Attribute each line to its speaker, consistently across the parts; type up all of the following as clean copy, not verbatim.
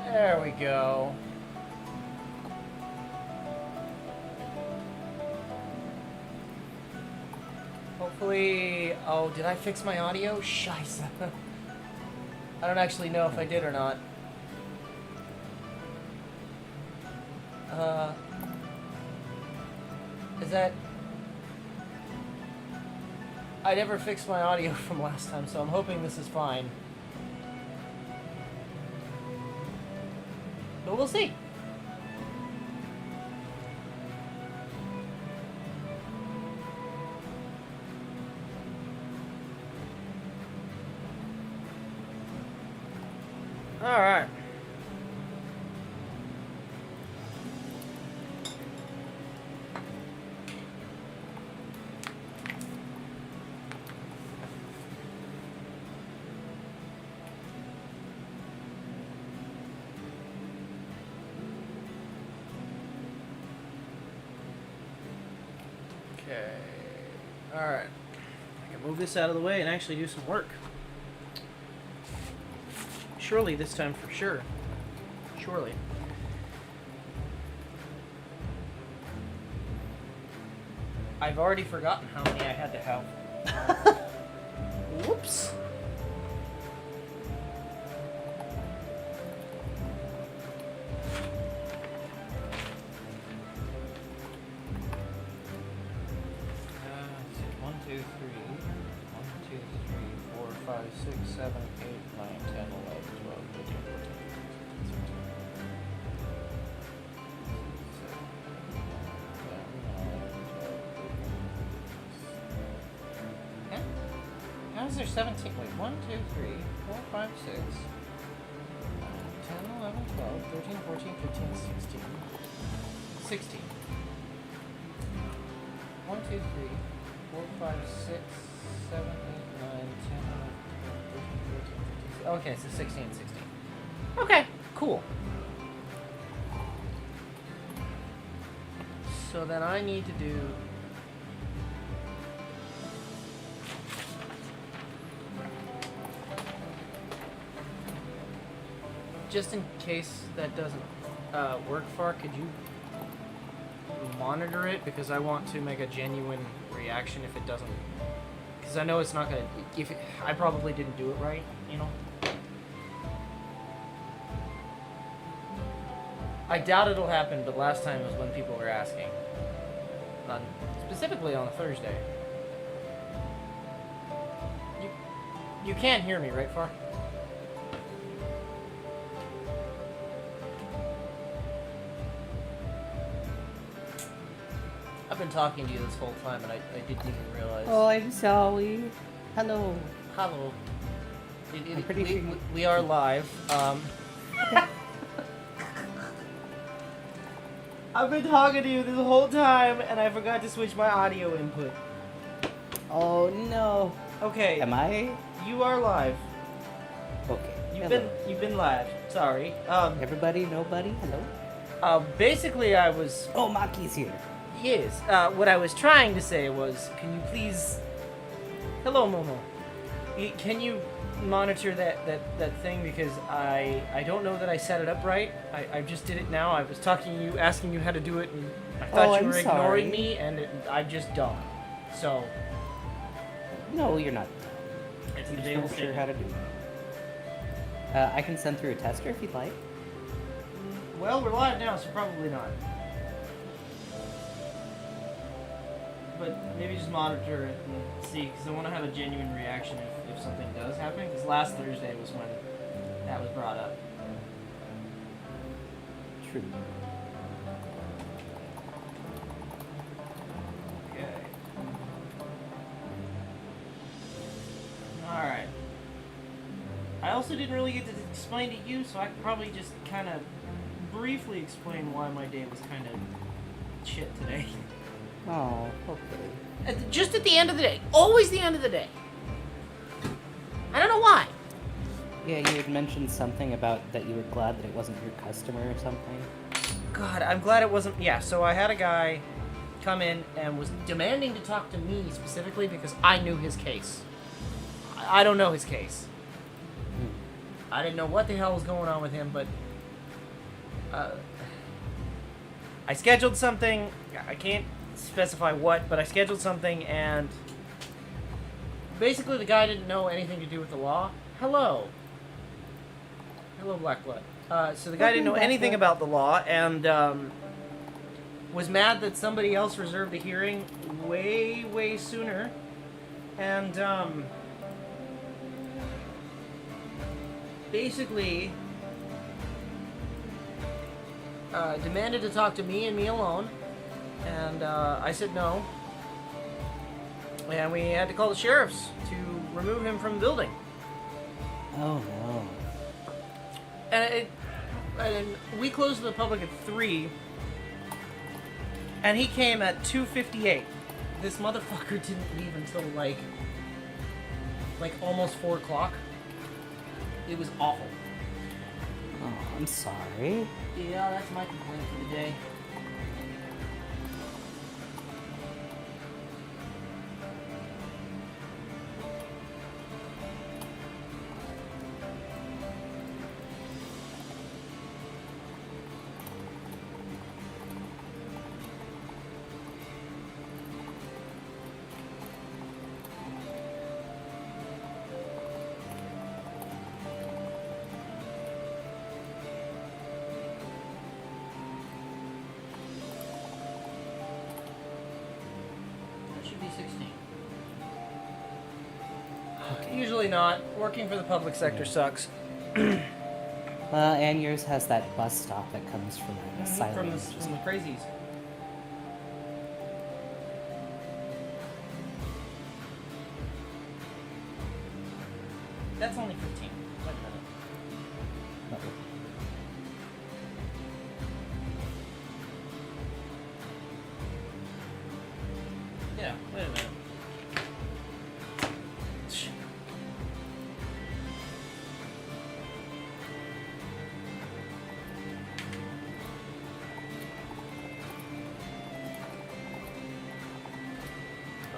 Speaker 1: There we go. Hopefully... Oh, did I fix my audio? Scheisse. I don't actually know if I did or not. Is that... I never fixed my audio from last time, so I'm hoping this is fine. But we'll see. All right. Okay. All right. I can move this out of the way and actually do some work. Surely this time for sure. Surely. I've already forgotten how many I had to have. Whoops. One, two, three. 5, 6, 7, 8, 9, 10, 11, 12, 13, 14, 15, 16, 17, 18, 19, 20. Okay. How is there 17? Wait, 1, 2, 3, 4, 5, 6, 10, 11, 12, 13, 14, 15, 16. 16. 1, 2, 3, 4, 5, 6, 7, 8, 9, 10, 11, 12, 13, 14, 15. Okay, so 16 and 16. Okay, cool. So then I need to do... Just in case that doesn't work, Far, could you monitor it? Because I want to make a genuine reaction if it doesn't... Because I know it's not going to... I probably didn't do it right, you know? I doubt it'll happen, but last time was when people were asking. Specifically on a Thursday. You can't hear me, right, Far? I've been talking to you this whole time, and I didn't even realize.
Speaker 2: Oh, I'm sorry. Hello.
Speaker 1: Hello.
Speaker 2: I'm pretty sure
Speaker 1: we are live. I've been talking to you this whole time, and I forgot to switch my audio input.
Speaker 2: Oh no.
Speaker 1: Okay.
Speaker 2: Am I?
Speaker 1: You are live.
Speaker 2: Okay.
Speaker 1: You've been live. Sorry.
Speaker 2: Everybody, nobody. Hello.
Speaker 1: Basically, I was.
Speaker 2: Oh, Maki's here.
Speaker 1: Yes. What I was trying to say was, can you please... Hello, Momo. Can you monitor that thing? Because I don't know that I set it up right. I just did it now. I was talking to you, asking you how to do it, and I thought you were ignoring me, and I'm just dumb. So...
Speaker 2: No, you're not.
Speaker 1: It's
Speaker 2: I'm
Speaker 1: the
Speaker 2: just
Speaker 1: Dale
Speaker 2: not sure
Speaker 1: statement.
Speaker 2: how to do it. I can send through a tester if you'd like.
Speaker 1: Well, we're live now, so probably not. But maybe just monitor it and see, because I want to have a genuine reaction if something does happen, because last Thursday was when that was brought up.
Speaker 2: True.
Speaker 1: Okay. Alright. I also didn't really get to explain to you, so I could probably just kind of briefly explain why my day was kind of shit today.
Speaker 2: Oh, okay.
Speaker 1: Just at the end of the day. Always the end of the day. I don't know why.
Speaker 2: Yeah, you had mentioned something about that you were glad that it wasn't your customer or something.
Speaker 1: God, I'm glad it wasn't... Yeah, so I had a guy come in and was demanding to talk to me specifically because I knew his case. I don't know his case. I didn't know what the hell was going on with him, but I scheduled something. I can't specify what, but I scheduled something, and basically the guy didn't know anything to do with the law. Hello, Black Blood. So the guy didn't know anything about the law, and was mad that somebody else reserved a hearing way sooner, and basically demanded to talk to me and me alone, and I said no, and we had to call the sheriffs to remove him from the building.
Speaker 2: Oh no.
Speaker 1: And we closed to the public at 3, and he came at 2:58. This motherfucker didn't leave until like almost 4 o'clock. It was awful.
Speaker 2: Oh, I'm sorry.
Speaker 1: Yeah, that's my complaint for the day. Should be 16.
Speaker 2: Okay.
Speaker 1: Usually not. Working for the public sector sucks.
Speaker 2: And yours has that bus stop that comes from the asylum.
Speaker 1: From the crazies. That's only 15. Wait a minute.
Speaker 2: Uh-oh.
Speaker 1: Yeah, wait a minute.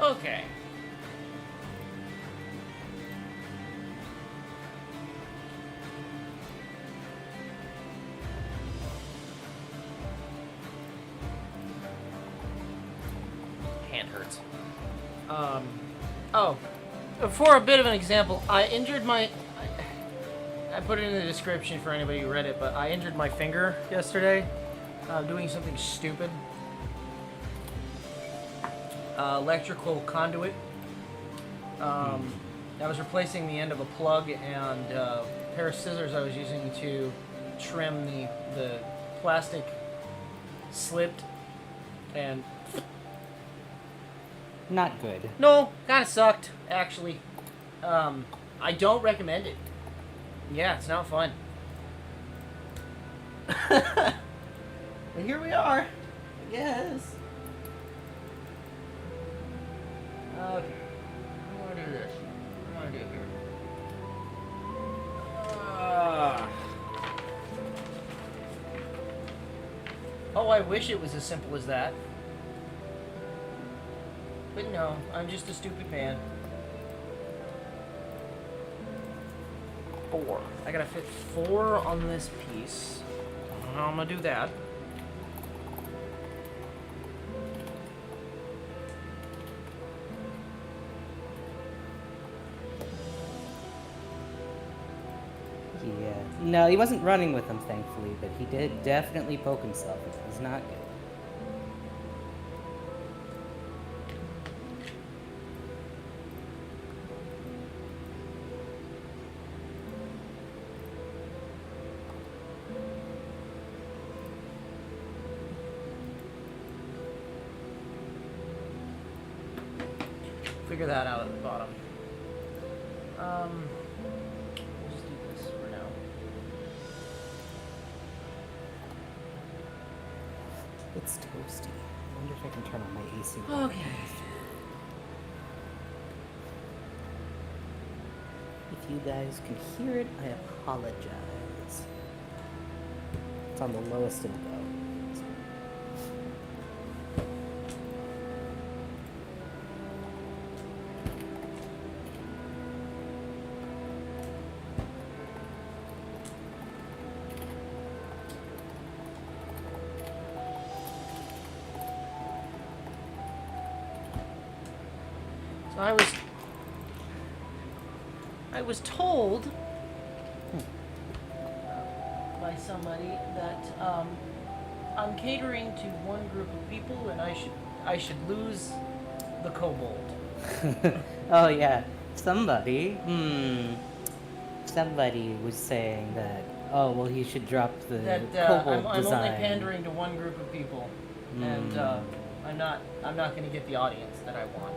Speaker 1: Okay. Hand hurts. Oh. For a bit of an example, I injured my... I put it in the description for anybody who read it, but I injured my finger yesterday doing something stupid. Electrical conduit. I was replacing the end of a plug, and a pair of scissors I was using to trim the plastic slipped, and
Speaker 2: Not good.
Speaker 1: no, kind of sucked actually. I don't recommend it. Yeah, it's not fun. But here we are. I guess. Okay. I want to do this. I want to do it here. Oh, I wish it was as simple as that. But no, I'm just a stupid man. 4. I gotta fit 4 on this piece. I'm gonna do that.
Speaker 2: Yeah. No, he wasn't running with them, thankfully, but he did definitely poke himself. It was not good.
Speaker 1: Figure that out at the bottom. We'll just do this for now.
Speaker 2: It's toasty. I wonder if I can turn on my AC.
Speaker 1: Okay.
Speaker 2: If you guys can hear it, I apologize. It's on the lowest it'll go.
Speaker 1: I was told by somebody that I'm catering to one group of people, and I should lose the kobold.
Speaker 2: Oh yeah, somebody was saying that, oh well, he should drop the
Speaker 1: That
Speaker 2: kobold
Speaker 1: I'm
Speaker 2: design.
Speaker 1: only pandering to one group of people, and I'm not going to get the audience that I want.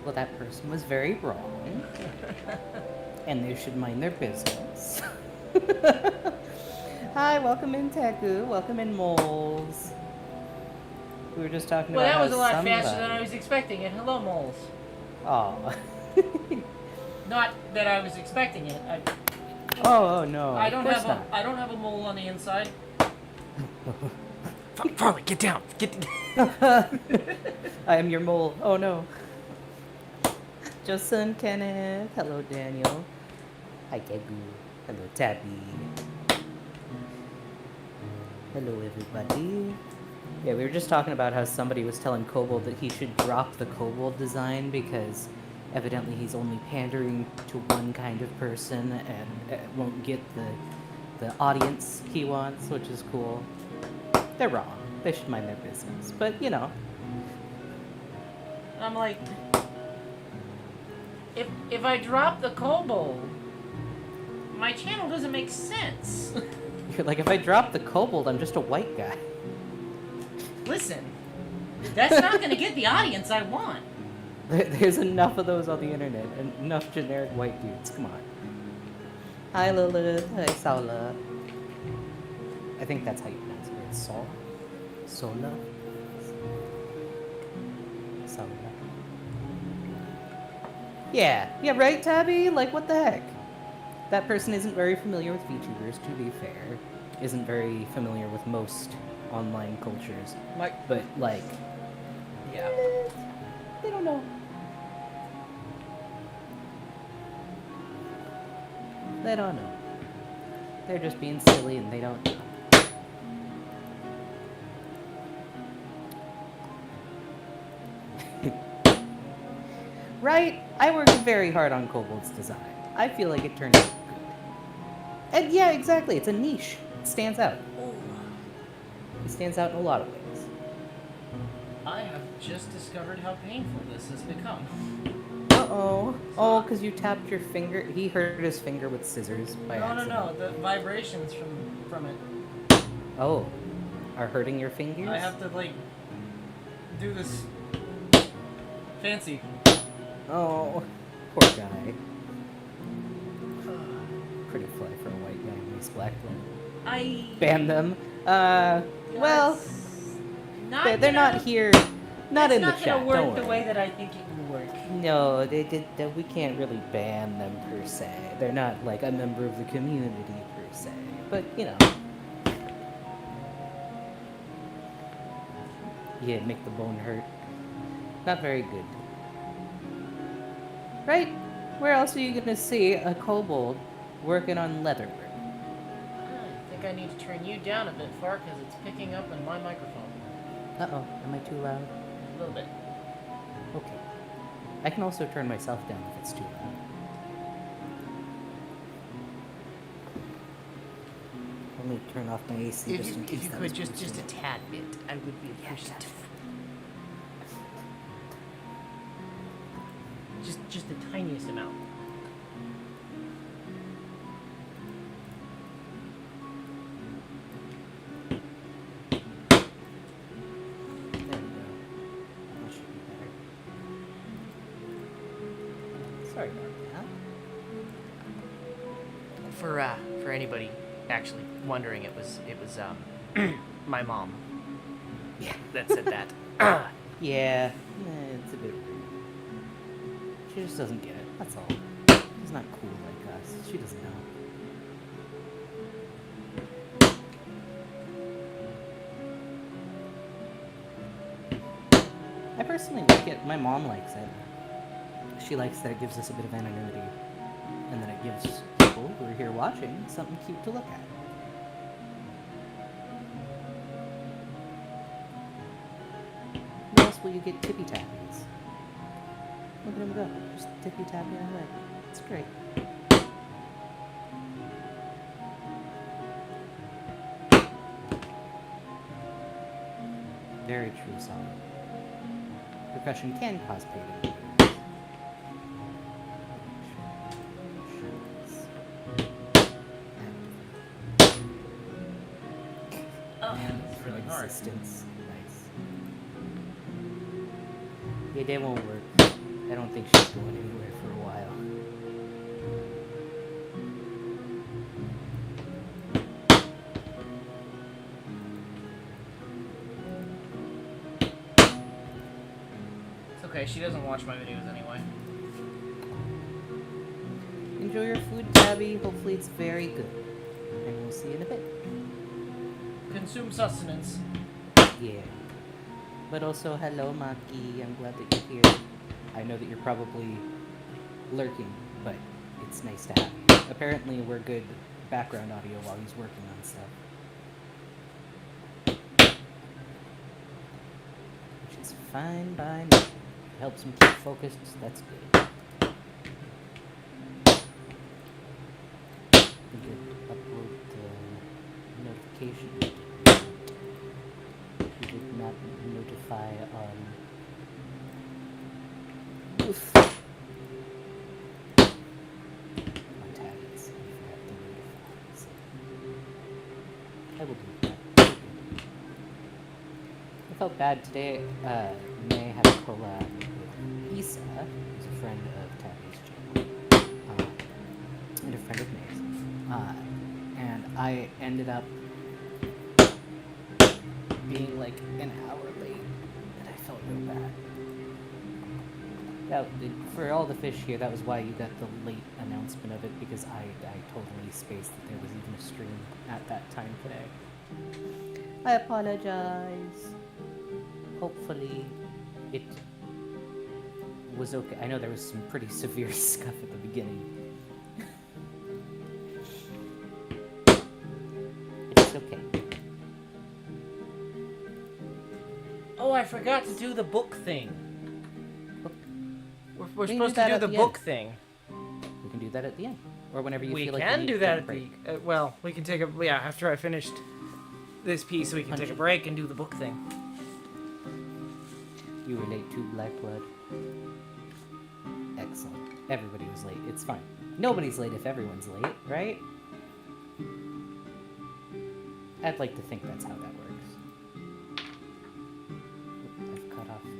Speaker 2: Well, that person was very wrong, and they should mind their business. Hi, welcome in Taku, welcome in Moles. We were just talking
Speaker 1: Well,
Speaker 2: about
Speaker 1: that was a lot
Speaker 2: somebody...
Speaker 1: faster than I was expecting it. Hello, moles.
Speaker 2: Aw.
Speaker 1: Not that I was expecting it.
Speaker 2: Oh no.
Speaker 1: I don't
Speaker 2: of course
Speaker 1: have
Speaker 2: not.
Speaker 1: I don't have a mole on the inside. Farley, get down.
Speaker 2: I am your mole. Oh no. Jocelyn, Kenneth. Hello, Daniel. Hi, Kegu. Hello, Tabby. Hello, everybody. Yeah, we were just talking about how somebody was telling Kobold that he should drop the Kobold design because evidently he's only pandering to one kind of person and won't get the audience he wants, which is cool. They're wrong. They should mind their business. But, you know.
Speaker 1: I'm like, if I drop the kobold, my channel doesn't make sense.
Speaker 2: You're like, if I drop the Kobold, I'm just a white guy.
Speaker 1: Listen, that's not going to get the audience I want.
Speaker 2: There's enough of those on the internet, and enough generic white dudes. Come on. Hi, Lilith. Hi, Saula. I think that's how you pronounce it. It's Sol? Sola? Saula. Yeah, right, Tabby? Like, what the heck? That person isn't very familiar with VTubers, to be fair. Isn't very familiar with most online cultures. But, like...
Speaker 1: Yeah.
Speaker 2: They don't know. They don't know. They're just being silly and they don't know. Right? I worked very hard on Kobold's design. I feel like it turned out good. And yeah, exactly. It's a niche. It stands out. It stands out in a lot of ways.
Speaker 1: I have just discovered how painful this has become.
Speaker 2: Uh-oh. Oh, because you tapped your finger. He hurt his finger with scissors by accident.
Speaker 1: No. The vibrations from it.
Speaker 2: Oh. Are hurting your fingers?
Speaker 1: I have to, like, do this fancy.
Speaker 2: Oh. Poor guy. Pretty fly for a white guy in these black men. Ban them. Well... They're not here. Not in the chat.
Speaker 1: It's not going to work the
Speaker 2: worry.
Speaker 1: way that I think it will work.
Speaker 2: No, we can't really ban them per se. They're not like a member of the community per se. But, you know. Yeah, make the bone hurt. Not very good. Right? Where else are you going to see a kobold working on leatherwork?
Speaker 1: I think I need to turn you down a bit far because it's picking up in my microphone.
Speaker 2: Uh-oh, am I too loud?
Speaker 1: A little bit.
Speaker 2: Okay. I can also turn myself down if it's too loud. Let me turn off my AC
Speaker 1: If
Speaker 2: just in
Speaker 1: you
Speaker 2: case that
Speaker 1: could,
Speaker 2: was
Speaker 1: just a tad bit, I would be appreciative. Just the tiniest amount.
Speaker 2: There we go. That should be better. Sorry about that.
Speaker 1: For anybody actually wondering, it was my mom.
Speaker 2: Yeah.
Speaker 1: That said that.
Speaker 2: Yeah, it's a bit rude. She just doesn't get it, that's all. She's not cool like us. She doesn't know. I personally like it. My mom likes it. She likes that it gives us a bit of anonymity. And that it gives people who are here watching something cute to look at. will you get tippy tappies. Look at him go. Just tippy tapping away. It's great. Very true song. Percussion can cause pain.
Speaker 1: Man, it's really hard.
Speaker 2: Resistance. Nice. Yeah, that won't work. I don't think she's going anywhere for a while.
Speaker 1: It's okay, she doesn't watch my videos anyway.
Speaker 2: Enjoy your food, Tabby. Hopefully it's very good. And we'll see you in a bit.
Speaker 1: Consume sustenance.
Speaker 2: Yeah. But also, hello, Maki. I'm glad that you're here. I know that you're probably lurking, but it's nice to have you. Apparently, we're good background audio while he's working on stuff. Which is fine by me. Helps him keep focused. That's good. We could upload the notification. We did not notify Oof. On tablets. I forgot to notify. So I will do that. I felt bad today. May had a collab with Isa, who's a friend of Tabby's channel, and a friend of May's. And I ended up being like an hour late, and I felt real bad. For all the fish here, that was why you got the late announcement of it, because I totally spaced that there was even a stream at that time today. I apologize. Hopefully it was okay. I know there was some pretty severe scuff at the beginning. It's okay.
Speaker 1: Oh, I forgot to do the book thing. We're
Speaker 2: We can
Speaker 1: supposed
Speaker 2: do
Speaker 1: to
Speaker 2: that
Speaker 1: do
Speaker 2: at
Speaker 1: the
Speaker 2: the
Speaker 1: book
Speaker 2: end.
Speaker 1: thing.
Speaker 2: We can do that at the end, or whenever you
Speaker 1: We
Speaker 2: feel like
Speaker 1: can
Speaker 2: you need
Speaker 1: do
Speaker 2: to
Speaker 1: that
Speaker 2: take a
Speaker 1: at
Speaker 2: break.
Speaker 1: the well. We can take a after I finished this piece, we can take a break and do the book thing.
Speaker 2: You were late to Black Blood. Excellent. Everybody was late. It's fine. Nobody's late if everyone's late, right? I'd like to think that's how that works. I've cut off my...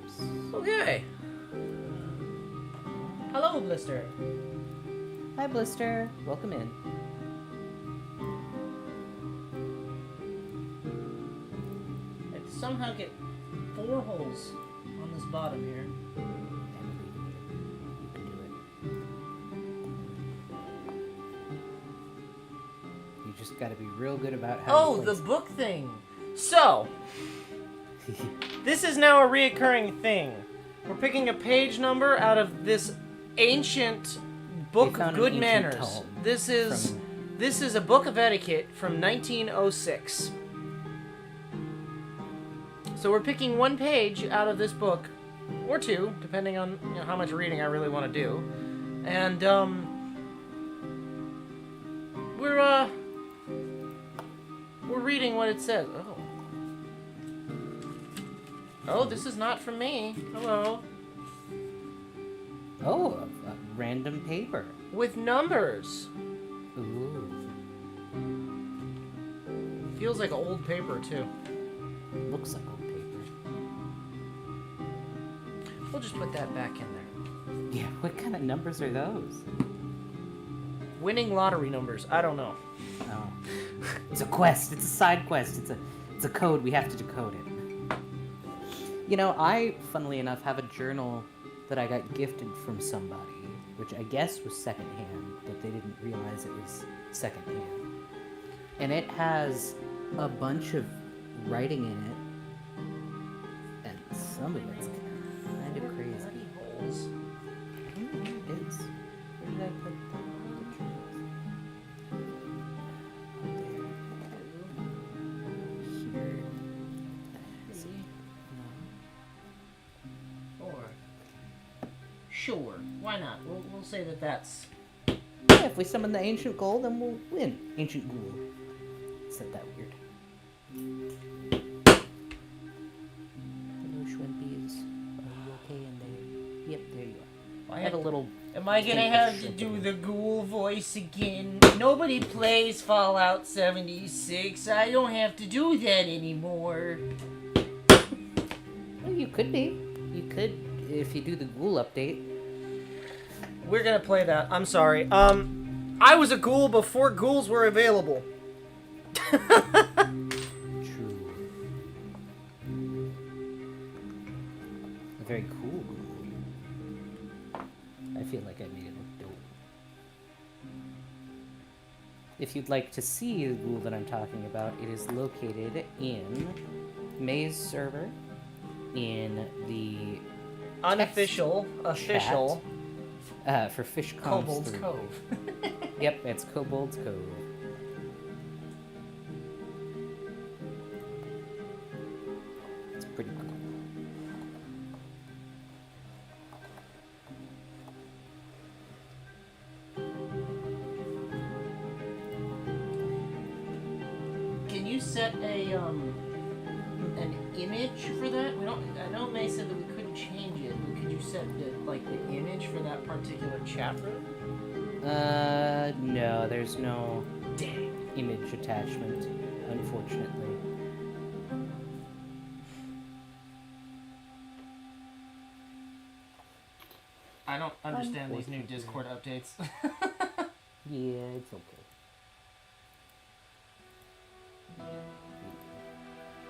Speaker 2: Oops.
Speaker 1: Okay. Hello, Blister.
Speaker 2: Hi, Blister. Welcome in.
Speaker 1: I somehow get 4 holes on this bottom here.
Speaker 2: You can do it. You just gotta be real good about how
Speaker 1: Oh,
Speaker 2: you
Speaker 1: the
Speaker 2: place
Speaker 1: book thing. So,
Speaker 2: it.
Speaker 1: this is now a reoccurring thing. We're picking a page number out of this ancient book
Speaker 2: found
Speaker 1: of
Speaker 2: an
Speaker 1: good
Speaker 2: ancient
Speaker 1: manners.
Speaker 2: tome
Speaker 1: This is a book of etiquette from 1906. So we're picking one page out of this book, or 2, depending on how much reading I really want to do, and we're reading what it says. Oh, this is not from me. Hello.
Speaker 2: Oh, a random paper.
Speaker 1: With numbers.
Speaker 2: Ooh.
Speaker 1: Feels like old paper too.
Speaker 2: Looks like old paper.
Speaker 1: We'll just put that back in there.
Speaker 2: Yeah, what kind of numbers are those?
Speaker 1: Winning lottery numbers. I don't know.
Speaker 2: Oh. It's a quest. It's a side quest. It's a code. We have to decode it. You know, I, funnily enough, have a journal that I got gifted from somebody, which I guess was secondhand, but they didn't realize it was secondhand. And it has a bunch of writing in it, and some of it's kind of crazy.
Speaker 1: Holes.
Speaker 2: I don't know what it is. Where did I put the journals? Here. See? No.
Speaker 1: Sure, why not? We'll say that that's...
Speaker 2: Yeah, if we summon the ancient ghoul, then we'll win. Ancient ghoul. Said that weird. Hello, shrimpies. Are you okay in there? Yep, there you are. I have a little...
Speaker 1: Am I gonna have to do the ghoul voice again? Nobody plays Fallout 76. I don't have to do that anymore.
Speaker 2: Well, you could be. You could, if you do the ghoul update.
Speaker 1: We're gonna play that. I'm sorry. I was a ghoul before ghouls were available.
Speaker 2: True. A very cool ghoul. I feel like I made it look dope. If you'd like to see the ghoul that I'm talking about, it is located in Maze server in the
Speaker 1: Unofficial, official.
Speaker 2: For Fish
Speaker 1: Kobold's Cove.
Speaker 2: Yep, it's Kobold's Cove. It's pretty cool.
Speaker 1: Can you set an image for that? We don't. I know May said that we couldn't change it, but could you set the image for that particular chat room?
Speaker 2: No, there's no
Speaker 1: Dang.
Speaker 2: image attachment, unfortunately.
Speaker 1: I don't understand these new Discord updates.
Speaker 2: Yeah, it's okay.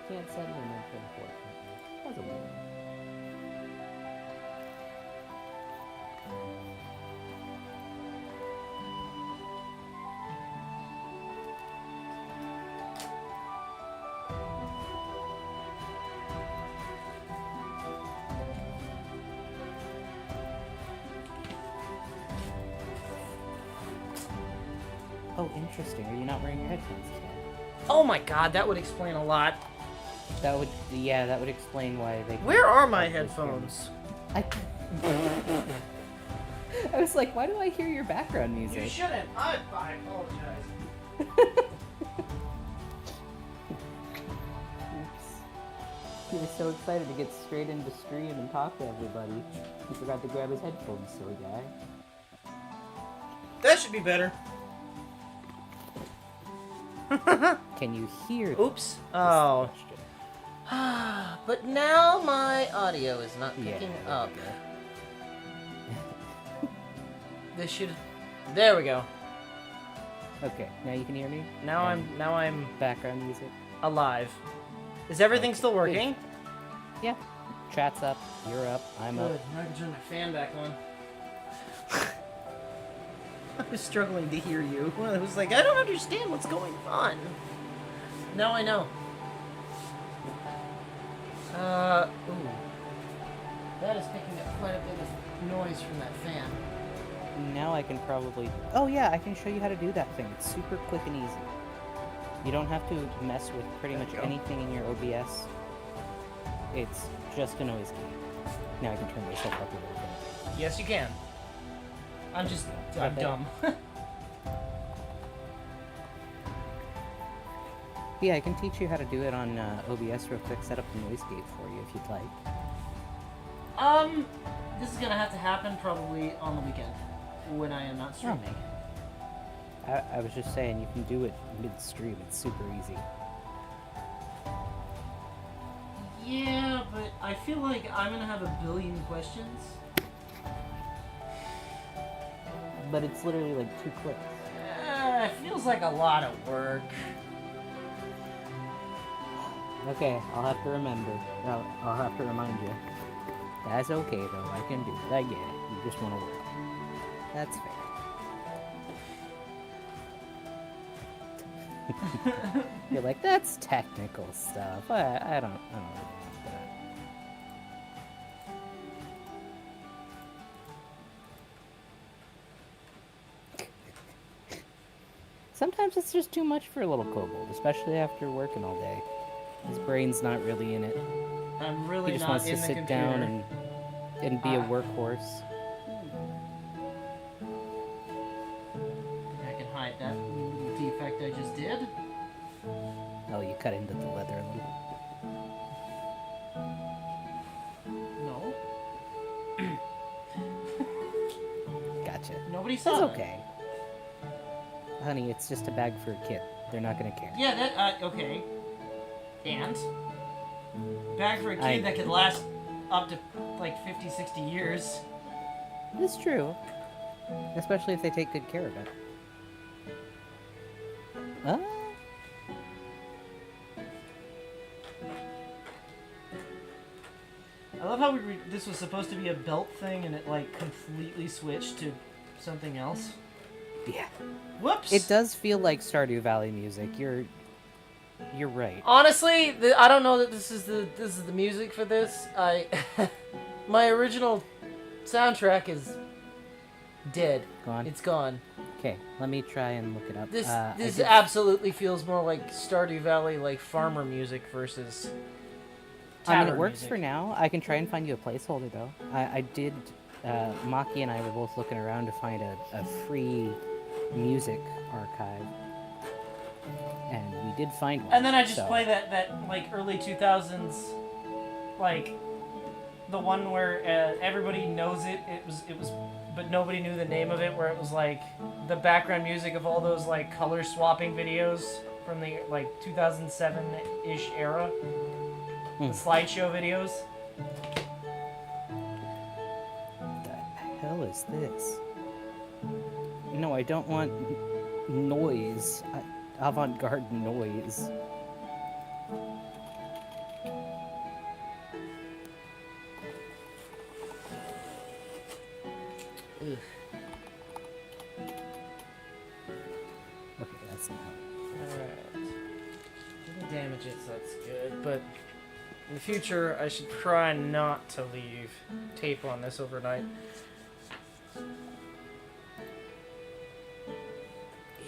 Speaker 2: Can't send an image, unfortunately. That's okay. Oh, interesting. Are you not wearing your headphones today?
Speaker 1: Oh my god, that would explain a lot.
Speaker 2: That would, yeah, that would explain why they...
Speaker 1: Where are my headphones?
Speaker 2: I was like, why do I hear your background music?
Speaker 1: You shouldn't. I apologize.
Speaker 2: Oops. He was so excited to get straight into stream and talk to everybody. He forgot to grab his headphones, silly guy.
Speaker 1: That should be better.
Speaker 2: Can you hear?
Speaker 1: Oops. Oh. But now my audio is not picking up. This should. There we go.
Speaker 2: Okay, now you can hear me?
Speaker 1: Now I'm
Speaker 2: Background music?
Speaker 1: alive. Is everything still working?
Speaker 2: Yeah. Chat's up, you're up, I'm up.
Speaker 1: Good. Now I can turn my fan back on. I was struggling to hear you. I was like, I don't understand what's going on. Now I know. Ooh. That is picking up quite a bit of noise from that fan.
Speaker 2: Now I can probably... Oh yeah, I can show you how to do that thing. It's super quick and easy. You don't have to mess with pretty much anything in your OBS. It's just a noise gate. Now I can turn myself up a little bit.
Speaker 1: Yes, you can. I'm
Speaker 2: Okay.
Speaker 1: dumb.
Speaker 2: Yeah, I can teach you how to do it on OBS real quick. Set up the noise gate for you if you'd like.
Speaker 1: This is gonna have to happen probably on the weekend when I am not streaming.
Speaker 2: I was just saying, you can do it mid-stream. It's super easy.
Speaker 1: Yeah, but I feel like I'm gonna have a billion questions.
Speaker 2: But it's literally like 2 clicks.
Speaker 1: It feels like a lot of work.
Speaker 2: Okay, I'll have to remember. I'll have to remind you. That's okay, though. I can do it. I get it. You just want to work. That's fair. You're like, that's technical stuff. I don't really want that. Sometimes it's just too much for a little kobold, especially after working all day. His brain's not really in it.
Speaker 1: I'm really
Speaker 2: He just
Speaker 1: not
Speaker 2: wants
Speaker 1: in
Speaker 2: to
Speaker 1: the
Speaker 2: sit
Speaker 1: computer.
Speaker 2: down and be a workhorse.
Speaker 1: hide that little defect I just did.
Speaker 2: Oh, you cut into the leather a little.
Speaker 1: No.
Speaker 2: Gotcha.
Speaker 1: Nobody saw
Speaker 2: That's
Speaker 1: that.
Speaker 2: okay. Honey, it's just a bag for a kid. They're not gonna care.
Speaker 1: Yeah, that, okay. And? Bag for a kid that could last up to, like, 50, 60 years.
Speaker 2: It's true. Especially if they take good care of it.
Speaker 1: I love how this was supposed to be a belt thing and it, like, completely switched to something else.
Speaker 2: Yeah.
Speaker 1: Whoops!
Speaker 2: It does feel like Stardew Valley music. You're right.
Speaker 1: Honestly, I don't know that this is the music for this. My original soundtrack is dead.
Speaker 2: Gone?
Speaker 1: It's gone.
Speaker 2: Okay, let me try and look it up.
Speaker 1: This absolutely feels more like Stardew Valley, like farmer music versus
Speaker 2: I mean, it
Speaker 1: tavern
Speaker 2: works
Speaker 1: music.
Speaker 2: for now. I can try and find you a placeholder, though. I did... Maki and I were both looking around to find a free music archive. And we did find one.
Speaker 1: And then I just
Speaker 2: so.
Speaker 1: play that like early 2000s, like the one where everybody knows it. It was, but nobody knew the name of it. Where it was like the background music of all those like color swapping videos from the like 2007-ish era. The slideshow videos.
Speaker 2: What the hell is this? No, I don't want noise. Avant-garde noise.
Speaker 1: Ugh.
Speaker 2: Okay, that's not.
Speaker 1: Alright. Didn't damage it, so that's good. But in the future, I should try not to leave tape on this overnight.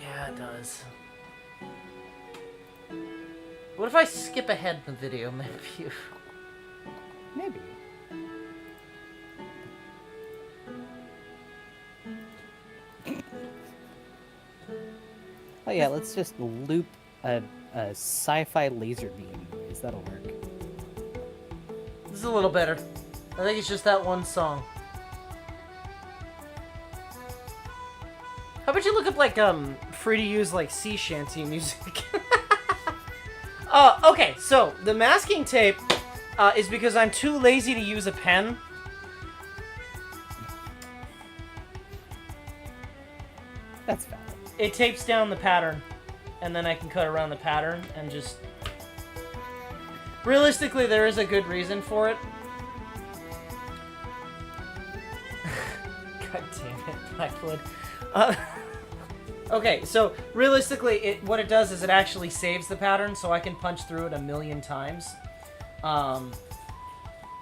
Speaker 1: Yeah, it does. What if I skip ahead in the video, maybe?
Speaker 2: Maybe. Oh yeah, let's just loop a sci-fi laser beam noise. That'll work.
Speaker 1: This is a little better. I think it's just that one song. How about you look up like free to use like sea shanty music? Okay, so the masking tape is because I'm too lazy to use a pen.
Speaker 2: That's valid.
Speaker 1: It tapes down the pattern, and then I can cut around the pattern and just... Realistically, there is a good reason for it. God damn it, Blackwood. Okay, so realistically, what it does is it actually saves the pattern, so I can punch through it a million times.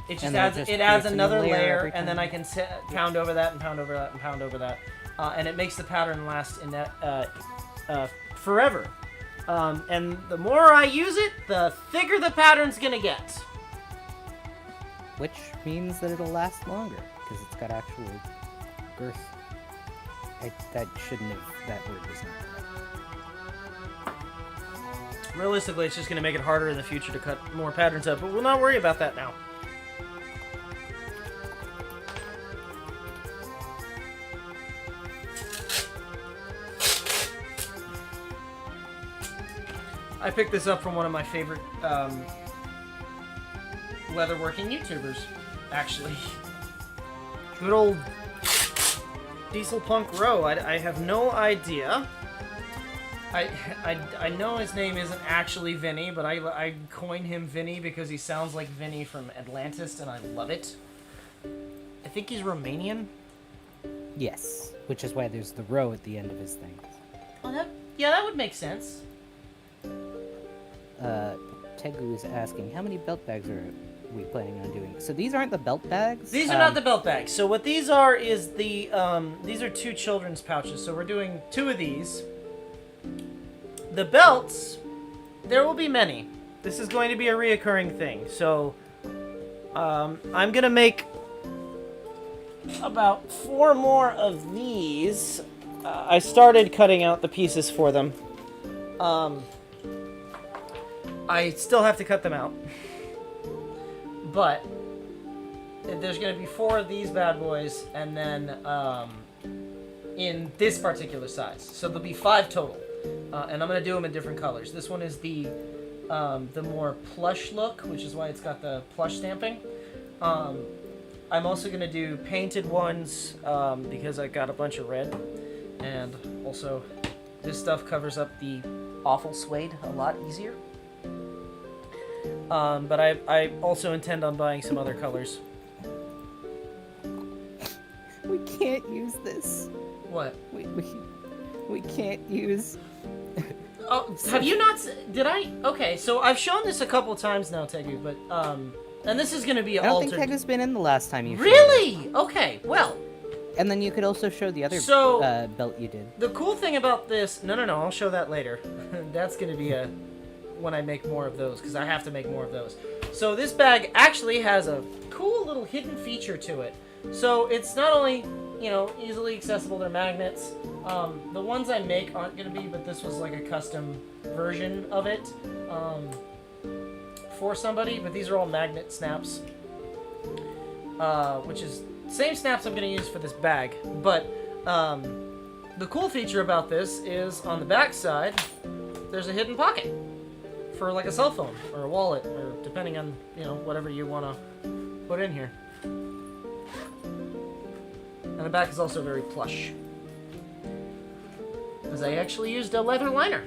Speaker 1: It just adds another layer, and then I can pound over that and pound over that and pound over that, and it makes the pattern last in that forever. And the more I use it, the thicker the pattern's gonna get.
Speaker 2: Which means that it'll last longer because it's got actual girth. That word is not correct.
Speaker 1: Realistically, it's just going to make it harder in the future to cut more patterns up, but we'll not worry about that now. I picked this up from one of my favorite leatherworking YouTubers, actually. Good old Diesel Punk Row. I have no idea. I know his name isn't actually Vinny, but I coined him Vinny because he sounds like Vinny from Atlantis, and I love it. I think he's Romanian.
Speaker 2: Yes, which is why there's the row at the end of his thing.
Speaker 1: Oh, that would make sense.
Speaker 2: Tegu is asking, how many belt bags are we planning on doing? So these aren't the belt bags?
Speaker 1: These are not the belt bags. So what these are is these are 2 children's pouches. So we're doing 2 of these. The belts, there will be many. This is going to be a reoccurring thing. So I'm gonna make about 4 more of these. I started cutting out the pieces for them. I still have to cut them out. But there's going to be 4 of these bad boys, and then in this particular size. So there'll be 5 total. And I'm going to do them in different colors. This one is the more plush look, which is why it's got the plush stamping. I'm also going to do painted ones because I got a bunch of red. And also, this stuff covers up the awful suede a lot easier. But I also intend on buying some other colors.
Speaker 2: We can't use this.
Speaker 1: What?
Speaker 2: We can't use...
Speaker 1: Oh, have you not... Did I... Okay, so I've shown this a couple times now, Tegu, but... And this is going to be
Speaker 2: I don't
Speaker 1: altered...
Speaker 2: think Tegu's been in the last time you showed
Speaker 1: Really?
Speaker 2: it.
Speaker 1: Okay, well...
Speaker 2: And then you could also show the other belt you did.
Speaker 1: The cool thing about this... No, I'll show that later. That's going to be when I make more of those, because I have to make more of those. So this bag actually has a cool little hidden feature to it. So it's not only, easily accessible, they're magnets. The ones I make aren't going to be, but this was like a custom version of it for somebody. But these are all magnet snaps, which is same snaps I'm going to use for this bag. But the cool feature about this is on the back side, there's a hidden pocket for like a cell phone or a wallet, or depending on, whatever you want to put in here. And the back is also very plush, because I actually used a leather liner,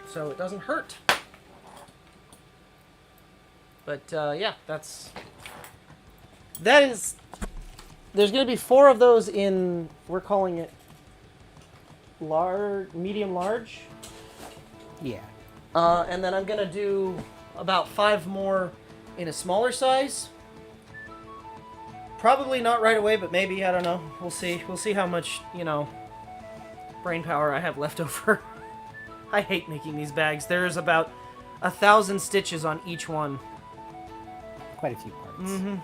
Speaker 1: so it doesn't hurt. But yeah, that is. There's going to be 4 of those in. We're calling it medium large.
Speaker 2: Yeah.
Speaker 1: And then I'm going to do about 5 more in a smaller size. Probably not right away, but maybe, I don't know. We'll see. We'll see how much, brain power I have left over. I hate making these bags. There's about 1,000 stitches on each one.
Speaker 2: Quite a few parts.
Speaker 1: Mm-hmm.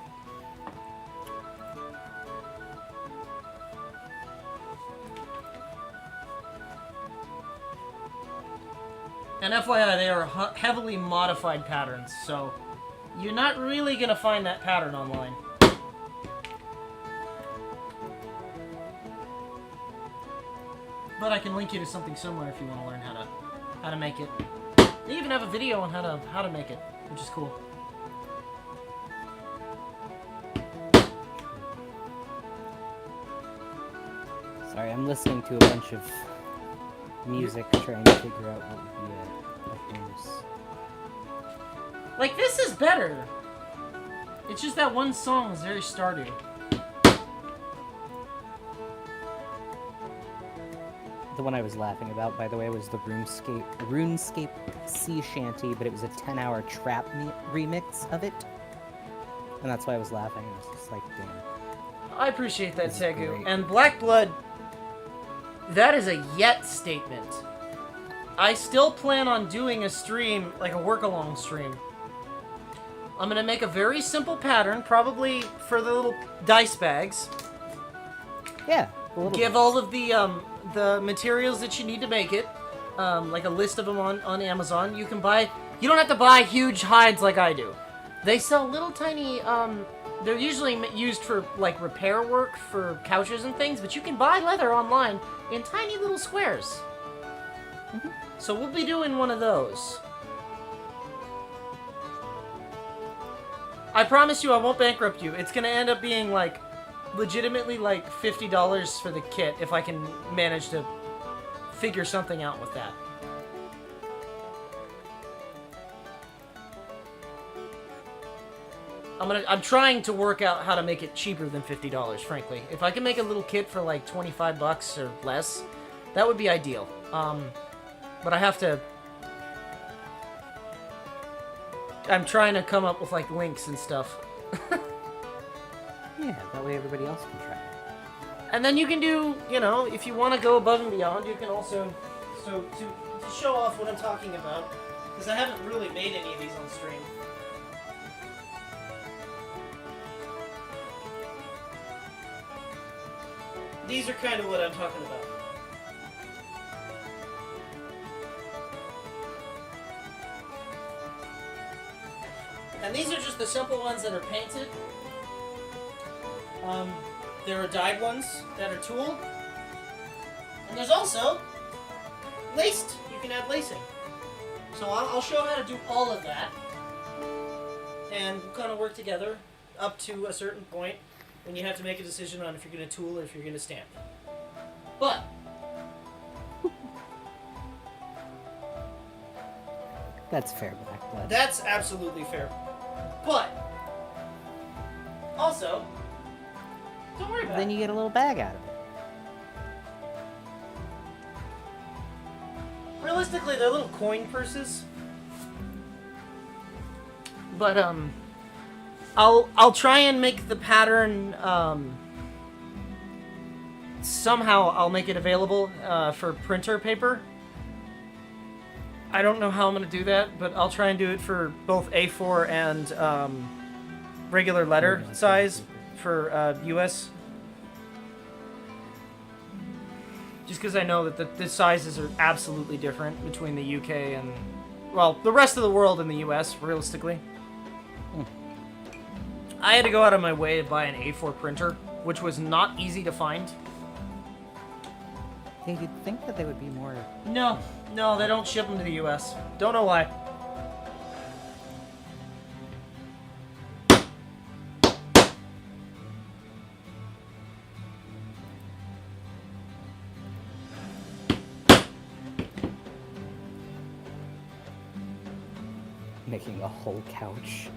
Speaker 1: And FYI, they are heavily modified patterns, so you're not really going to find that pattern online. But I can link you to something similar if you want to learn how to make it. They even have a video on how to make it, which is cool.
Speaker 2: Sorry, I'm listening to a bunch of music trying to figure out what would be a bonus.
Speaker 1: Like, this is better. It's just that one song is very Stardew.
Speaker 2: The one I was laughing about, by the way, was the RuneScape Sea Shanty, but it was a 10-hour trap remix of it. And that's why I was laughing. I was just like, damn.
Speaker 1: I appreciate that,
Speaker 2: This is
Speaker 1: Tegu.
Speaker 2: great.
Speaker 1: And Black Blood, that is a yet statement. I still plan on doing a stream, like a work-along stream. I'm going to make a very simple pattern, probably for the little dice bags.
Speaker 2: Yeah.
Speaker 1: Give all of the materials that you need to make it, like a list of them on Amazon. You can buy. You don't have to buy huge hides like I do. They sell little tiny. They're usually used for like repair work for couches and things, but you can buy leather online in tiny little squares.
Speaker 2: Mm-hmm.
Speaker 1: So we'll be doing one of those. I promise you, I won't bankrupt you. It's gonna end up being like. Legitimately like $50 for the kit if I can manage to figure something out with that. I'm trying to work out how to make it cheaper than $50, frankly. If I can make a little kit for like $25 or less, that would be ideal. But I have to. I'm trying to come up with like links and stuff.
Speaker 2: Yeah, that way everybody else can try it.
Speaker 1: And then you can do, if you want to go above and beyond, you can also, so to show off what I'm talking about, because I haven't really made any of these on stream. These are kind of what I'm talking about. And these are just the simple ones that are painted. There are dyed ones that are tooled. And there's also laced. You can add lacing. So I'll show how to do all of that. And we'll kind of work together up to a certain point when you have to make a decision on if you're going to tool or if you're going to stamp. But
Speaker 2: That's fair, Blackblood.
Speaker 1: that's absolutely fair. But also, don't worry about
Speaker 2: Then
Speaker 1: it.
Speaker 2: you get a little bag out of it.
Speaker 1: Realistically, they're little coin purses. But I'll try and make the pattern somehow I'll make it available for printer paper. I don't know how I'm going to do that, but I'll try and do it for both A4 and regular letter size for US. Just because I know that the sizes are absolutely different between the UK and, well, the rest of the world and the US, realistically. I had to go out of my way to buy an A4 printer, which was not easy to find.
Speaker 2: Yeah, you'd think that they would be more...
Speaker 1: No, they don't ship them to the US. Don't know why.
Speaker 2: Making a whole couch.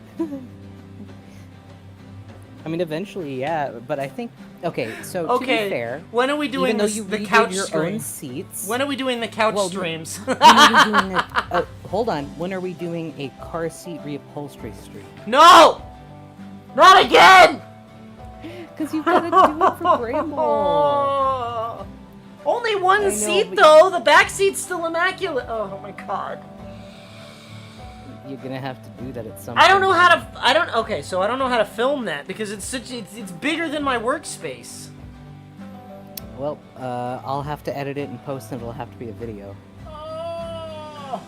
Speaker 2: I mean, eventually, yeah, but I think... Okay, so to be fair...
Speaker 1: When are we doing
Speaker 2: even though you
Speaker 1: the
Speaker 2: redid
Speaker 1: couch
Speaker 2: your
Speaker 1: stream?
Speaker 2: own seats...
Speaker 1: When are we doing the couch
Speaker 2: Well,
Speaker 1: streams?
Speaker 2: when are we doing hold on. When are we doing a car seat reupholstery stream?
Speaker 1: No! Not again!
Speaker 2: Because you've got to do it for Bramble.
Speaker 1: Only one
Speaker 2: I know,
Speaker 1: seat,
Speaker 2: but-
Speaker 1: though. The back seat's still immaculate. Oh my god.
Speaker 2: You're gonna have to do that at some
Speaker 1: I don't
Speaker 2: point.
Speaker 1: know how to. Okay, so I don't know how to film that because it's bigger than my workspace.
Speaker 2: Well, I'll have to edit it and post, and it'll have to be a video.
Speaker 1: Oh.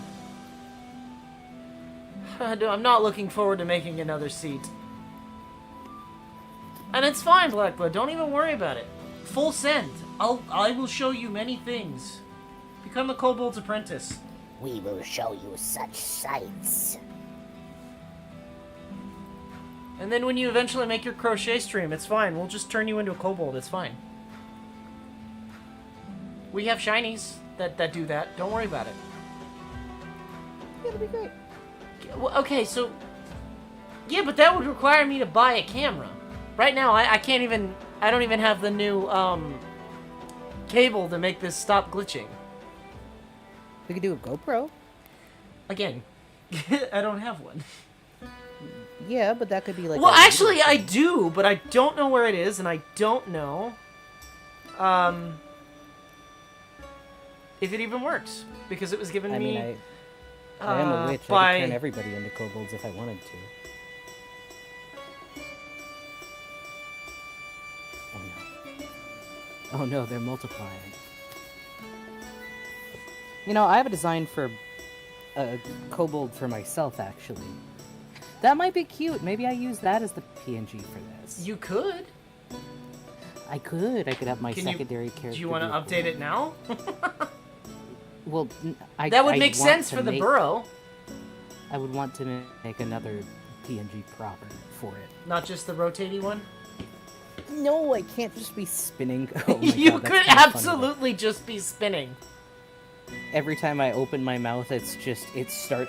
Speaker 1: I'm not looking forward to making another seat. And it's fine, Blackblood. Don't even worry about it. Full send. I will show you many things. Become the Kobold's apprentice.
Speaker 3: We will show you such sights.
Speaker 1: And then when you eventually make your crochet stream, it's fine. We'll just turn you into a kobold. It's fine. We have shinies that do that. Don't worry about it.
Speaker 2: It'll be great.
Speaker 1: Okay, so... Yeah, but that would require me to buy a camera. Right now, I can't even... I don't even have the new, cable to make this stop glitching.
Speaker 2: We could do a GoPro.
Speaker 1: Again, I don't have one.
Speaker 2: Yeah, but that could be like...
Speaker 1: Well,
Speaker 2: a
Speaker 1: actually,
Speaker 2: video
Speaker 1: I
Speaker 2: thing.
Speaker 1: do, but I don't know where it is, and I don't know, if it even works, because it was given
Speaker 2: I
Speaker 1: me,
Speaker 2: mean, I am a witch. I
Speaker 1: by...
Speaker 2: could turn everybody into kobolds if I wanted to. Oh no. Oh no, they're multiplying. You know, I have a design for a kobold for myself, actually. That might be cute. Maybe I use that as the PNG for this.
Speaker 1: You could.
Speaker 2: I could have my
Speaker 1: Can
Speaker 2: secondary
Speaker 1: you,
Speaker 2: character.
Speaker 1: do you want to
Speaker 2: be a
Speaker 1: update it now?
Speaker 2: Well,
Speaker 1: That would
Speaker 2: I
Speaker 1: make
Speaker 2: want
Speaker 1: sense
Speaker 2: to
Speaker 1: for the
Speaker 2: make-
Speaker 1: burrow,
Speaker 2: I would want to make another PNG proper for it.
Speaker 1: not just the rotating one.
Speaker 2: No, I can't just be spinning. Oh my
Speaker 1: You
Speaker 2: God, that's
Speaker 1: could
Speaker 2: kinda funny,
Speaker 1: absolutely just be spinning.
Speaker 2: though. Every time I open my mouth, it starts.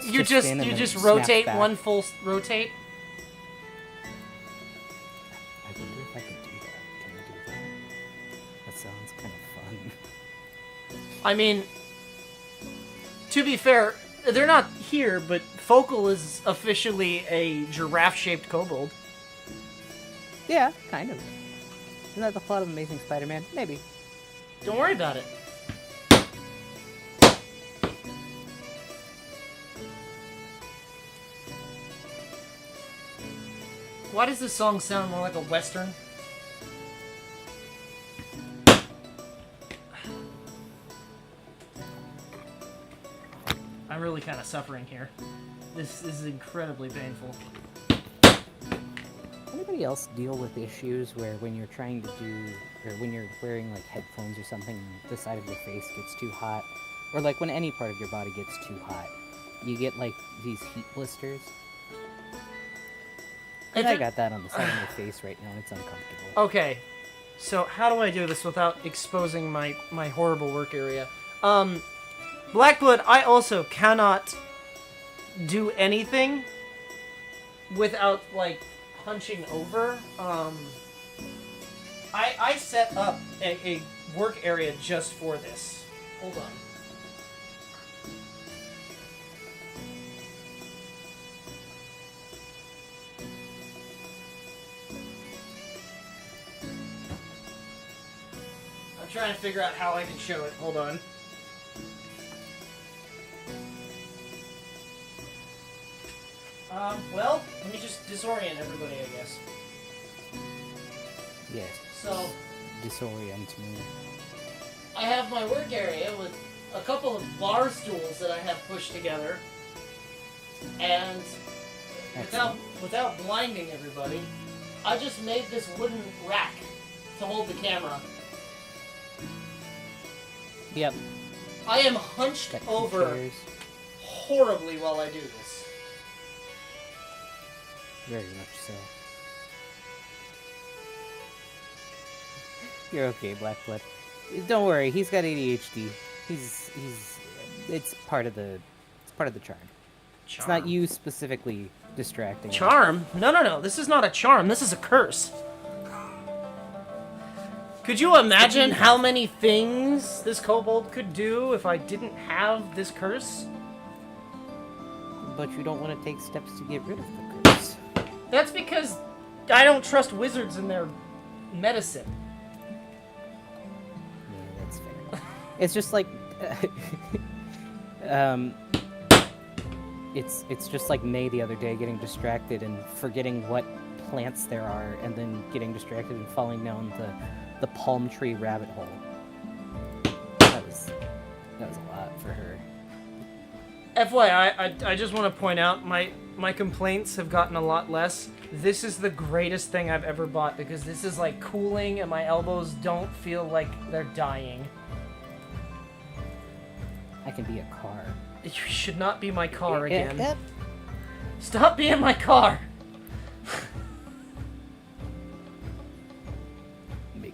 Speaker 1: You
Speaker 2: to
Speaker 1: just
Speaker 2: spin and
Speaker 1: you
Speaker 2: then
Speaker 1: just
Speaker 2: it snaps
Speaker 1: rotate
Speaker 2: back.
Speaker 1: one full rotate.
Speaker 2: I wonder if I could do that. Can I do that? That sounds kind of fun.
Speaker 1: I mean, to be fair, they're not here, but Focal is officially a giraffe-shaped kobold.
Speaker 2: Yeah, kind of. Isn't that the plot of Amazing Spider-Man? Maybe.
Speaker 1: Don't worry about it. Why does this song sound more like a western? I'm really kind of suffering here. This is incredibly painful.
Speaker 2: anybody else deal with issues where when you're trying to do, or when you're wearing like headphones or something, the side of your face gets too hot, or like when any part of your body gets too hot, you get like these heat blisters? And I got that on the side of my face right now. It's uncomfortable.
Speaker 1: Okay, so how do I do this without exposing my horrible work area? Blackblood, I also cannot do anything without, like, hunching over. I set up a work area just for this. Hold on. I'm trying to figure out how I can show it. Hold on. Well, let me just disorient everybody, I guess.
Speaker 2: Yes.
Speaker 1: So,
Speaker 2: Disorient me.
Speaker 1: I have my work area with a couple of bar stools that I have pushed together. And without blinding everybody, I just made this wooden rack to hold the camera.
Speaker 2: Yep.
Speaker 1: I am hunched
Speaker 2: Got
Speaker 1: over
Speaker 2: chairs.
Speaker 1: horribly while I do this.
Speaker 2: Very much so. You're okay, Blackblood. Don't worry, he's got ADHD. It's part of the charm. It's not you specifically distracting him.
Speaker 1: Charm? No. This is not a charm. This is a curse. Could you imagine how many things this kobold could do if I didn't have this curse?
Speaker 2: But you don't want to take steps to get rid of the curse.
Speaker 1: That's because I don't trust wizards and their medicine.
Speaker 2: Yeah, that's fair. It's just like... It's just like May the other day getting distracted and forgetting what plants there are, and then getting distracted and falling down the palm tree rabbit hole. That was a lot for her.
Speaker 1: FYI, I just want to point out my complaints have gotten a lot less. This is the greatest thing I've ever bought because this is like cooling and my elbows don't feel like they're dying.
Speaker 2: I can be a car.
Speaker 1: You should not be my car
Speaker 2: Yeah,
Speaker 1: again.
Speaker 2: yeah.
Speaker 1: Stop being my car!
Speaker 2: Make me.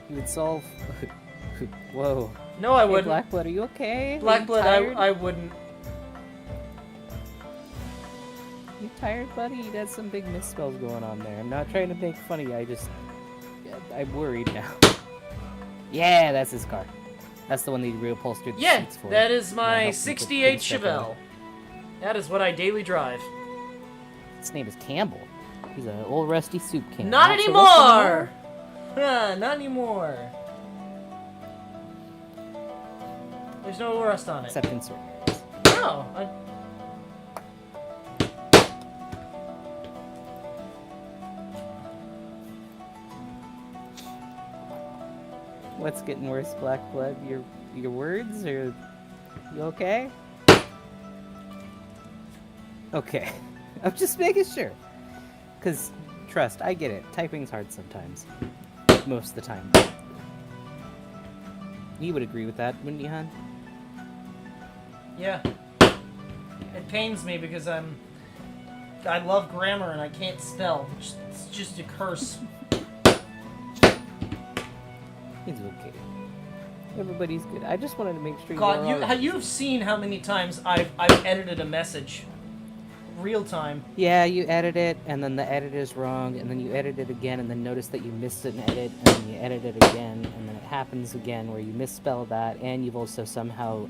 Speaker 2: You would solve... Whoa.
Speaker 1: No, I
Speaker 2: Hey,
Speaker 1: wouldn't.
Speaker 2: Blackblood, are you okay? Are you
Speaker 1: Blackblood,
Speaker 2: tired?
Speaker 1: I wouldn't.
Speaker 2: You tired, buddy? You got some big misspells going on there. I'm not trying to make fun of you, I'm worried now. Yeah, that's his car. That's the one that he reupholstered the
Speaker 1: Yeah,
Speaker 2: seats for.
Speaker 1: that is
Speaker 2: Yeah,
Speaker 1: my
Speaker 2: help him
Speaker 1: 68
Speaker 2: put stuff on.
Speaker 1: Chevelle. That is what I daily drive.
Speaker 2: His name is Campbell. He's an old rusty soup can.
Speaker 1: Not
Speaker 2: so
Speaker 1: anymore! Not anymore. There's no rust on it.
Speaker 2: Except in certain areas.
Speaker 1: No,
Speaker 2: What's getting worse, Blackblood? Your words, or you okay? Okay, I'm just making sure. Cause trust, I get it. Typing's hard sometimes. Most of the time. You would agree with that, wouldn't you, hon?
Speaker 1: yeah. It pains me because I love grammar and I can't spell. It's just a curse.
Speaker 2: It's okay. Everybody's good. I just wanted to make sure
Speaker 1: God, you've seen how many times I've edited a message. Real time.
Speaker 2: Yeah, you edit it, and then the edit is wrong, and then you edit it again, and then notice that you missed an edit, and then you edit it again, and then it happens again where you misspell that, and you've also somehow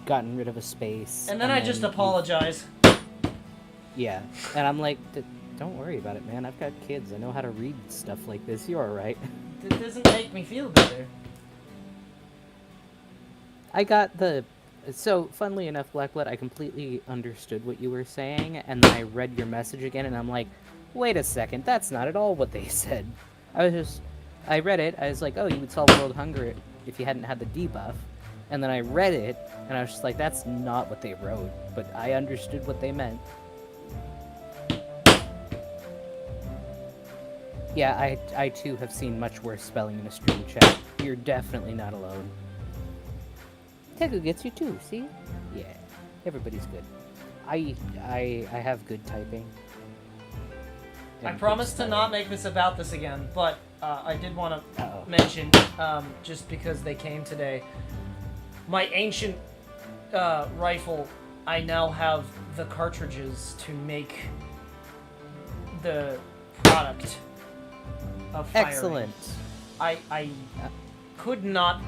Speaker 2: gotten rid of a space.
Speaker 1: And then I just apologize.
Speaker 2: Yeah, and I'm like, don't worry about it, man. I've got kids. I know how to read stuff like this. You're alright.
Speaker 1: It doesn't make me feel better.
Speaker 2: I got the... So, funnily enough, Blackblood, I completely understood what you were saying, and then I read your message again, and I'm like, wait a second, that's not at all what they said. I read it, I was like, oh, you would solve world hunger if you hadn't had the debuff. And then I read it, and I was just like, that's not what they wrote, but I understood what they meant. Yeah, I too have seen much worse spelling in a stream chat. You're definitely not alone. Tegu gets you too, see? Yeah, everybody's good. I have good typing.
Speaker 1: I
Speaker 2: And
Speaker 1: promise
Speaker 2: good
Speaker 1: to not make this about this again, but I did want to
Speaker 2: Uh-oh.
Speaker 1: mention, just because they came today, my ancient rifle, I now have the cartridges to make the product of firing.
Speaker 2: Excellent.
Speaker 1: I could not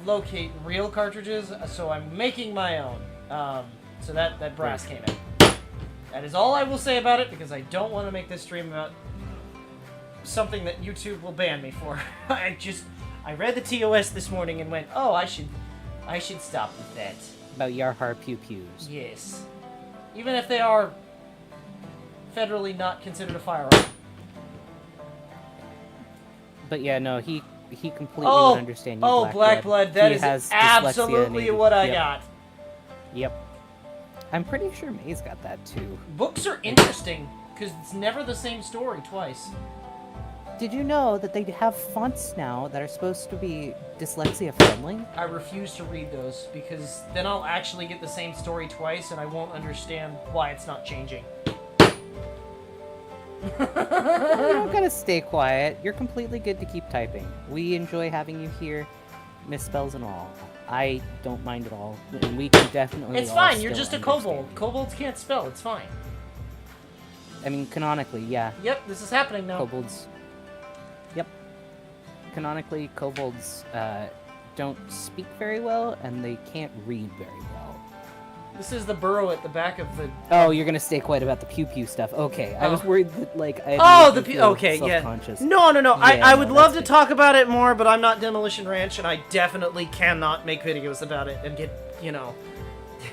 Speaker 1: locate real cartridges, so I'm making my own. So that brass came in. That is all I will say about it, because I don't want to make this stream about something that YouTube will ban me for. I read the TOS this morning and went, oh, I should stop with that.
Speaker 2: About Yarhar Pew Pews.
Speaker 1: Yes. Even if they are federally not considered a firearm.
Speaker 2: But yeah, no, he completely would understand you,
Speaker 1: Black Blood, that
Speaker 2: He
Speaker 1: is
Speaker 2: has dyslexia
Speaker 1: absolutely
Speaker 2: and
Speaker 1: what I
Speaker 2: yep.
Speaker 1: got.
Speaker 2: Yep. I'm pretty sure May's got that too.
Speaker 1: Books are interesting, because it's never the same story twice.
Speaker 2: Did you know that they have fonts now that are supposed to be dyslexia friendly?
Speaker 1: I refuse to read those, because then I'll actually get the same story twice, and I won't understand why it's not changing.
Speaker 2: You don't gotta stay quiet. You're completely good to keep typing. We enjoy having you here, misspells and all. I don't mind at all. And we can definitely.
Speaker 1: It's
Speaker 2: all
Speaker 1: fine, you're
Speaker 2: still
Speaker 1: just a
Speaker 2: understand
Speaker 1: kobold.
Speaker 2: you.
Speaker 1: Kobolds can't spell, it's fine.
Speaker 2: I mean, canonically, yeah.
Speaker 1: Yep, this is happening now.
Speaker 2: Kobolds. Yep. Canonically, kobolds don't speak very well, and they can't read very well.
Speaker 1: This is the burrow at the back of the...
Speaker 2: Oh, you're gonna stay quiet about the pew pew stuff. Okay, I was
Speaker 1: Oh.
Speaker 2: worried that like I.
Speaker 1: Oh, the okay, yeah.
Speaker 2: self-conscious.
Speaker 1: No.
Speaker 2: Yeah,
Speaker 1: I would
Speaker 2: no,
Speaker 1: love
Speaker 2: that's
Speaker 1: to
Speaker 2: good.
Speaker 1: talk about it more, but I'm not Demolition Ranch, and I definitely cannot make videos about it and get,
Speaker 2: Yeah.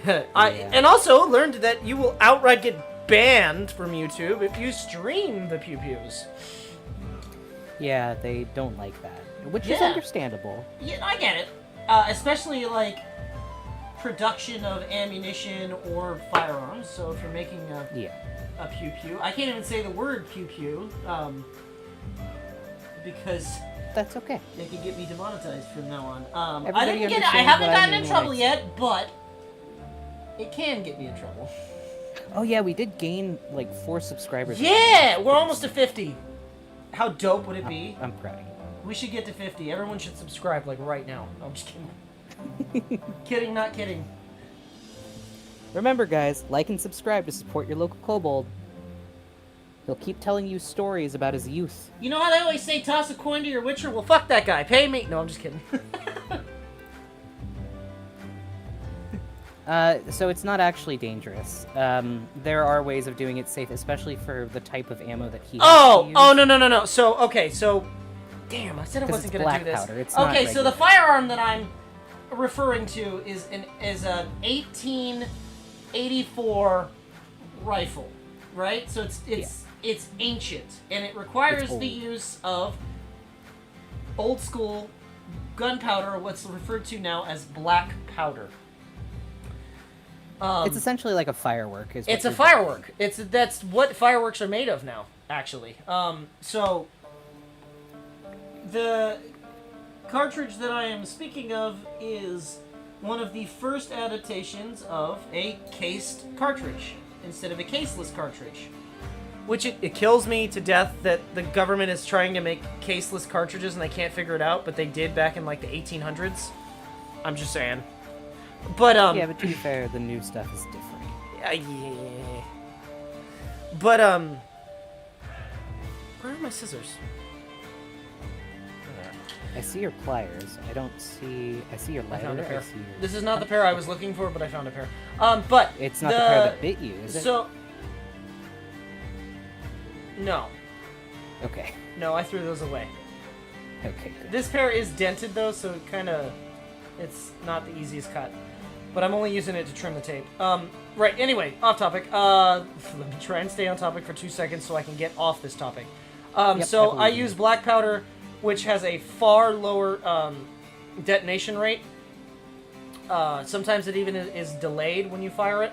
Speaker 1: And also learned that you will outright get banned from YouTube if you stream the pew pews.
Speaker 2: Yeah, they don't like that, which is
Speaker 1: Yeah.
Speaker 2: understandable.
Speaker 1: Yeah, I get it. Especially like production of ammunition or firearms. So if you're making
Speaker 2: Yeah.
Speaker 1: a pew pew, I can't even say the word pew pew, because
Speaker 2: That's okay.
Speaker 1: they could get me demonetized from now on. I
Speaker 2: Everybody
Speaker 1: didn't get it. I
Speaker 2: understands
Speaker 1: haven't
Speaker 2: what I
Speaker 1: gotten in
Speaker 2: mean,
Speaker 1: trouble
Speaker 2: like-
Speaker 1: yet, but it can get me in trouble.
Speaker 2: Oh yeah, we did gain like 4 subscribers.
Speaker 1: Yeah, we're almost to 50. How dope would it be?
Speaker 2: I'm proud of you.
Speaker 1: We should get to 50. Everyone should subscribe like right now. No, I'm just kidding. Kidding, not kidding.
Speaker 2: Remember, guys, like and subscribe to support your local kobold. He'll keep telling you stories about his youth.
Speaker 1: You know how they always say toss a coin to your witcher? Well, fuck that guy. Pay me. No, I'm just kidding.
Speaker 2: So it's not actually dangerous. There are ways of doing it safe, especially for the type of ammo that he has to use.
Speaker 1: No. So, okay, so... Damn, I said I
Speaker 2: 'Cause
Speaker 1: wasn't
Speaker 2: it's
Speaker 1: going to do
Speaker 2: black
Speaker 1: this.
Speaker 2: powder, it's not
Speaker 1: Okay, so the
Speaker 2: regular.
Speaker 1: firearm that I'm referring to is an 1884 rifle, right? So it's ancient, and it requires
Speaker 2: It's old.
Speaker 1: the use of old school gunpowder, or what's referred to now as black powder.
Speaker 2: It's essentially like a firework. Is what
Speaker 1: It's a
Speaker 2: you're-
Speaker 1: firework. That's what fireworks are made of now, actually. So the cartridge that I am speaking of is one of the first adaptations of a cased cartridge instead of a caseless cartridge. Which it kills me to death that the government is trying to make caseless cartridges and they can't figure it out, but they did back in like the 1800s. I'm just saying. But
Speaker 2: Yeah, but to be fair, the new stuff is different.
Speaker 1: yeah. But where are my scissors?
Speaker 2: I see your pliers. I don't see. I see your
Speaker 1: I
Speaker 2: lighter.
Speaker 1: found a pair.
Speaker 2: I see your...
Speaker 1: This is not the pair I was looking for, but I found a pair. But
Speaker 2: It's not the pair that bit you, is it?
Speaker 1: So no,
Speaker 2: Okay.
Speaker 1: no, I threw those away.
Speaker 2: Okay. Good.
Speaker 1: This pair is dented though, so it it's not the easiest cut. But I'm only using it to trim the tape. Right. Anyway, off topic. Let me try and stay on topic for 2 seconds so I can get off this topic.
Speaker 2: Yep,
Speaker 1: So I
Speaker 2: believe you.
Speaker 1: use black powder, which has a far lower detonation rate, Sometimes it even is delayed when you fire it.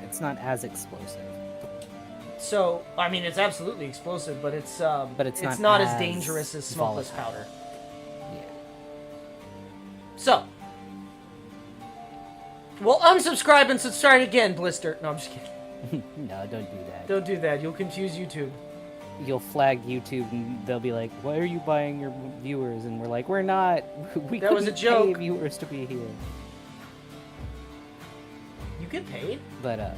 Speaker 2: It's not as explosive.
Speaker 1: So, I mean, it's absolutely explosive, but it's
Speaker 2: it's
Speaker 1: not as dangerous as smokeless
Speaker 2: volatile.
Speaker 1: powder.
Speaker 2: Yeah.
Speaker 1: So, well, unsubscribe and subscribe again, Blister. No, I'm just kidding.
Speaker 2: No, don't do that.
Speaker 1: Don't do that. You'll confuse YouTube.
Speaker 2: You'll flag YouTube, and they'll be like, "Why are you buying your viewers?" And we're like, "We're not. We
Speaker 1: That was a
Speaker 2: couldn't
Speaker 1: joke.
Speaker 2: pay viewers to be here."
Speaker 1: You get paid?
Speaker 2: But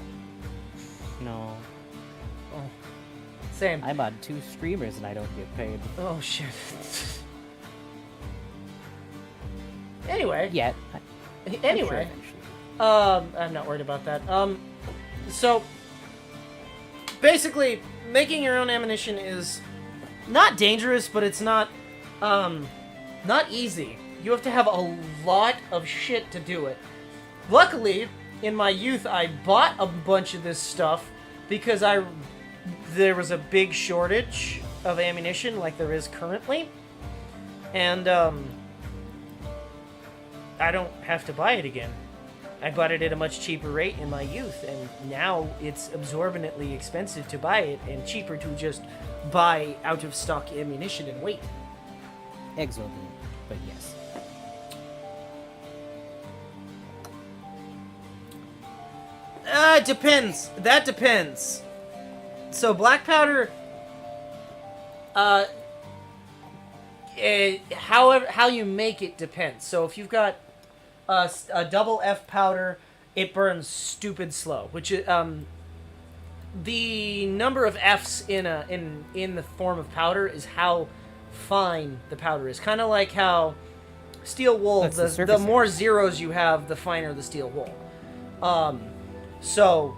Speaker 2: no.
Speaker 1: Oh, same.
Speaker 2: I'm on 2 streamers and I don't get paid.
Speaker 1: Oh shit. Anyway.
Speaker 2: Yet.
Speaker 1: Anyway.
Speaker 2: Sure eventually.
Speaker 1: I'm not worried about that. So basically, making your own ammunition is not dangerous, but it's not easy. You have to have a lot of shit to do it. Luckily, in my youth, I bought a bunch of this stuff because there was a big shortage of ammunition, like there is currently, and I don't have to buy it again. I bought it at a much cheaper rate in my youth, and now it's absorbently expensive to buy it and cheaper to just buy out of stock ammunition and wait.
Speaker 2: Exorbitant, but yes.
Speaker 1: It depends. That depends. So black powder, how you make it depends. So if you've got a double F powder, it burns stupid slow. Which the number of Fs in the form of powder is how fine the powder is. Kind of like how steel wool. The more zeros you have, the finer the steel wool. So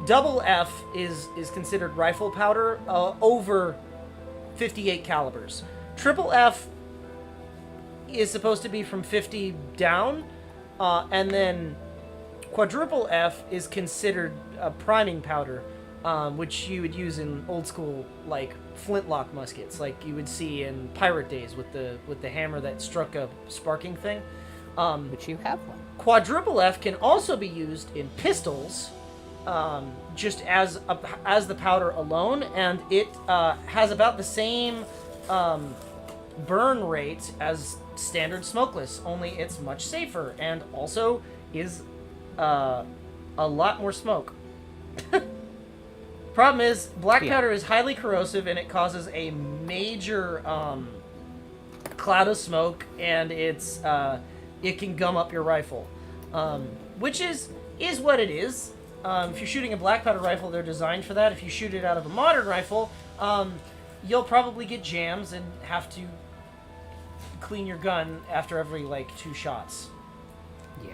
Speaker 1: double F is considered rifle powder over 58 calibers. Triple F is supposed to be from 50 down, and then quadruple F is considered a priming powder, which you would use in old school like flintlock muskets, like you would see in pirate days with the hammer that struck a sparking thing.
Speaker 2: Which you have one.
Speaker 1: Quadruple F can also be used in pistols, just as the powder alone, and it has about the same burn rate as standard smokeless, only it's much safer and also is a lot more smoke. Problem is, black powder is highly corrosive and it causes a major cloud of smoke, and it can gum up your rifle, which is what it is. If you're shooting a black powder rifle, they're designed for that. If you shoot it out of a modern rifle, you'll probably get jams and have to clean your gun after every, 2 shots.
Speaker 2: Yeah.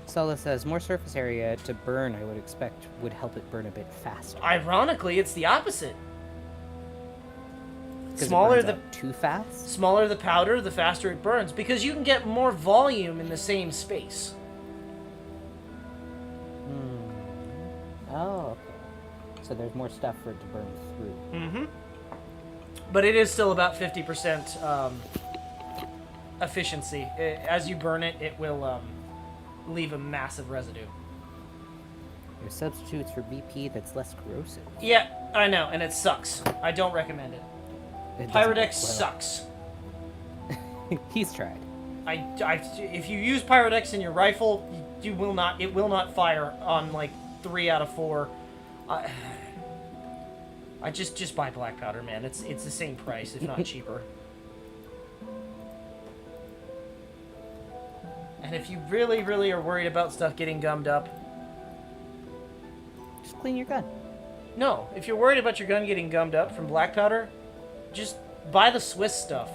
Speaker 2: Stella says, more surface area to burn, I would expect, would help it burn a bit faster.
Speaker 1: Ironically, it's the opposite.
Speaker 2: Smaller too fast?
Speaker 1: Smaller the powder, the faster it burns, because you can get more volume in the same space.
Speaker 2: Oh, okay. So there's more stuff for it to burn through.
Speaker 1: Mm-hmm. But it is still about 50% efficiency. As you burn it, it will leave a massive residue.
Speaker 2: There's substitutes for BP that's less corrosive.
Speaker 1: Yeah, I know, and it sucks. I don't recommend it. Pyrodex sucks.
Speaker 2: He's tried.
Speaker 1: If you use Pyrodex in your rifle, it will not fire on 3 out of 4. I just buy black powder, man. It's the same price, if not cheaper. And if you really, really are worried about stuff getting gummed up,
Speaker 2: just clean your gun.
Speaker 1: No, if you're worried about your gun getting gummed up from black powder, just buy the Swiss stuff.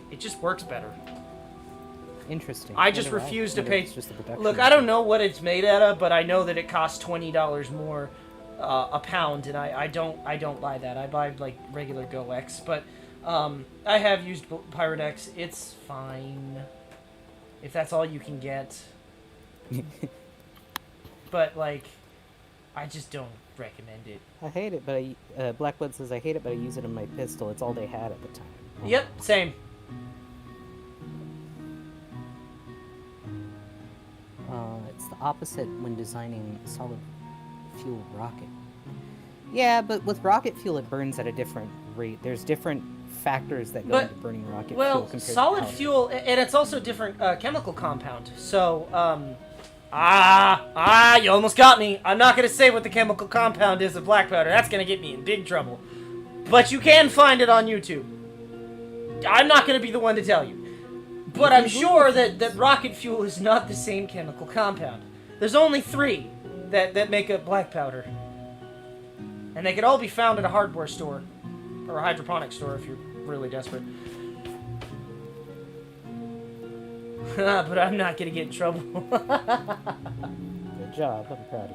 Speaker 1: It just works better.
Speaker 2: Interesting.
Speaker 1: I just refuse to pay. Look,
Speaker 2: method.
Speaker 1: I don't know what it's made out of, but I know that it costs $20 more a pound, and I don't buy that. I buy regular Go X, but I have used Pyrodex. It's fine if that's all you can get. But I just don't recommend it.
Speaker 2: I hate it, but Blackblood says I hate it, but I use it in my pistol. It's all they had at the time. Yep, same.
Speaker 1: Yep, same. But it is still about 50% efficiency. As you burn it, it will not. It will not fire on 3 out of 4. I just
Speaker 2: it's the opposite when designing a solid fuel rocket. Yeah, but with rocket fuel, it burns at a different rate. There's different factors that go into burning rocket fuel
Speaker 1: well,
Speaker 2: compared
Speaker 1: solid
Speaker 2: to powder.
Speaker 1: fuel, and it's also different chemical compound. So, you almost got me. I'm not gonna say what the chemical compound is of black powder. That's gonna get me in big trouble. But you can find it on YouTube. I'm not gonna be the one to tell you. But I'm sure that rocket fuel is not the same chemical compound. There's only 3 that make up black powder. And they can all be found at a hardware store. Or a hydroponic store if you're really desperate. But I'm not gonna get in trouble.
Speaker 2: Good job. I'm proud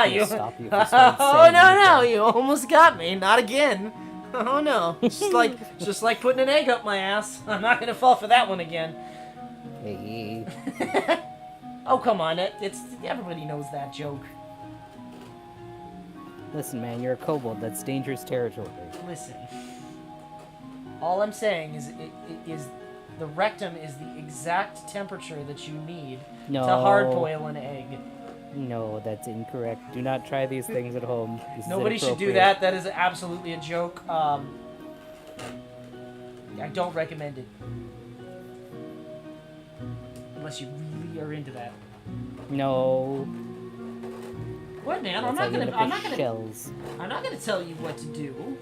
Speaker 2: of you.
Speaker 1: You.
Speaker 2: Stop you if you started
Speaker 1: Oh
Speaker 2: saying
Speaker 1: no,
Speaker 2: anything.
Speaker 1: you almost got me. Not again. Oh no. Just like putting an egg up my ass. I'm not gonna fall for that one again.
Speaker 2: Hey.
Speaker 1: Oh come on, it's everybody knows that joke.
Speaker 2: Listen, man, you're a kobold. That's dangerous territory.
Speaker 1: Listen. All I'm saying is the rectum is the exact temperature that you need
Speaker 2: No.
Speaker 1: to hard boil an egg.
Speaker 2: No, that's incorrect. Do not try these things at home. This is
Speaker 1: Nobody should do
Speaker 2: inappropriate.
Speaker 1: that. That is absolutely a joke. I don't recommend it. Unless you really are into that.
Speaker 2: No.
Speaker 1: What, man?
Speaker 2: That's how you end up
Speaker 1: I'm
Speaker 2: with
Speaker 1: not gonna
Speaker 2: shells.
Speaker 1: tell you what to do.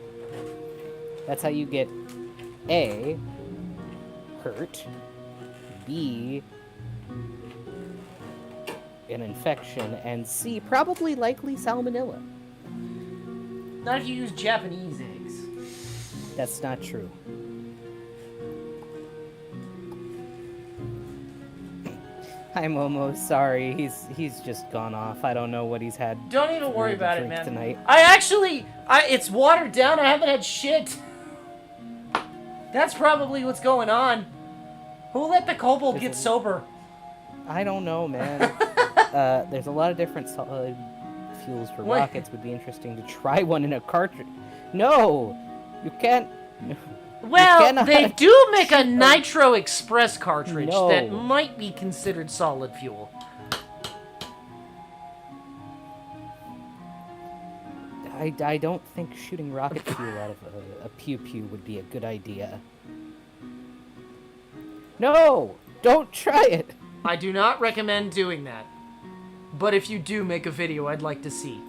Speaker 2: That's how you get A, hurt, B, an infection, and C, probably likely salmonella.
Speaker 1: Not if you use Japanese eggs.
Speaker 2: That's not true. Hi Momo, sorry, he's just gone off. I don't know what he's had.
Speaker 1: Don't even worry
Speaker 2: to
Speaker 1: about it,
Speaker 2: drink
Speaker 1: man.
Speaker 2: tonight.
Speaker 1: It's watered down. I haven't had shit. That's probably what's going on. Who let the kobold get sober?
Speaker 2: I don't know, man. There's a lot of different solid fuels for
Speaker 1: What?
Speaker 2: rockets. Would be interesting to try one in a cartridge. No, you can't.
Speaker 1: Well,
Speaker 2: cannot
Speaker 1: they do make a Nitro Express cartridge
Speaker 2: No.
Speaker 1: that might be considered solid fuel.
Speaker 2: I don't think shooting rocket fuel out of a pew-pew would be a good idea. No! Don't try it!
Speaker 1: I do not recommend doing that. But if you do make a video, I'd like to see.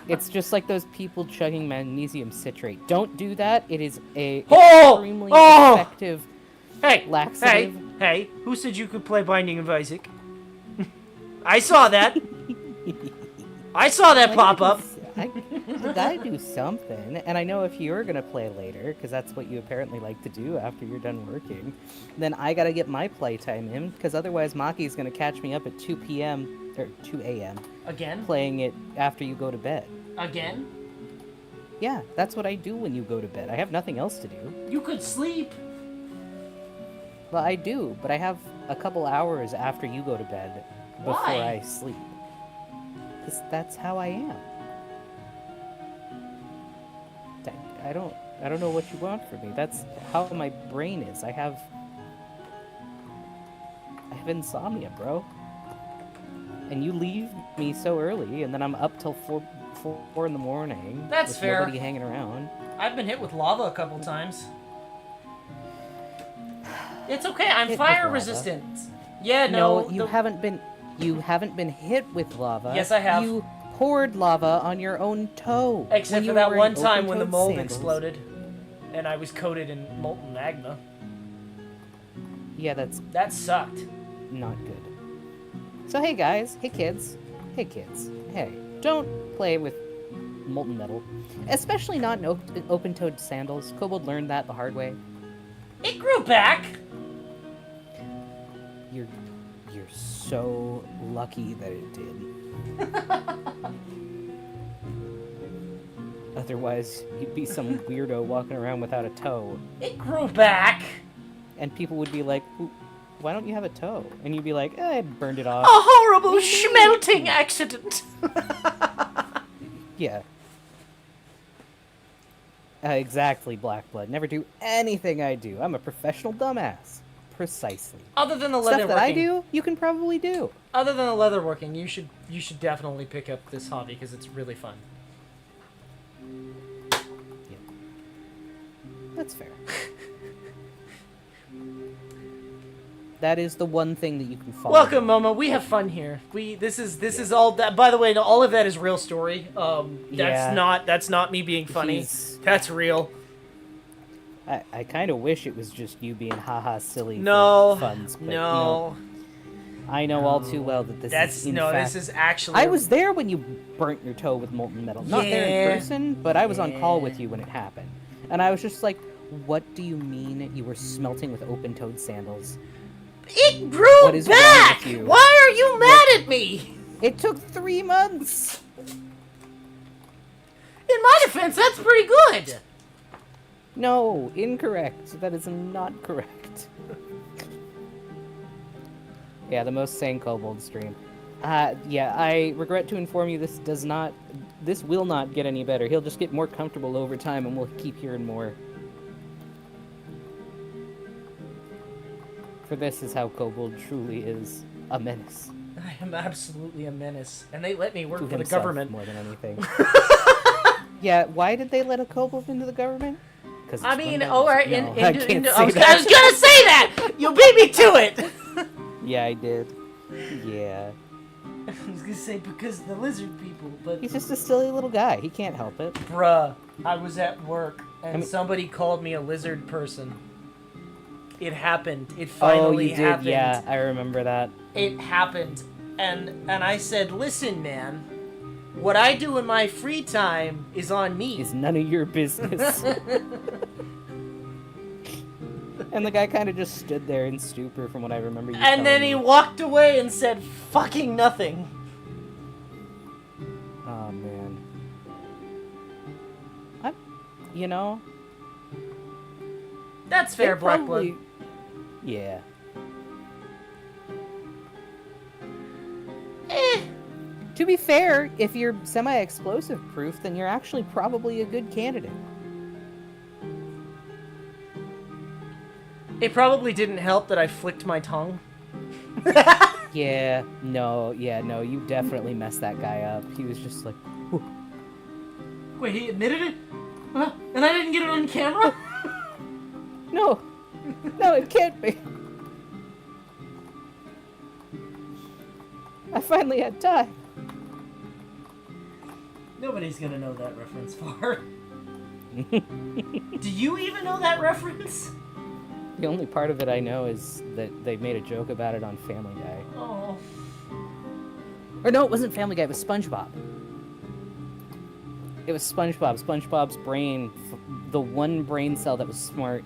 Speaker 2: It's just like those people chugging magnesium citrate. Don't do that. It is a
Speaker 1: Oh!
Speaker 2: extremely
Speaker 1: Oh!
Speaker 2: effective
Speaker 1: Hey!
Speaker 2: laxative.
Speaker 1: Hey! Who said you could play Binding of Isaac? I saw that! I saw that pop up!
Speaker 2: I gotta do something, and I know if you're gonna play later, because that's what you apparently like to do after you're done working, then I gotta get my playtime in, because otherwise Maki's gonna catch me up at 2 p.m. or 2 a.m.
Speaker 1: Again?
Speaker 2: playing it after you go to bed.
Speaker 1: Again?
Speaker 2: Yeah, that's what I do when you go to bed. I have nothing else to do.
Speaker 1: You could sleep.
Speaker 2: Well, I do, but I have a couple hours after you go to bed before
Speaker 1: Why?
Speaker 2: I sleep. Because that's how I am. I don't know what you want from me. That's how my brain is. I have insomnia, bro. And you leave me so early, and then I'm up till 4 in the morning.
Speaker 1: That's
Speaker 2: with
Speaker 1: fair.
Speaker 2: Nobody hanging around.
Speaker 1: I've been hit with lava a couple times. It's okay, I'm
Speaker 2: Hit with
Speaker 1: fire
Speaker 2: lava?
Speaker 1: resistant. Yeah, no.
Speaker 2: you haven't been. You haven't been hit with lava.
Speaker 1: Yes, I have.
Speaker 2: You poured lava on your own toe.
Speaker 1: Except
Speaker 2: when
Speaker 1: for
Speaker 2: you
Speaker 1: that
Speaker 2: were
Speaker 1: one
Speaker 2: wearing
Speaker 1: time when the
Speaker 2: open-toed
Speaker 1: mold
Speaker 2: sandals.
Speaker 1: exploded. And I was coated in molten magma.
Speaker 2: Yeah, that's
Speaker 1: That sucked.
Speaker 2: not good. So hey guys, hey kids, hey, don't play with molten metal, especially not in open-toed sandals. Kobold learned that the hard way.
Speaker 1: It grew back!
Speaker 2: You're so lucky that it did. Otherwise, you'd be some weirdo walking around without a toe,
Speaker 1: It grew back!
Speaker 2: and people would be like, "Why don't you have a toe?" And you'd be like, "I burned it off."
Speaker 1: A horrible smelting accident!
Speaker 2: Yeah. Exactly, Blackblood. Never do anything I do. I'm a professional dumbass. Precisely.
Speaker 1: Other than the
Speaker 2: Stuff that I
Speaker 1: leatherworking,
Speaker 2: do, you can probably do.
Speaker 1: other than the leatherworking, you should definitely pick up this hobby because it's really fun.
Speaker 2: Yeah. That's fair. That is the one thing that you can follow.
Speaker 1: Welcome, Momo. We have fun here. This is all that. By the way, no, all of that is real story. That's not me being funny. That's real.
Speaker 2: I kind of wish it was just you being haha silly.
Speaker 1: No,
Speaker 2: for funds, but
Speaker 1: no.
Speaker 2: I know all too well that this is in fact...
Speaker 1: This is actually.
Speaker 2: I was there when you burnt your toe with molten metal. Not there in person, but I was on call with
Speaker 1: Yeah.
Speaker 2: you when it happened, and I was just like, "What do you mean you were smelting with open-toed sandals?"
Speaker 1: It grew
Speaker 2: What is wrong
Speaker 1: back.
Speaker 2: with you?
Speaker 1: Why are you mad at me?
Speaker 2: It took 3 months.
Speaker 1: In my defense, that's pretty good.
Speaker 2: No, incorrect. That is not correct. Yeah, the most sane kobold stream. Yeah, I regret to inform you this will not get any better. He'll just get more comfortable over time and we'll keep hearing more. For this is how kobold truly is a menace.
Speaker 1: I am absolutely a menace, and they let me work
Speaker 2: To
Speaker 1: for the
Speaker 2: himself
Speaker 1: government.
Speaker 2: more than anything. Yeah, why did they let a kobold into the government?
Speaker 1: I mean, all right,
Speaker 2: no, I can't say
Speaker 1: I was
Speaker 2: that.
Speaker 1: gonna say that. You beat me to it.
Speaker 2: Yeah, I did. Yeah.
Speaker 1: I was gonna say because the lizard people, but
Speaker 2: He's just a silly little guy. He can't help it.
Speaker 1: bruh, I was at work and
Speaker 2: I mean-
Speaker 1: somebody called me a lizard person. It happened. It finally
Speaker 2: you did.
Speaker 1: happened.
Speaker 2: Yeah, I remember that.
Speaker 1: It happened, and I said, "Listen, man, what I do in my free time is on me."
Speaker 2: It's none of your business. And the guy kind of just stood there in stupor from what I remember you
Speaker 1: And then
Speaker 2: telling
Speaker 1: he
Speaker 2: me.
Speaker 1: walked away and said, "Fucking nothing."
Speaker 2: Oh, man. You know?
Speaker 1: That's fair,
Speaker 2: it
Speaker 1: Blackblood.
Speaker 2: probably- Yeah. To be fair, if you're semi-explosive proof, then you're actually probably a good candidate.
Speaker 1: It probably didn't help that I flicked my tongue.
Speaker 2: Yeah, no, you definitely messed that guy up. He was just like, "Whew."
Speaker 1: Wait, he admitted it? Huh? And I didn't get it on camera?
Speaker 2: No, it can't be. I finally had time.
Speaker 1: Nobody's gonna know that reference, Far. Do you even know that reference?
Speaker 2: The only part of it I know is that they made a joke about it on Family Guy.
Speaker 1: Oh.
Speaker 2: Or no, it wasn't Family Guy, it was SpongeBob. It was SpongeBob. SpongeBob's brain, the one brain cell that was smart,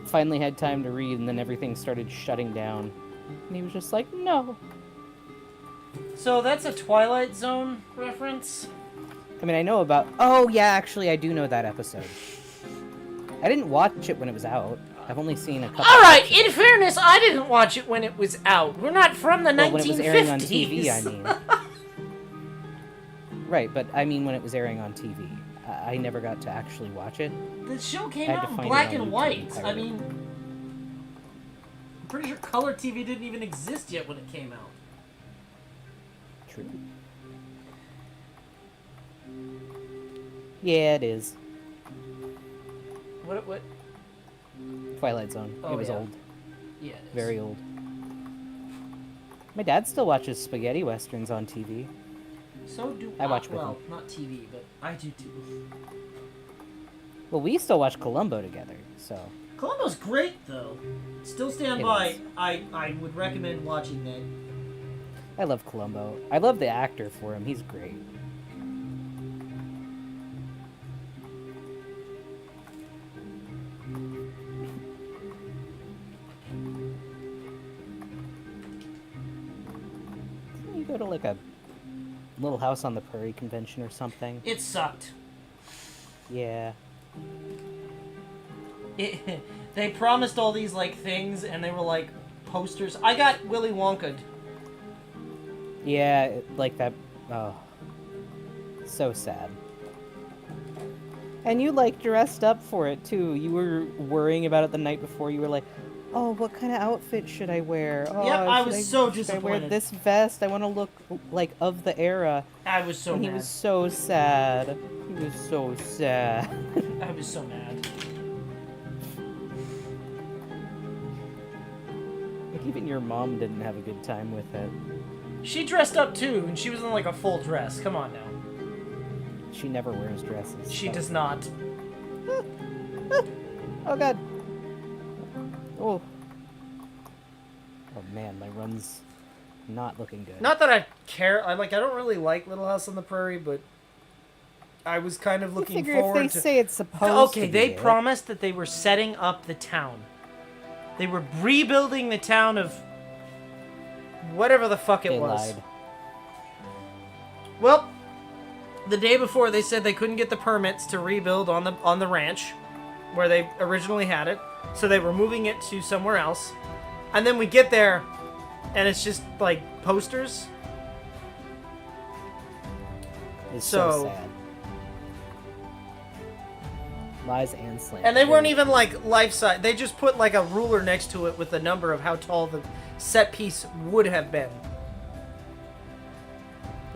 Speaker 2: finally had time to read, and then everything started shutting down. And he was just like, no.
Speaker 1: So that's a Twilight Zone reference?
Speaker 2: I mean, I know about... Oh, yeah, actually, I do know that episode. I didn't watch it when it was out. I've only seen a couple...
Speaker 1: Alright, in fairness, I didn't watch it when it was out. We're not from the 1950s.
Speaker 2: Well, when it was airing on TV, I mean. Right, but I mean when it was airing on TV. I never got to actually watch it.
Speaker 1: The show came
Speaker 2: I had
Speaker 1: out
Speaker 2: to
Speaker 1: in
Speaker 2: find it
Speaker 1: black
Speaker 2: on
Speaker 1: and
Speaker 2: YouTube
Speaker 1: white.
Speaker 2: and
Speaker 1: I
Speaker 2: pirate it.
Speaker 1: mean... I'm pretty sure color TV didn't even exist yet when it came out.
Speaker 2: True. Yeah, it is.
Speaker 1: What?
Speaker 2: Twilight Zone.
Speaker 1: Oh,
Speaker 2: it was
Speaker 1: yeah.
Speaker 2: old.
Speaker 1: Yeah, it is.
Speaker 2: Very old. My dad still watches spaghetti westerns on TV.
Speaker 1: So do
Speaker 2: I watch with
Speaker 1: well,
Speaker 2: him.
Speaker 1: not TV, but I do too.
Speaker 2: Well, we still watch Columbo together, so...
Speaker 1: Columbo's great, though. Still stand
Speaker 2: It
Speaker 1: by.
Speaker 2: is.
Speaker 1: I would recommend watching that.
Speaker 2: I love Columbo. I love the actor for him. He's great. Didn't you go to like a Little House on the Prairie convention or something?
Speaker 1: It sucked.
Speaker 2: Yeah.
Speaker 1: They promised all these like things, and they were like posters. I got Willy Wonka'd.
Speaker 2: Yeah, like that. Oh. So sad. And you like dressed up for it too. You were worrying about it the night before. You were like, Oh, what kind of outfit should I wear? Oh,
Speaker 1: Yep, I was so
Speaker 2: should I wear
Speaker 1: disappointed.
Speaker 2: this vest? I want to look like of the era.
Speaker 1: I was so
Speaker 2: And he
Speaker 1: mad.
Speaker 2: was so sad. He was so sad.
Speaker 1: I was so mad.
Speaker 2: Like, even your mom didn't have a good time with it.
Speaker 1: She dressed up too, and she was in like a full dress. Come on now.
Speaker 2: She never wears dresses.
Speaker 1: She
Speaker 2: so.
Speaker 1: does not.
Speaker 2: Oh god. Oh. Oh man, my run's not looking good.
Speaker 1: Not that I care. I don't really like Little House on the Prairie, but I was kind of looking forward
Speaker 2: if they
Speaker 1: to.
Speaker 2: say it's supposed to
Speaker 1: Okay,
Speaker 2: be
Speaker 1: they
Speaker 2: it.
Speaker 1: promised that they were setting up the town. They were rebuilding the town of whatever the fuck it
Speaker 2: They
Speaker 1: was.
Speaker 2: lied.
Speaker 1: Well, the day before they said they couldn't get the permits to rebuild on the ranch where they originally had it, so they were moving it to somewhere else. And then we get there and it's just like posters.
Speaker 2: It's so
Speaker 1: So-
Speaker 2: sad. Lies and slander.
Speaker 1: And they weren't even like life size. They just put like a ruler next to it with the number of how tall the set piece would have been.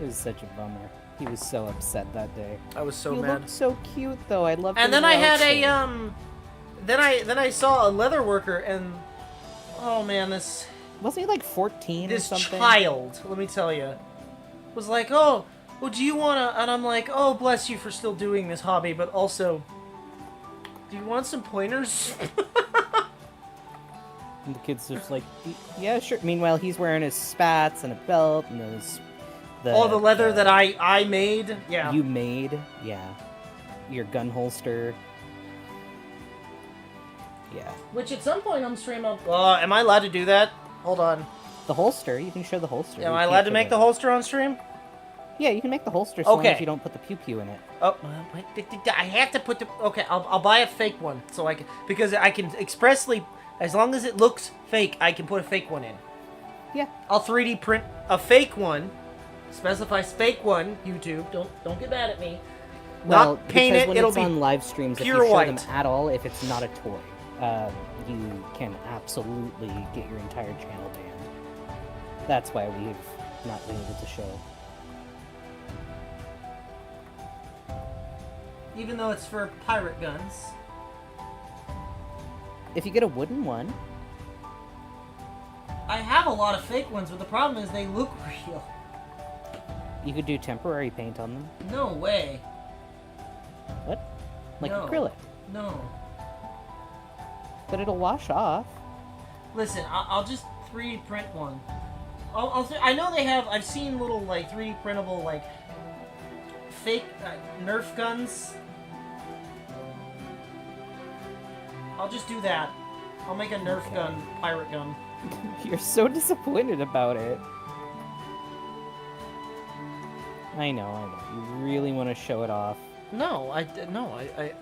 Speaker 2: It was such a bummer. He was so upset that day.
Speaker 1: I was so
Speaker 2: You
Speaker 1: mad.
Speaker 2: looked so cute though. I loved.
Speaker 1: And
Speaker 2: his
Speaker 1: then I had
Speaker 2: outfit.
Speaker 1: then I saw a leather worker, and oh man, this
Speaker 2: Wasn't he like 14 or
Speaker 1: this
Speaker 2: something?
Speaker 1: child, let me tell you, was like, oh, well, do you wanna? And I'm like, oh, bless you for still doing this hobby, but also, do you want some pointers?
Speaker 2: And the kid's just like, yeah, sure. Meanwhile, he's wearing his spats and a belt and
Speaker 1: All the leather that I made, yeah.
Speaker 2: you made, yeah. Your gun holster. Yeah.
Speaker 1: Which at some point on stream, am I allowed to do that? Hold on.
Speaker 2: The holster, you can show the holster.
Speaker 1: Am
Speaker 2: You
Speaker 1: I
Speaker 2: can't
Speaker 1: allowed to
Speaker 2: show
Speaker 1: make the holster on stream?
Speaker 2: Yeah, you can make the holster so long
Speaker 1: Okay.
Speaker 2: as you don't put the pew-pew in it.
Speaker 1: Oh, I have to put the. Okay, I'll buy a fake one so I can, because I can expressly, as long as it looks fake, I can put a fake one in.
Speaker 2: Yeah.
Speaker 1: I'll 3D print a fake one. Specifies fake one. YouTube, don't get mad at me.
Speaker 2: Well,
Speaker 1: Not paint
Speaker 2: because
Speaker 1: it.
Speaker 2: when
Speaker 1: It'll
Speaker 2: it's
Speaker 1: be
Speaker 2: on live streams, if you
Speaker 1: pure
Speaker 2: show
Speaker 1: white.
Speaker 2: them at all, if it's not a toy, you can absolutely get your entire channel banned. That's why we've not been able to show.
Speaker 1: even though it's for pirate guns.
Speaker 2: If you get a wooden one,
Speaker 1: I have a lot of fake ones, but the problem is they look real.
Speaker 2: you could do temporary paint on them.
Speaker 1: No way.
Speaker 2: What? Like
Speaker 1: No.
Speaker 2: acrylic.
Speaker 1: No.
Speaker 2: But it'll wash off.
Speaker 1: Listen, I'll just 3D print one. I know they have. I've seen little like 3D printable like fake Nerf guns. I'll just do that. I'll make a Nerf
Speaker 2: Okay.
Speaker 1: gun, pirate gun.
Speaker 2: You're so disappointed about it. I know. You really want to show it off.
Speaker 1: No, I.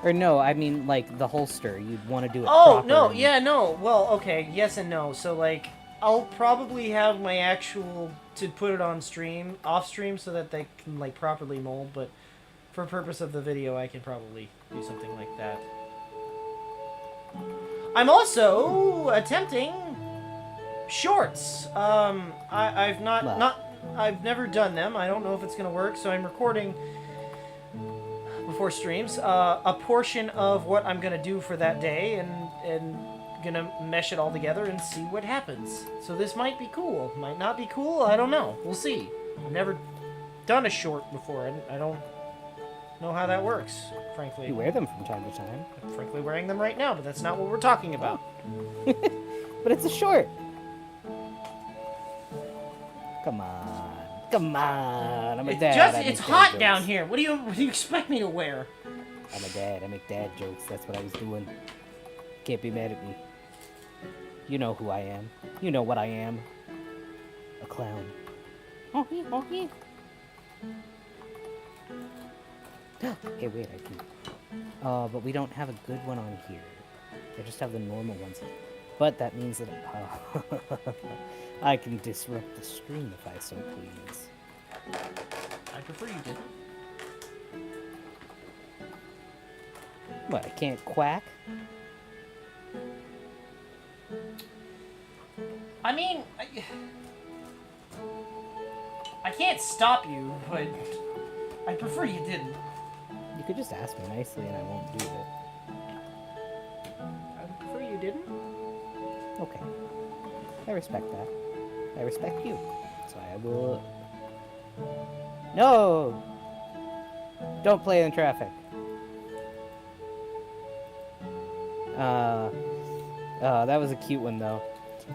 Speaker 2: Or no, I mean like the holster. You'd want to do it
Speaker 1: Oh
Speaker 2: proper
Speaker 1: no,
Speaker 2: and-
Speaker 1: yeah, no. Well, okay, yes and no. So like, I'll probably have my actual to put it on stream, off stream, so that they can like properly mold. But for purpose of the video, I can probably do something like that. I'm also attempting shorts. I've I've never done them. I don't know if it's gonna work. So I'm recording before streams a portion of what I'm gonna do for that day, and gonna mesh it all together and see what happens. So this might be cool, might not be cool. I don't know. We'll see. I've never done a short before. I don't know how that works, frankly.
Speaker 2: You wear them from time to time.
Speaker 1: I'm frankly wearing them right now, but that's not what we're talking about.
Speaker 2: But it's a short. Come on. Come on. I'm a dad. I
Speaker 1: It's
Speaker 2: make
Speaker 1: hot
Speaker 2: dad
Speaker 1: down
Speaker 2: jokes.
Speaker 1: here. What do you expect me to wear?
Speaker 2: I'm a dad. I make dad jokes. That's what I was doing. Can't be mad at me. You know who I am. You know what I am. A clown. Oh, yeah, oh, yeah. Hey, wait, I can... but we don't have a good one on here. I just have the normal ones. But that means that I can disrupt the stream if I so please.
Speaker 1: I prefer you didn't.
Speaker 2: What, I can't quack?
Speaker 1: I mean, I can't stop you, but I prefer you didn't.
Speaker 2: You could just ask me nicely and I won't do it.
Speaker 1: I prefer you didn't.
Speaker 2: Okay. I respect that. I respect you. So I will... No! Don't play in traffic. That was a cute one, though.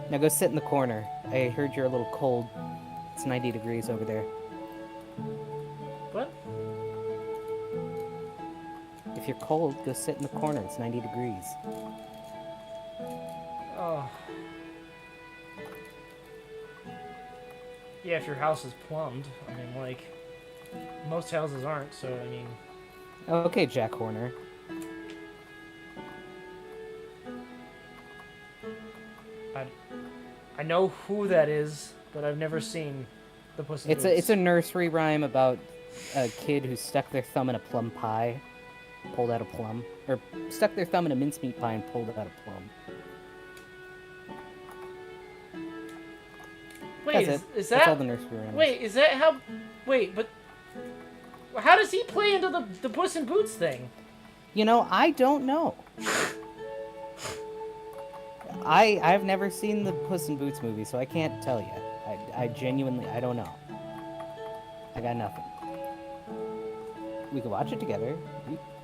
Speaker 2: Now go sit in the corner. I heard you're a little cold. It's 90 degrees over there.
Speaker 1: What?
Speaker 2: If you're cold, go sit in the corner. It's 90 degrees.
Speaker 1: Oh. Yeah, if your house is plumbed. I mean, like, most houses aren't, so, I mean...
Speaker 2: Okay, Jack Horner.
Speaker 1: I know who that is, but I've never seen the Puss in Boots.
Speaker 2: It's a nursery rhyme about a kid who stuck their thumb in a plum pie, pulled out a plum, or stuck their thumb in a mincemeat pie and pulled out a plum.
Speaker 1: Wait,
Speaker 2: That's
Speaker 1: is
Speaker 2: That's all
Speaker 1: that...
Speaker 2: the nursery rhymes.
Speaker 1: Wait, is that how... Wait, but... How does he play into the Puss in Boots thing?
Speaker 2: You know, I don't know. I've never seen the Puss in Boots movie, so I can't tell you. I genuinely, I don't know. I got nothing. We can watch it together.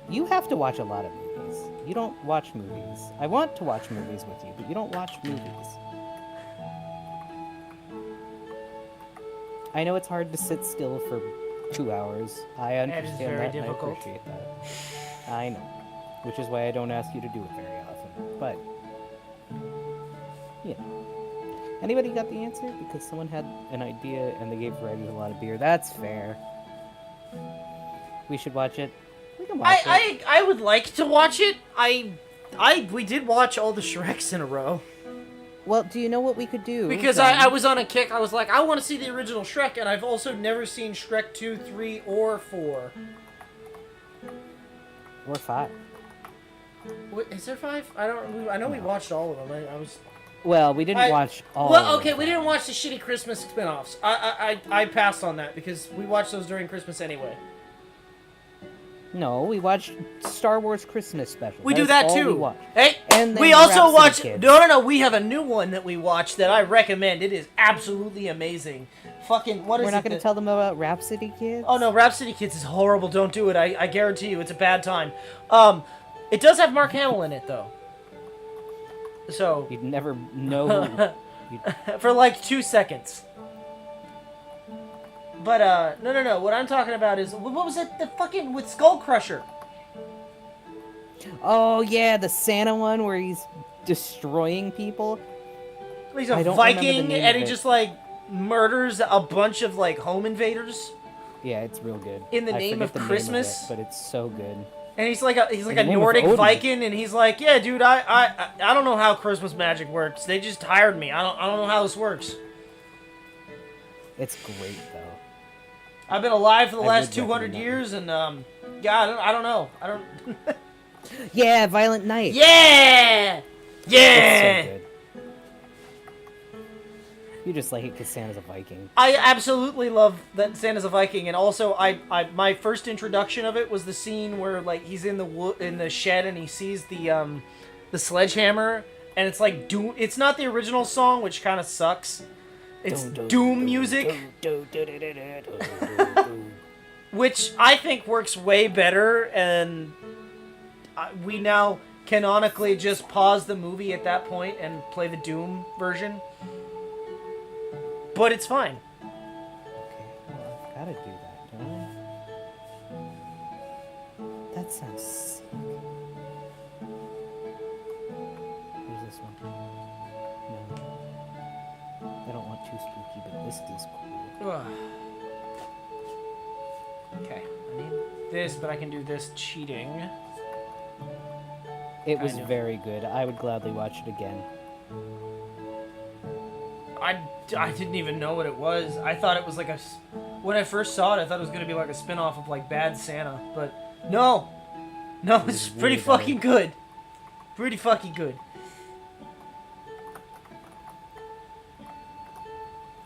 Speaker 2: You have to watch a lot of movies. You don't watch movies. I want to watch movies with you, but you don't watch movies. I know it's hard to sit still for 2 hours. I understand
Speaker 1: very
Speaker 2: that,
Speaker 1: difficult.
Speaker 2: and I appreciate that. I know. Which is why I don't ask you to do it very often. But, yeah. Anybody got the answer? Because someone had an idea and they gave writers a lot of beer. That's fair. We should watch it. We can watch it.
Speaker 1: I would like to watch it. We did watch all the Shreks in a row.
Speaker 2: Well, do you know what we could do?
Speaker 1: Because I was on a kick. I was like, I want to see the original Shrek, and I've also never seen Shrek 2, 3, or 4.
Speaker 2: Or 5.
Speaker 1: Wait, is there 5? I know we watched all of them. I was...
Speaker 2: Well, we didn't watch all
Speaker 1: Well,
Speaker 2: of
Speaker 1: okay,
Speaker 2: them.
Speaker 1: we didn't watch the shitty Christmas spin-offs. I passed on that because we watched those during Christmas anyway.
Speaker 2: No, we watched Star Wars Christmas special.
Speaker 1: We do that
Speaker 2: all
Speaker 1: too.
Speaker 2: We watched.
Speaker 1: Hey,
Speaker 2: And then
Speaker 1: we also
Speaker 2: Rhapsody
Speaker 1: watch.
Speaker 2: Kids.
Speaker 1: No. We have a new one that we watched that I recommend. It is absolutely amazing. Fucking what is it?
Speaker 2: We're not going to tell them about Rhapsody Kids?
Speaker 1: Oh no, Rhapsody Kids is horrible. Don't do it. I guarantee you, it's a bad time. It does have Mark Hamill in it though. So
Speaker 2: You'd never know.
Speaker 1: for like 2 seconds. But no. What I'm talking about is what was it? The fucking with Skull Crusher.
Speaker 2: Oh, yeah, the Santa one where he's destroying people.
Speaker 1: He's a
Speaker 2: I don't remember the
Speaker 1: Viking,
Speaker 2: name
Speaker 1: and
Speaker 2: of
Speaker 1: he
Speaker 2: it.
Speaker 1: just like murders a bunch of like home invaders.
Speaker 2: Yeah, it's real good.
Speaker 1: In the
Speaker 2: I
Speaker 1: name
Speaker 2: forget
Speaker 1: of
Speaker 2: the
Speaker 1: Christmas?
Speaker 2: but it's so good.
Speaker 1: And he's like a
Speaker 2: In the name of
Speaker 1: Nordic
Speaker 2: Odin.
Speaker 1: Viking, and he's like, yeah, dude, I don't know how Christmas magic works. They just hired me. I don't know how this works.
Speaker 2: It's great, though.
Speaker 1: I've been alive for the
Speaker 2: I
Speaker 1: last
Speaker 2: would
Speaker 1: 200
Speaker 2: recommend that.
Speaker 1: years, and yeah, I don't know. I don't.
Speaker 2: Yeah, Violent Night.
Speaker 1: Yeah, yeah.
Speaker 2: It's so good. You just like it because Santa's a Viking.
Speaker 1: I absolutely love that Santa's a Viking, and also my first introduction of it was the scene where like he's in the shed and he sees the sledgehammer, and it's like Doom. It's not the original song, which kind of sucks. It's Doom music, which I think works way better, and we now canonically just pause the movie at that point and play the Doom version. But it's fine.
Speaker 2: Okay, well, I've got to do that, don't I? That sounds sick. Here's this one. No. I don't want too spooky, but this is cool.
Speaker 1: Ugh. Okay, I need this, but I can do this cheating.
Speaker 2: It was
Speaker 1: Kind of.
Speaker 2: very good. I would gladly watch it again.
Speaker 1: I didn't even know what it was. I thought it was like when I first saw it, I thought it was gonna be like a spin-off of like Bad Santa, but no, it's pretty
Speaker 2: way
Speaker 1: fucking good. Pretty fucking good.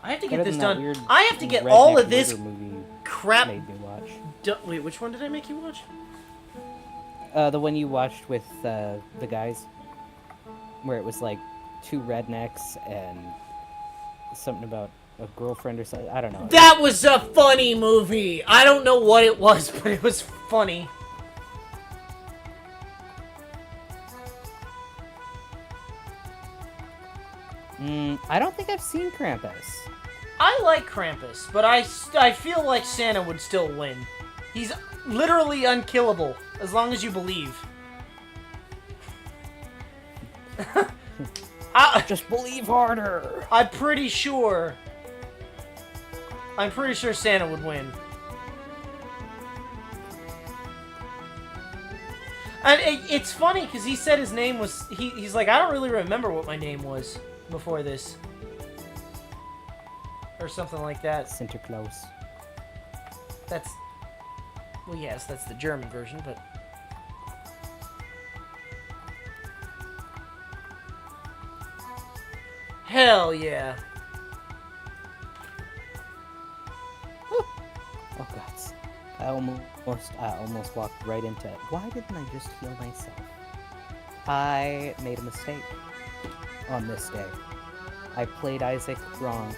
Speaker 1: I have to get
Speaker 2: Better
Speaker 1: this
Speaker 2: than that
Speaker 1: done.
Speaker 2: weird
Speaker 1: I have to get all
Speaker 2: redneck
Speaker 1: of this
Speaker 2: murder movie
Speaker 1: crap.
Speaker 2: made me watch.
Speaker 1: Wait, which one did I make you watch?
Speaker 2: The one you watched with the guys, where it was like 2 rednecks and something about a girlfriend or something. I don't know.
Speaker 1: That was a funny movie. I don't know what it was, but it was funny.
Speaker 2: I don't think I've seen Krampus.
Speaker 1: I like Krampus, but I feel like Santa would still win. He's literally unkillable, as long as you believe.
Speaker 2: Just believe harder.
Speaker 1: I'm pretty sure Santa would win. And it's funny, because he said his name was... He's like, I don't really remember what my name was before this. Or something like that.
Speaker 2: Sinterklaas.
Speaker 1: That's... Well, yes, that's the German version, but... Hell yeah.
Speaker 2: Oh gods. I almost walked right into it. Why didn't I just heal myself? I made a mistake on this day. I played Isaac wrong.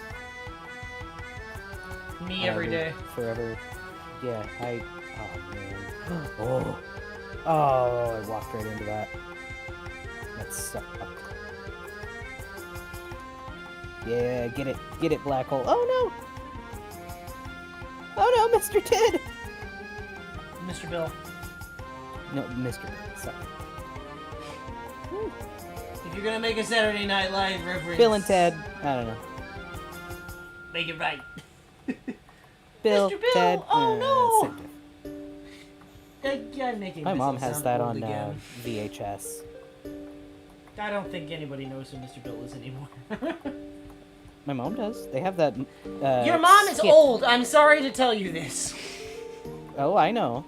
Speaker 1: Me every day.
Speaker 2: Forever. Yeah, oh man. Oh, I walked right into that. That sucked. Yeah, get it, black hole. Oh no, Mr. Ted.
Speaker 1: Mr. Bill.
Speaker 2: No, Mr. Ted. Sorry.
Speaker 1: If you're gonna make a Saturday Night Live reference...
Speaker 2: Bill and Ted. I don't know.
Speaker 1: Make it right.
Speaker 2: Bill,
Speaker 1: Mr. Bill!
Speaker 2: Ted.
Speaker 1: Oh
Speaker 2: same difference.
Speaker 1: I'm making
Speaker 2: My
Speaker 1: this
Speaker 2: mom
Speaker 1: all
Speaker 2: has
Speaker 1: sound
Speaker 2: that
Speaker 1: old
Speaker 2: on
Speaker 1: again.
Speaker 2: VHS.
Speaker 1: I don't think anybody knows who Mr. Bill is anymore.
Speaker 2: My mom does. They have that.
Speaker 1: Your mom is
Speaker 2: skit.
Speaker 1: old. I'm sorry to tell you this.
Speaker 2: Oh, I know.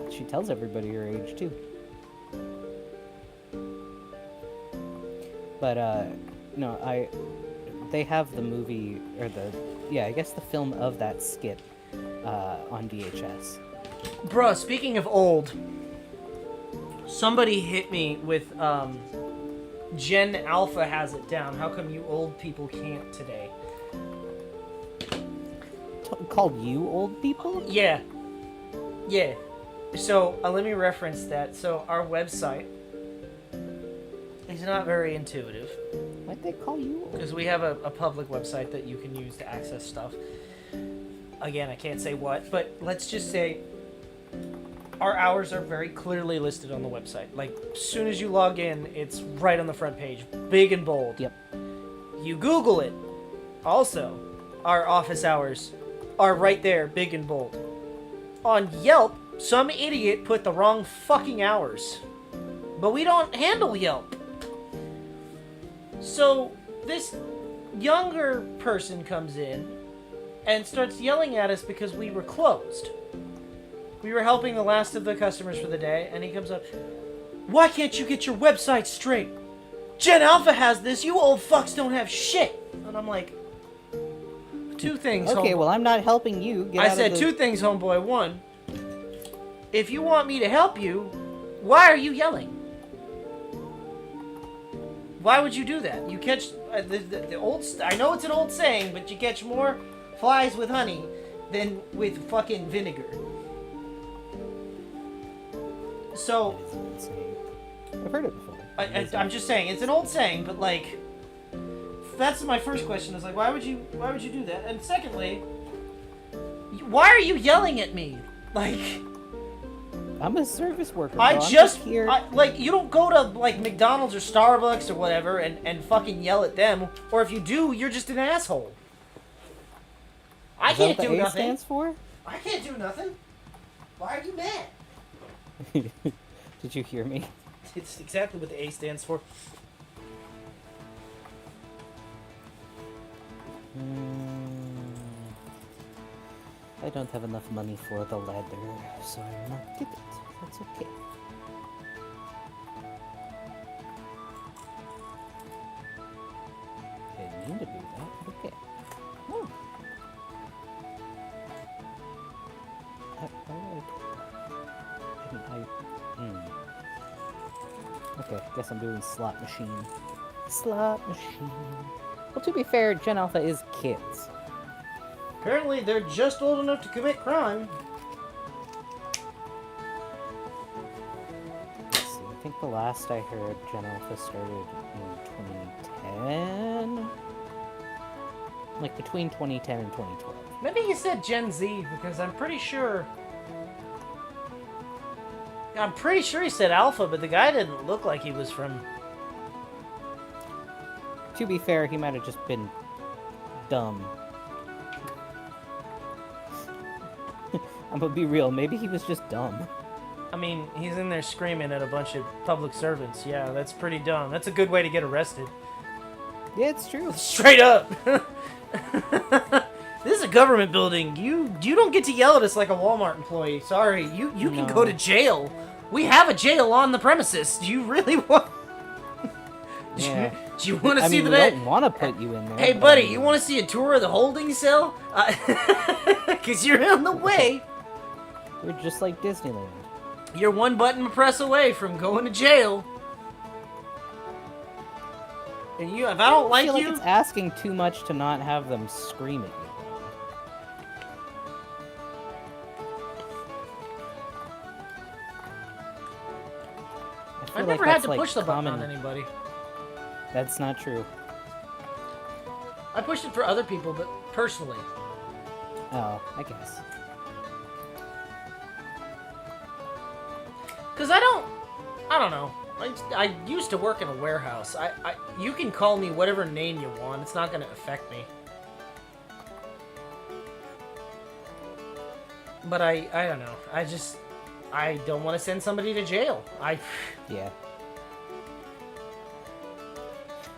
Speaker 2: She tells everybody her age too. But no, they have the movie or I guess the film of that skit on VHS.
Speaker 1: Bruh, speaking of old, somebody hit me with Gen Alpha has it down. How come you old people can't today?
Speaker 2: Called you old people?
Speaker 1: Yeah. Yeah. So, let me reference that. So, our website is not very intuitive.
Speaker 2: Why'd they call you old?
Speaker 1: Because we have a public website that you can use to access stuff. Again, I can't say what, but let's just say our hours are very clearly listed on the website. Like, as soon as you log in, it's right on the front page, big and bold.
Speaker 2: Yep.
Speaker 1: You Google it. Also, our office hours are right there, big and bold. On Yelp, some idiot put the wrong fucking hours. But we don't handle Yelp. So, this younger person comes in and starts yelling at us because we were closed. We were helping the last of the customers for the day, and he comes up, "Why can't you get your website straight? Gen Alpha has this, you old fucks don't have shit." And I'm like, two things,
Speaker 2: Okay,
Speaker 1: homeboy.
Speaker 2: well, I'm not helping you. Get
Speaker 1: I
Speaker 2: out
Speaker 1: said
Speaker 2: of the...
Speaker 1: two things, homeboy. One, if you want me to help you, why are you yelling? Why would you do that? You catch the old... I know it's an old saying, but you catch more flies with honey than with fucking vinegar. So,
Speaker 2: That is insane. I've heard it before.
Speaker 1: I'm just saying, it's an old saying, but like, that's my first question. Is like, why would you do that? And secondly, why are you yelling at me? Like,
Speaker 2: I'm a service worker.
Speaker 1: I
Speaker 2: bro. I'm
Speaker 1: just
Speaker 2: here.
Speaker 1: like, you don't go to like McDonald's or Starbucks or whatever and fucking yell at them. Or if you do, you're just an asshole. I
Speaker 2: Is that
Speaker 1: can't
Speaker 2: what
Speaker 1: do
Speaker 2: the A
Speaker 1: nothing.
Speaker 2: stands for?
Speaker 1: I can't do nothing. Why are you mad?
Speaker 2: Did you hear me?
Speaker 1: It's exactly what the A stands for.
Speaker 2: I don't have enough money for the ladder, so I'll not get it. That's okay. mean to do that. Okay. Oh. Okay, guess I'm doing slot machine. Slot machine. Well, to be fair, Gen Alpha is kids.
Speaker 1: Apparently, they're just old enough to commit crime.
Speaker 2: Let's see, I think the last I heard, Gen Alpha started in 2010? Like, between 2010 and 2012.
Speaker 1: Maybe he said Gen Z, because I'm pretty sure he said Alpha, but the guy didn't look like he was from...
Speaker 2: To be fair, he might have just been dumb. I'm gonna be real, maybe he was just dumb.
Speaker 1: I mean, he's in there screaming at a bunch of public servants. Yeah, that's pretty dumb. That's a good way to get arrested.
Speaker 2: Yeah, it's true.
Speaker 1: Straight up! This is a government building. You don't get to yell at us like a Walmart employee. Sorry, you can go to jail. We have a jail on the premises. Do you really want...
Speaker 2: Yeah.
Speaker 1: Do you want to see the...
Speaker 2: we don't want to put you in there.
Speaker 1: Hey, buddy, you want to see a tour of the holding cell? Because you're in the way.
Speaker 2: We're just like Disneyland.
Speaker 1: You're one button press away from going to jail. And you, if I don't like
Speaker 2: feel
Speaker 1: you...
Speaker 2: like it's asking too much to not have them scream at you.
Speaker 1: I've never had to push the button on anybody.
Speaker 2: That's not true.
Speaker 1: I pushed it for other people, but personally.
Speaker 2: Oh, I guess.
Speaker 1: Because I don't know. I used to work in a warehouse. You can call me whatever name you want. It's not going to affect me. But I don't know. I don't want to send somebody to jail.
Speaker 2: Yeah.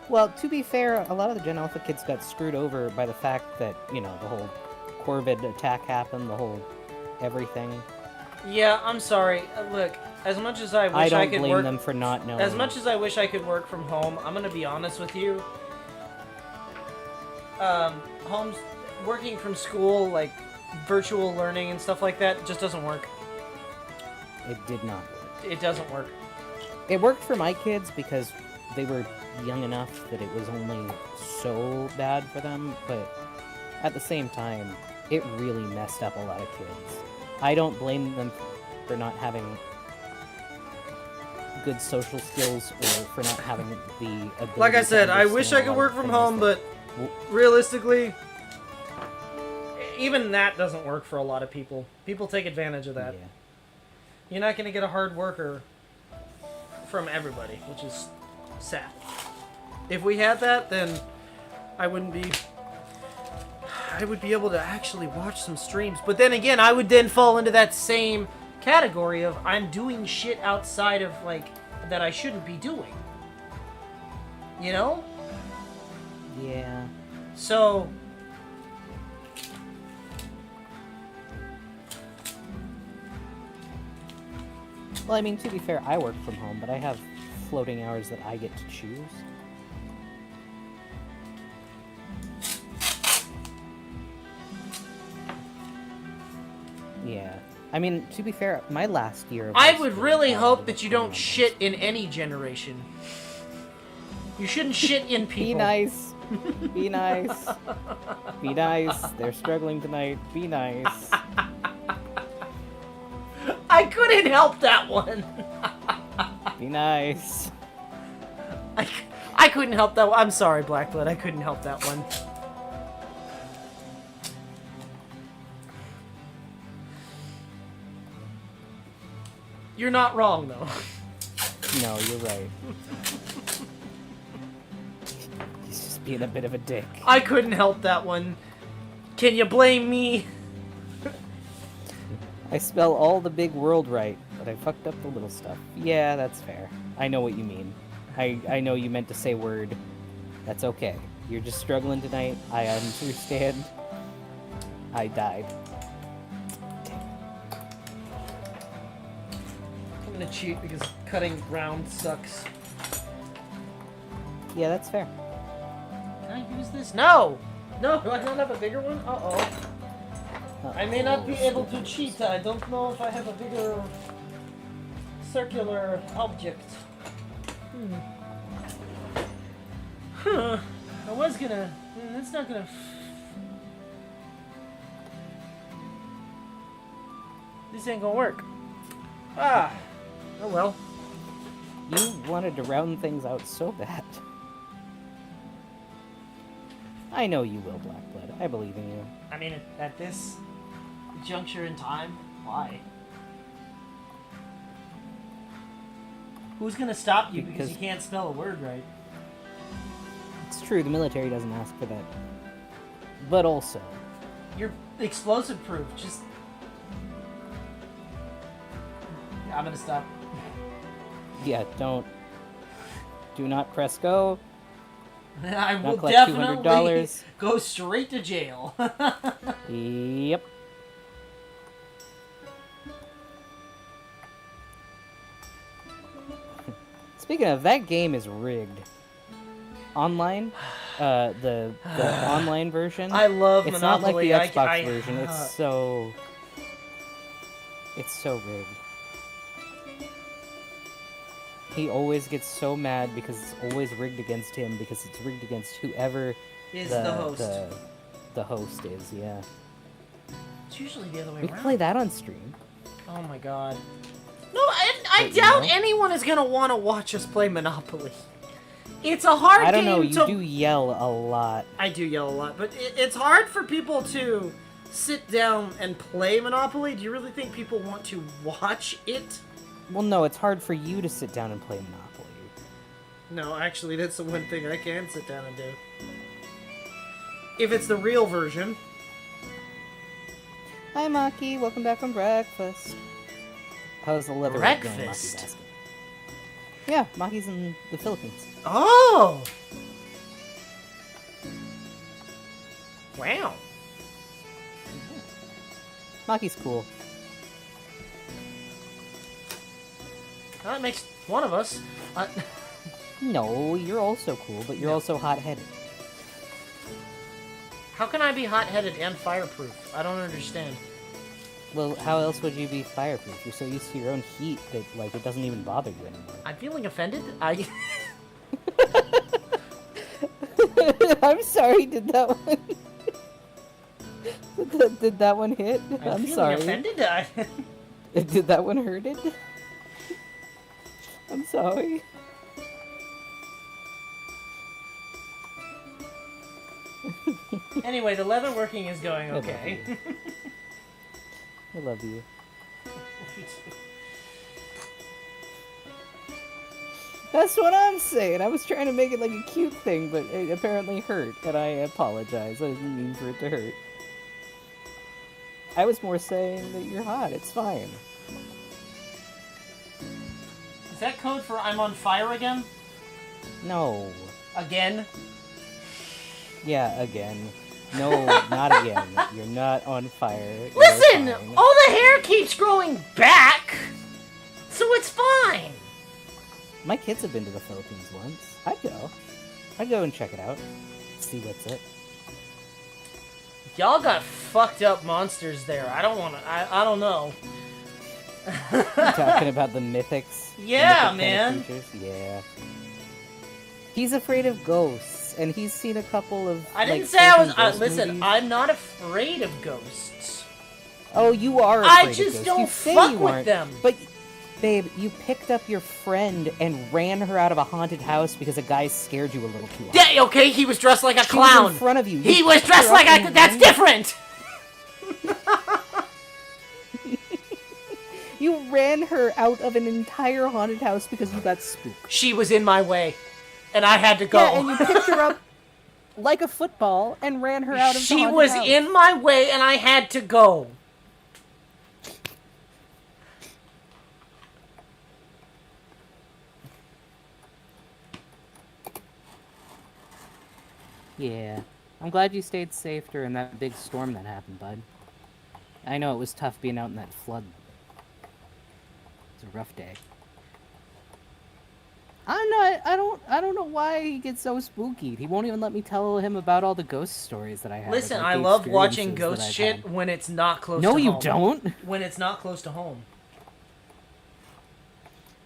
Speaker 2: Well, to be fair, a lot of the Gen Alpha kids got screwed over by the fact that, you know, the whole Corvid attack happened, the whole everything.
Speaker 1: Yeah, I'm sorry. Look, as much as I wish I could
Speaker 2: don't blame them for not knowing.
Speaker 1: As much as I wish I could work from home, I'm gonna be honest with you. Working from school, like virtual learning and stuff like that, just doesn't work.
Speaker 2: It did not work.
Speaker 1: It doesn't work.
Speaker 2: It worked for my kids because they were young enough that it was only so bad for them, but at the same time, it really messed up a lot of kids. I don't blame them for not having good social skills or for not having the ability.
Speaker 1: Like I said,
Speaker 2: to
Speaker 1: I wish I could work from home, but realistically, even that doesn't work for a lot of people. People take advantage of that.
Speaker 2: Yeah.
Speaker 1: You're not going to get a hard worker from everybody, which is sad. If we had that, then I would be able to actually watch some streams. But then again, I would then fall into that same category of I'm doing shit outside of, like, that I shouldn't be doing. You know?
Speaker 2: Yeah.
Speaker 1: So...
Speaker 2: Well, I mean, to be fair, I work from home, but I have floating hours that I get to choose. Yeah. I mean, to be fair, my last year of
Speaker 1: I
Speaker 2: high
Speaker 1: would
Speaker 2: school,
Speaker 1: really
Speaker 2: I
Speaker 1: hope
Speaker 2: was
Speaker 1: that you
Speaker 2: working
Speaker 1: don't
Speaker 2: on
Speaker 1: shit in any generation. You shouldn't shit in people.
Speaker 2: Be nice. Be nice. Be nice. They're struggling tonight. Be nice.
Speaker 1: I couldn't help that one.
Speaker 2: Be nice.
Speaker 1: I couldn't help that one. I'm sorry, Blackblood. I couldn't help that one. You're not wrong, though.
Speaker 2: No, you're right. He's just being a bit of a dick.
Speaker 1: I couldn't help that one. Can you blame me?
Speaker 2: I spell all the big world right, but I fucked up the little stuff. Yeah, that's fair. I know what you mean. I know you meant to say word. That's okay. You're just struggling tonight. I understand. I died.
Speaker 1: I'm gonna cheat because cutting round sucks.
Speaker 2: Yeah, that's fair.
Speaker 1: Can I use this? No! No, do I not have a bigger one? Uh-oh. I may not be able to cheat. I don't know if I have a bigger circular object. Huh. I was gonna... That's not gonna... This ain't gonna work. Ah. Oh well.
Speaker 2: You wanted to round things out so bad. I know you will, Blackblood. I believe in you.
Speaker 1: I mean, at this juncture in time, why? Who's gonna stop you because you can't spell a word right?
Speaker 2: It's true, the military doesn't ask for that. But also...
Speaker 1: You're explosive proof, just... I'm gonna stop.
Speaker 2: Yeah, don't... Do not press go.
Speaker 1: I will
Speaker 2: collect
Speaker 1: definitely
Speaker 2: $200.
Speaker 1: go straight to jail.
Speaker 2: Yep. Speaking of, that game is rigged. Online, the online version.
Speaker 1: I love
Speaker 2: it's
Speaker 1: Monopoly.
Speaker 2: not like the Xbox
Speaker 1: I
Speaker 2: version. It's so rigged. He always gets so mad because it's always rigged against him because it's rigged against whoever
Speaker 1: is the host.
Speaker 2: The host is, yeah.
Speaker 1: It's usually the other way
Speaker 2: We
Speaker 1: around.
Speaker 2: can play that on stream.
Speaker 1: Oh my god. No, I doubt anyone is gonna want to watch us play Monopoly. It's a hard game
Speaker 2: I don't know, you
Speaker 1: to...
Speaker 2: do yell a lot.
Speaker 1: I do yell a lot, but it's hard for people to sit down and play Monopoly. Do you really think people want to watch it?
Speaker 2: Well, no, it's hard for you to sit down and play Monopoly.
Speaker 1: No, actually, that's the one thing I can sit down and do. If it's the real version.
Speaker 2: Hi, Maki. Welcome back from breakfast. How's the leather going, Maki's
Speaker 1: Breakfast?
Speaker 2: asking. Yeah, Maki's in the Philippines.
Speaker 1: Oh! Wow.
Speaker 2: Maki's cool.
Speaker 1: Well, that makes one of us.
Speaker 2: No, you're also cool, but you're also hot-headed.
Speaker 1: How can I be hot-headed and fireproof? I don't understand.
Speaker 2: Well, how else would you be fireproof? You're so used to your own heat that, like, it doesn't even bother you anymore.
Speaker 1: I'm feeling offended.
Speaker 2: I'm sorry, did that one... did that one hit? I'm
Speaker 1: feeling
Speaker 2: sorry.
Speaker 1: offended.
Speaker 2: Did that one hurt it? I'm sorry.
Speaker 1: Anyway, the leatherworking is going okay.
Speaker 2: I love you. That's what I'm saying. I was trying to make it like a cute thing, but it apparently hurt, and I apologize. I didn't mean for it to hurt. I was more saying that you're hot. It's fine.
Speaker 1: Is that code for I'm on fire again?
Speaker 2: No.
Speaker 1: Again?
Speaker 2: Yeah, again. No, not again. You're not on fire. You're
Speaker 1: Listen!
Speaker 2: fine.
Speaker 1: All the hair keeps growing back! So it's fine!
Speaker 2: My kids have been to the Philippines once. I'd go and check it out. See what's it.
Speaker 1: Y'all got fucked up monsters there. I don't wanna... I don't know.
Speaker 2: Talking about the mythics?
Speaker 1: Yeah,
Speaker 2: mythic kind of
Speaker 1: man.
Speaker 2: creatures? Yeah. He's afraid of ghosts, and he's seen a couple of.
Speaker 1: I didn't
Speaker 2: like,
Speaker 1: say I was...
Speaker 2: certain ghost
Speaker 1: listen,
Speaker 2: movies.
Speaker 1: I'm not afraid of ghosts.
Speaker 2: Oh, you are
Speaker 1: I
Speaker 2: afraid of
Speaker 1: just
Speaker 2: ghosts.
Speaker 1: don't
Speaker 2: You say
Speaker 1: fuck
Speaker 2: you
Speaker 1: with
Speaker 2: aren't,
Speaker 1: them.
Speaker 2: But, babe, you picked up your friend and ran her out of a haunted house because a guy scared you a little too hard.
Speaker 1: Yeah, okay, he was dressed like a
Speaker 2: She was
Speaker 1: clown.
Speaker 2: in front of you.
Speaker 1: He
Speaker 2: You
Speaker 1: was
Speaker 2: picked her
Speaker 1: dressed
Speaker 2: up
Speaker 1: like a...
Speaker 2: and
Speaker 1: That's
Speaker 2: ran-
Speaker 1: different!
Speaker 2: You ran her out of an entire haunted house because you got spooked.
Speaker 1: She was in my way, and I had to go.
Speaker 2: Yeah, and you picked her up like a football and ran her out of the
Speaker 1: She
Speaker 2: haunted
Speaker 1: was
Speaker 2: house.
Speaker 1: in my way, and I had to go.
Speaker 2: Yeah. I'm glad you stayed safe during that big storm that happened, bud. I know it was tough being out in that flood. It was a rough day. I'm not. I don't know why he gets so spooky. He won't even let me tell him about all the ghost stories that I have.
Speaker 1: Listen,
Speaker 2: like
Speaker 1: I
Speaker 2: the
Speaker 1: love watching
Speaker 2: experiences
Speaker 1: ghost
Speaker 2: that I've
Speaker 1: shit
Speaker 2: had.
Speaker 1: when it's not close
Speaker 2: No,
Speaker 1: to
Speaker 2: you
Speaker 1: home.
Speaker 2: don't.
Speaker 1: When it's not close to home.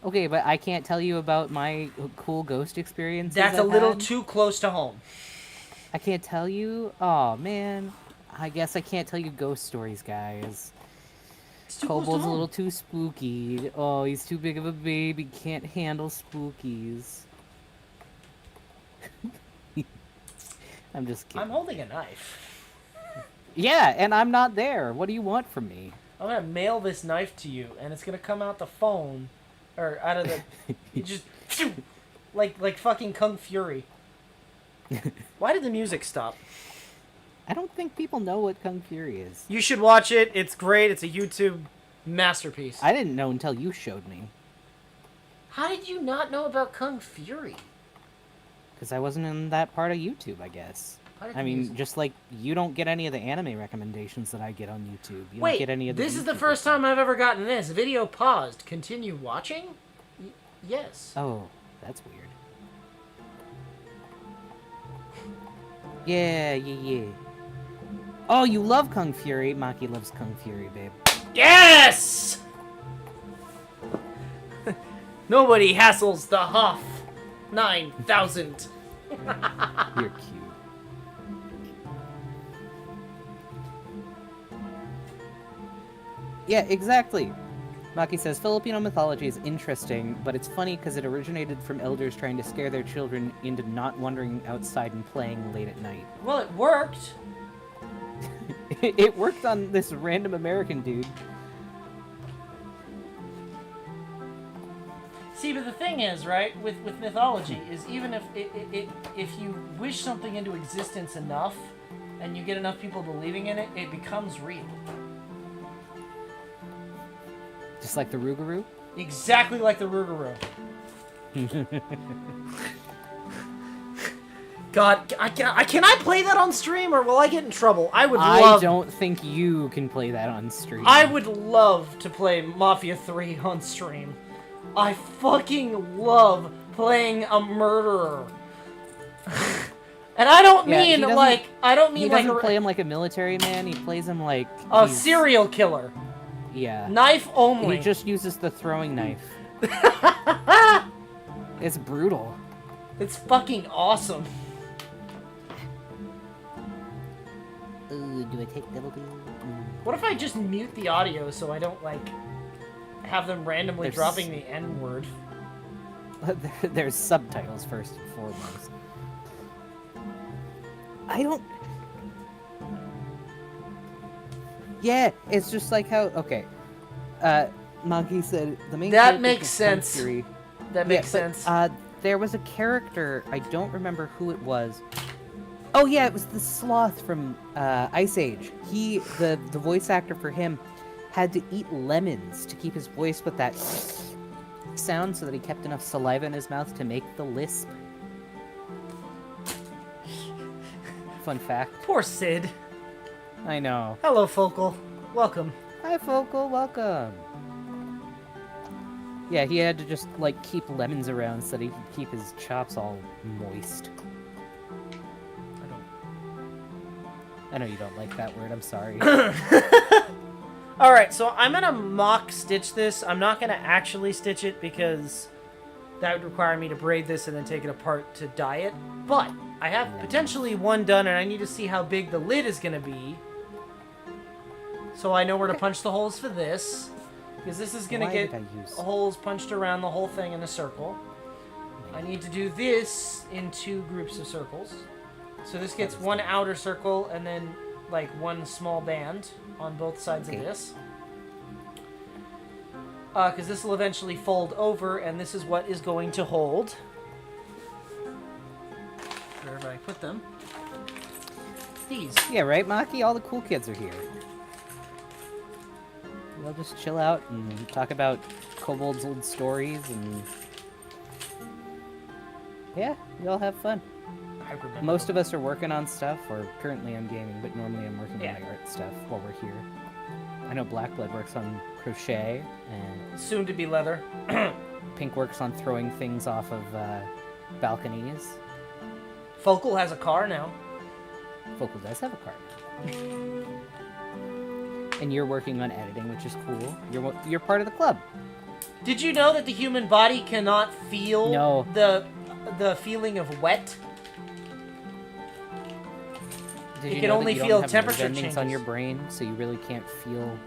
Speaker 2: Okay, but I can't tell you about my cool ghost experiences.
Speaker 1: That's a
Speaker 2: I've
Speaker 1: little
Speaker 2: had.
Speaker 1: too close to home.
Speaker 2: I can't tell you. Oh man, I guess I can't tell you ghost stories, guys.
Speaker 1: It's too close to
Speaker 2: Kobold's a
Speaker 1: home.
Speaker 2: little too spooky. Oh, he's too big of a baby. Can't handle spookies. I'm just kidding.
Speaker 1: I'm holding a knife.
Speaker 2: Yeah, and I'm not there. What do you want from me?
Speaker 1: I'm gonna mail this knife to you, and it's gonna come out the phone, or out of the, you just, like fucking Kung Fury. Why did the music stop?
Speaker 2: I don't think people know what Kung Fury is.
Speaker 1: You should watch it. It's great. It's a YouTube masterpiece.
Speaker 2: I didn't know until you showed me.
Speaker 1: How did you not know about Kung Fury?
Speaker 2: Because I wasn't in that part of YouTube, I guess. I mean, just like you don't get any of the anime recommendations that I get on YouTube. You don't get any of the
Speaker 1: this is the
Speaker 2: YouTuber
Speaker 1: first
Speaker 2: stuff.
Speaker 1: time I've ever gotten this. Video paused. Continue watching? Yes.
Speaker 2: Oh, that's weird. Yeah. Oh, you love Kung Fury. Maki loves Kung Fury, babe.
Speaker 1: Yes! Nobody hassles the Huff. 9,000.
Speaker 2: You're cute. Yeah, exactly. Maki says, Filipino mythology is interesting, but it's funny because it originated from elders trying to scare their children into not wandering outside and playing late at night.
Speaker 1: Well, it worked.
Speaker 2: It worked on this random American dude.
Speaker 1: See, but the thing is, right, with mythology, is even if you wish something into existence enough, and you get enough people believing in it, it becomes real.
Speaker 2: Just like the Rougarou?
Speaker 1: Exactly like the Rougarou. God, can I play that on stream, or will I get in trouble? I
Speaker 2: don't think you can play that on stream.
Speaker 1: I would love to play Mafia 3 on stream. I fucking love playing a murderer. And I don't mean like
Speaker 2: he doesn't play him like a military man. He plays him like
Speaker 1: a serial killer.
Speaker 2: Yeah.
Speaker 1: Knife only.
Speaker 2: He just uses the throwing knife. It's brutal.
Speaker 1: It's fucking awesome.
Speaker 3: Ooh, do I take double B?
Speaker 1: What if I just mute the audio so I don't like have them randomly
Speaker 2: There's-
Speaker 1: dropping the N word?
Speaker 2: There's subtitles first and foremost. I don't... Yeah, it's just like how... Okay. Monkey said the main
Speaker 1: That
Speaker 2: character
Speaker 1: makes
Speaker 2: from Kung
Speaker 1: sense.
Speaker 2: Fury-
Speaker 1: That makes
Speaker 2: Yeah, but,
Speaker 1: sense.
Speaker 2: there was a character, I don't remember who it was. Oh yeah, it was the sloth from Ice Age. The voice actor for him had to eat lemons to keep his voice with that sound so that he kept enough saliva in his mouth to make the lisp. Fun fact.
Speaker 1: Poor Sid.
Speaker 2: I know.
Speaker 1: Hello, Focal. Welcome.
Speaker 2: Hi, Focal. Welcome. Yeah, he had to just, like, keep lemons around so that he could keep his chops all moist. I know you don't like that word. I'm sorry.
Speaker 1: Alright, so I'm gonna mock stitch this. I'm not gonna actually stitch it because that would require me to braid this and then take it apart to dye it. But I have potentially one done, and I need to see how big the lid is gonna be. So I know where to punch the holes for this. Because this is gonna get holes punched around the whole thing in a circle. I need to do this in 2 groups of circles. So this gets one outer circle and then like one small band on both sides of this. Because this will eventually fold over, and this is what is going to hold. Wherever I put them. These.
Speaker 2: Yeah, right, Maki? All the cool kids are here. We'll just chill out and talk about Kobold's old stories and... Yeah, we all have fun. Most of us are working on stuff, or currently I'm gaming, but normally I'm working on my art stuff while we're here. I know Blackblood works on crochet, and...
Speaker 1: Soon to be leather.
Speaker 2: Pink works on throwing things off of balconies.
Speaker 1: Focal has a car now.
Speaker 2: Focal does have a car. And you're working on editing, which is cool. You're part of the club.
Speaker 1: Did you know that the human body cannot feel
Speaker 2: No.
Speaker 1: the feeling of wet?
Speaker 2: Did
Speaker 1: It
Speaker 2: you
Speaker 1: can
Speaker 2: know that
Speaker 1: only
Speaker 2: you don't
Speaker 1: feel
Speaker 2: have
Speaker 1: temperature
Speaker 2: nerve endings on
Speaker 1: changes.
Speaker 2: your brain, so you really can't feel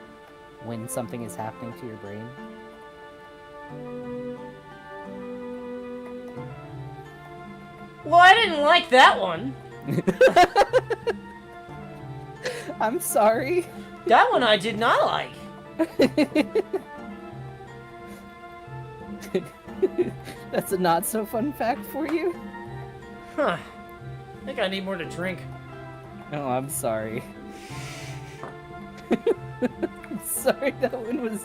Speaker 2: when something is happening to your brain?
Speaker 1: Well, I didn't like that one.
Speaker 2: I'm sorry.
Speaker 1: That one I did not like.
Speaker 2: That's a not so fun fact for you?
Speaker 1: Huh. I think I need more to drink.
Speaker 2: Oh, I'm sorry. I'm sorry, that one was...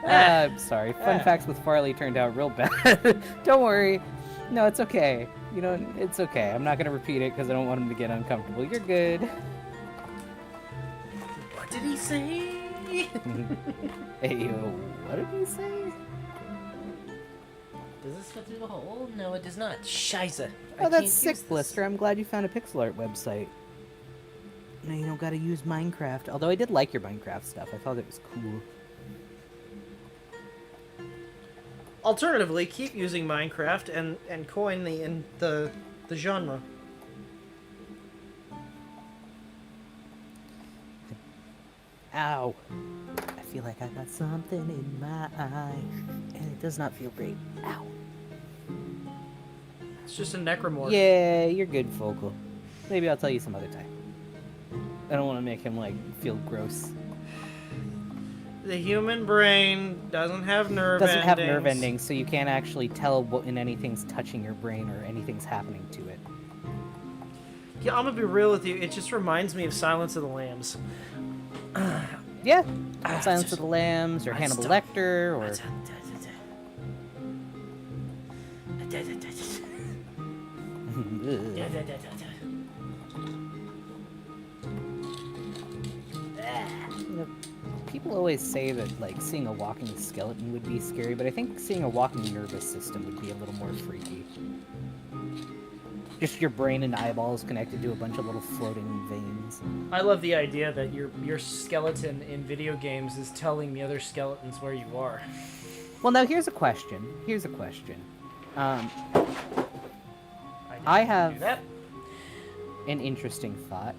Speaker 2: I'm sorry. Fun facts with Farley turned out real bad. Don't worry. No, it's okay. You know, it's okay. I'm not going to repeat it because I don't want him to get uncomfortable. You're good.
Speaker 1: What did he say?
Speaker 2: Hey, what did he say?
Speaker 1: Does this fit through the hole? No, it does not. Scheisse.
Speaker 2: Oh, that's sick, Blister. I'm glad you found a pixel art website. No, you don't gotta use Minecraft. Although I did like your Minecraft stuff. I thought it was cool.
Speaker 1: Alternatively, keep using Minecraft and coin the genre.
Speaker 2: Ow. I feel like I got something in my eye. And it does not feel great. Ow.
Speaker 1: It's just a necromorph.
Speaker 2: Yeah, you're good, Focal. Maybe I'll tell you some other time. I don't want to make him, like, feel gross.
Speaker 1: The human brain doesn't have nerve
Speaker 2: Doesn't
Speaker 1: endings.
Speaker 2: have nerve endings, so you can't actually tell when anything's touching your brain or anything's happening to it.
Speaker 1: Yeah, I'm gonna be real with you. It just reminds me of Silence of the Lambs.
Speaker 2: Yeah.
Speaker 1: Ah,
Speaker 2: Silence
Speaker 1: just-
Speaker 2: of the Lambs, or
Speaker 1: I
Speaker 2: Hannibal
Speaker 1: stop.
Speaker 2: Lecter, or... You know, people always say that, like, seeing a walking skeleton would be scary, but I think seeing a walking nervous system would be a little more freaky. Just your brain and eyeballs connected to a bunch of little floating veins.
Speaker 1: I love the idea that your skeleton in video games is telling the other skeletons where you are.
Speaker 2: Well, now here's a question. Here's a question.
Speaker 1: I
Speaker 2: I
Speaker 1: didn't
Speaker 2: have-
Speaker 1: do that.
Speaker 2: An interesting thought.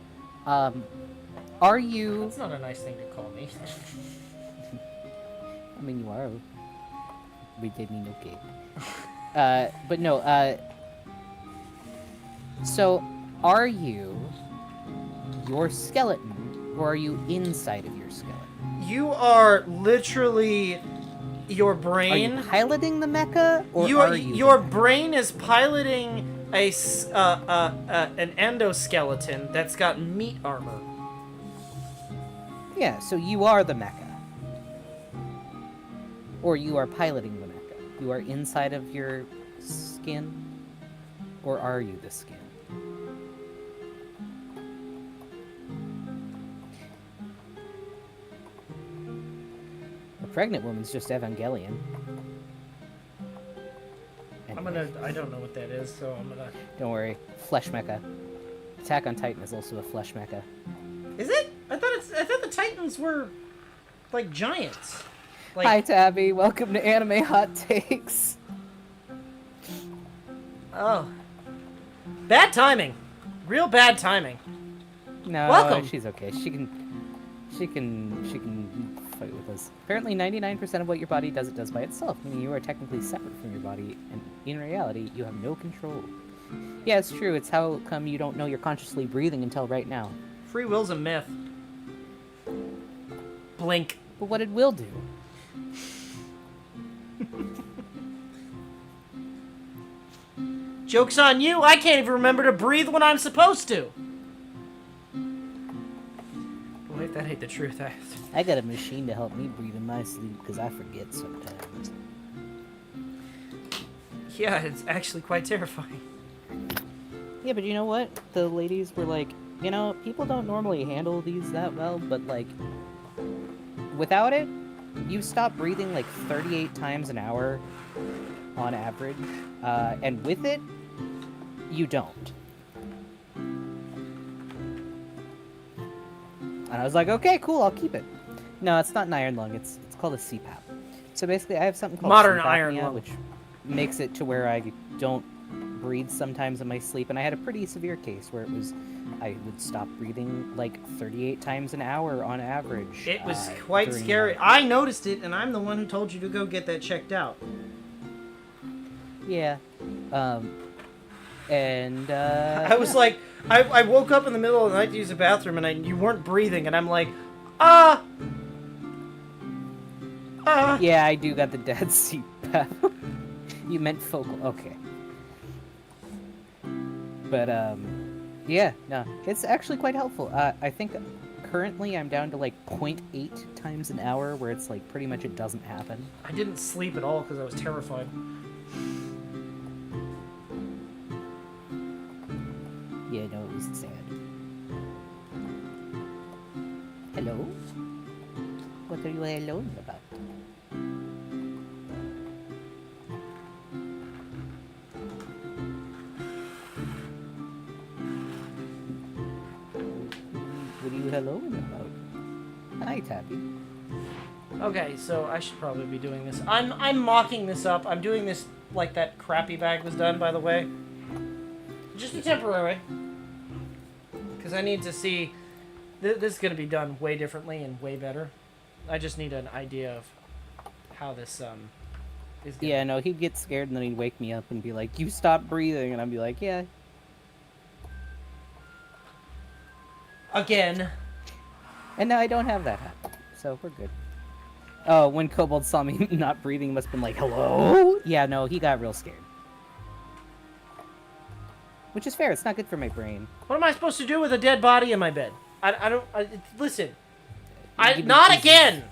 Speaker 2: Are you...
Speaker 1: That's not a nice thing to call me.
Speaker 2: I mean, you are. We did mean okay. But no, so, are you your skeleton, or are you inside of your skeleton?
Speaker 1: You are literally your
Speaker 2: Are
Speaker 1: brain.
Speaker 2: you piloting the mecha, or
Speaker 1: You
Speaker 2: are you
Speaker 1: your
Speaker 2: the mecha?
Speaker 1: brain is piloting an endoskeleton that's got meat armor.
Speaker 2: Yeah, so you are the mecha. Or you are piloting the mecha. You are inside of your skin, or are you the skin? A pregnant woman's just Evangelion. Anyway,
Speaker 1: I don't know what that is, so I'm gonna.
Speaker 2: don't worry. Flesh mecha. Attack on Titan is also a flesh mecha.
Speaker 1: Is it? I thought the Titans were like giants. Like,
Speaker 2: Hi, Tabby. Welcome to Anime Hot Takes.
Speaker 1: Oh. Bad timing. Real bad timing.
Speaker 2: No,
Speaker 1: Welcome.
Speaker 2: she's okay. She can fight with us. Apparently, 99% of what your body does, it does by itself, meaning you are technically separate from your body, and in reality, you have no control. Yeah, it's true. It's how come you don't know you're consciously breathing until right now.
Speaker 1: Free will's a myth. Blink.
Speaker 2: But what it will do.
Speaker 1: Joke's on you. I can't even remember to breathe when I'm supposed to. Wait, that ain't the truth.
Speaker 2: I got a machine to help me breathe in my sleep because I forget sometimes.
Speaker 1: Yeah, it's actually quite terrifying.
Speaker 2: Yeah, but you know what? The ladies were like, you know, people don't normally handle these that well, but like, without it, you stop breathing like 38 times an hour on average, and with it, you don't. And I was like, okay, cool, I'll keep it. No, it's not an iron lung. It's called a CPAP. So basically, I have something called
Speaker 1: Modern
Speaker 2: sleep
Speaker 1: iron
Speaker 2: apnea,
Speaker 1: lung.
Speaker 2: which makes it to where I don't breathe sometimes in my sleep. And I had a pretty severe case where I would stop breathing like 38 times an hour on average.
Speaker 1: It was quite
Speaker 2: during
Speaker 1: scary.
Speaker 2: the-
Speaker 1: I noticed it, and I'm the one who told you to go get that checked out.
Speaker 2: Yeah. And
Speaker 1: I was like, I woke up in the middle of the night to use the bathroom, and you weren't breathing, and I'm like, ah.
Speaker 2: Yeah, I do got the dead CPAP. You meant focal. Okay. But, yeah, no. It's actually quite helpful. I think currently I'm down to, like, 0.8 times an hour, where it's, like, pretty much it doesn't happen.
Speaker 1: I didn't sleep at all because I was terrified.
Speaker 2: Yeah, no, it was sad. Hello? What are you alone about? What are you alone about? Hi, Tabby.
Speaker 1: Okay, so I should probably be doing this. I'm mocking this up. I'm doing this like that crappy bag was done, by the way. Just a temporary. Because I need to see... This is going to be done way differently and way better. I just need an idea of how this is gonna...
Speaker 2: Yeah, no, he'd get scared and then he'd wake me up and be like, you stop breathing, and I'd be like, yeah.
Speaker 1: Again.
Speaker 2: And now I don't have that happen, so we're good. Oh, when Kobold saw me not breathing, he must have been like, hello? Yeah, no, he got real scared. Which is fair, it's not good for my brain.
Speaker 1: What am I supposed to do with a dead body in my bed? I don't... listen.
Speaker 2: Give me
Speaker 1: Not
Speaker 2: Jesus.
Speaker 1: again!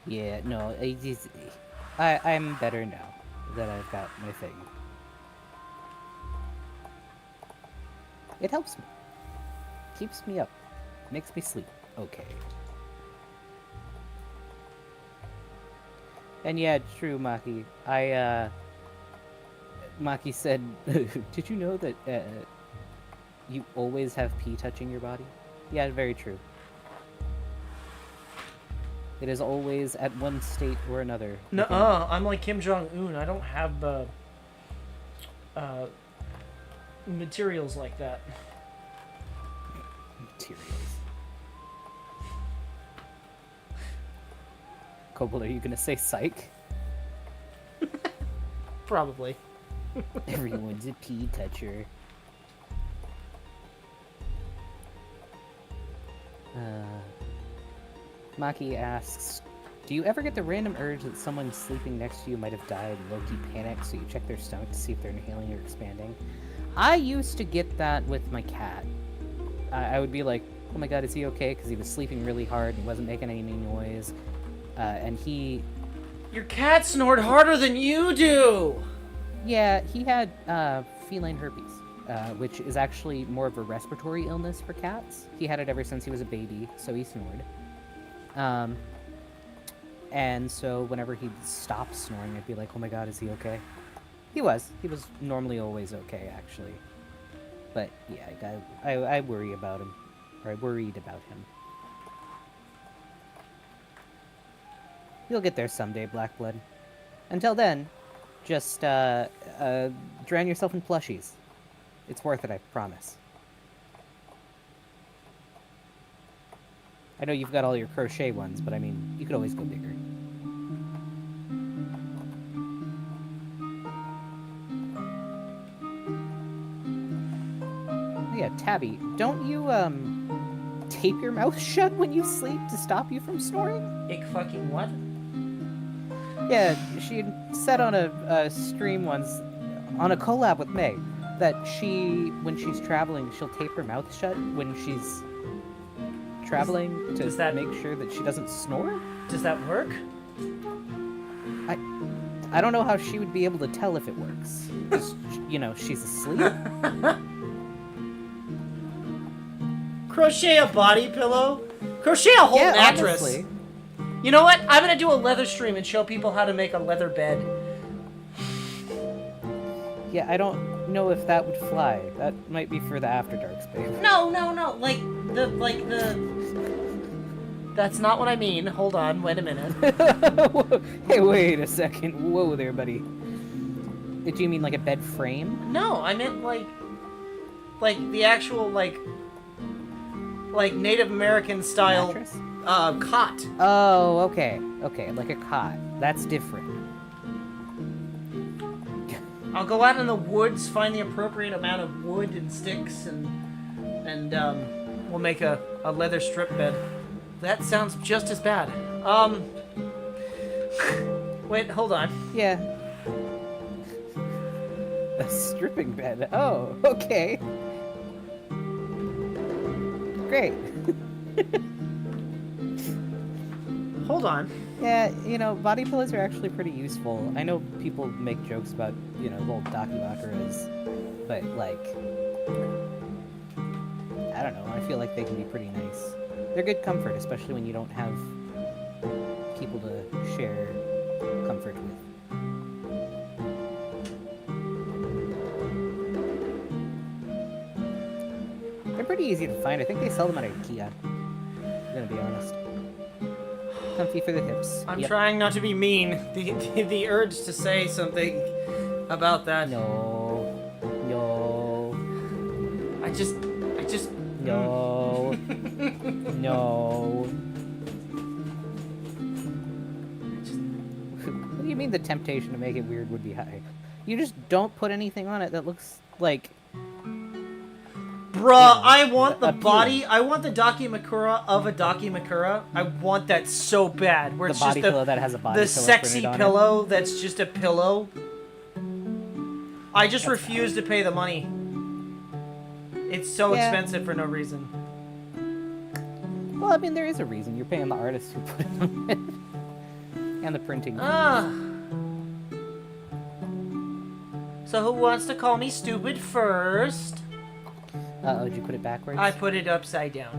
Speaker 2: Yeah, no, I'm better now that I've got my thing. It helps me. Keeps me up. Makes me sleep. Okay. And yeah, true, Maki. Maki said, did you know that you always have pee touching your body? Yeah, very true. It is always at one state or another.
Speaker 1: Nuh-uh, I'm like Kim Jong-un. I don't have materials like that.
Speaker 2: Materials. Kobold, are you gonna say psych?
Speaker 1: Probably.
Speaker 2: Everyone's a pee toucher. Maki asks, do you ever get the random urge that someone sleeping next to you might have died and low-key panic, so you check their stomach to see if they're inhaling or expanding? I used to get that with my cat. I would be like, oh my god, is he okay? Because he was sleeping really hard and he wasn't making any noise. And he...
Speaker 1: Your cat snored harder than you do!
Speaker 2: Yeah, he had feline herpes, which is actually more of a respiratory illness for cats. He had it ever since he was a baby, so he snored. And so whenever he'd stop snoring, I'd be like, oh my god, is he okay? He was. He was normally always okay, actually. But yeah, I worry about him. Or I worried about him. You'll get there someday, Blackblood. Until then, just drown yourself in plushies. It's worth it, I promise. I know you've got all your crochet ones, but I mean, you could always go bigger. Oh yeah, Tabby, don't you, tape your mouth shut when you sleep to stop you from snoring?
Speaker 1: Ick fucking what?
Speaker 2: Yeah, she said on a stream once, on a collab with May, that when she's traveling, she'll tape her mouth shut when she's traveling to make sure that she doesn't snore?
Speaker 1: Does that work?
Speaker 2: I don't know how she would be able to tell if it works. 'Cause, you know, she's asleep.
Speaker 1: Crochet a body pillow? Crochet a whole
Speaker 2: Yeah,
Speaker 1: mattress.
Speaker 2: honestly.
Speaker 1: You know what? I'm gonna do a leather stream and show people how to make a leather bed.
Speaker 2: Yeah, I don't know if that would fly. That might be for the After Darks, babe.
Speaker 1: No. That's not what I mean. Hold on, wait a minute.
Speaker 2: Hey, wait a second. Whoa there, buddy. Did you mean like a bed frame?
Speaker 1: No, I meant like the actual like Native American style
Speaker 2: Mattress?
Speaker 1: cot.
Speaker 2: Oh, okay. Okay, like a cot. That's different.
Speaker 1: I'll go out in the woods, find the appropriate amount of wood and sticks, and we'll make a leather strip bed. That sounds just as bad. Wait, hold on.
Speaker 2: Yeah. A stripping bed. Oh, okay. Great.
Speaker 1: Hold on.
Speaker 2: Yeah, you know, body pillows are actually pretty useful. I know people make jokes about, you know, little dakibakaras, but, like, I don't know, I feel like they can be pretty nice. They're good comfort, especially when you don't have people to share comfort with. They're pretty easy to find. I think they sell them at IKEA. I'm gonna be honest. Comfy for the hips.
Speaker 1: I'm
Speaker 2: Yep.
Speaker 1: trying not to be mean. The urge to say something about that.
Speaker 2: No. No.
Speaker 1: I just.
Speaker 2: No. No. What do you mean the temptation to make it weird would be high? You just don't put anything on it that looks like...
Speaker 1: Bruh,
Speaker 2: Yeah,
Speaker 1: I want the
Speaker 2: appealing.
Speaker 1: body. I want the Dakimakura of a Dakimakura. I want that so bad. Where
Speaker 2: The
Speaker 1: it's
Speaker 2: body
Speaker 1: just
Speaker 2: pillow that has a body
Speaker 1: the
Speaker 2: pillow
Speaker 1: sexy
Speaker 2: printed on it.
Speaker 1: pillow that's just a pillow. I just refuse to pay the money. It's so
Speaker 2: Yeah.
Speaker 1: expensive for no reason.
Speaker 2: Well, I mean, there is a reason. You're paying the artist who put it on it. And the printing.
Speaker 1: So who wants to call me stupid first?
Speaker 2: Uh-oh, did you put it backwards?
Speaker 1: I put it upside down.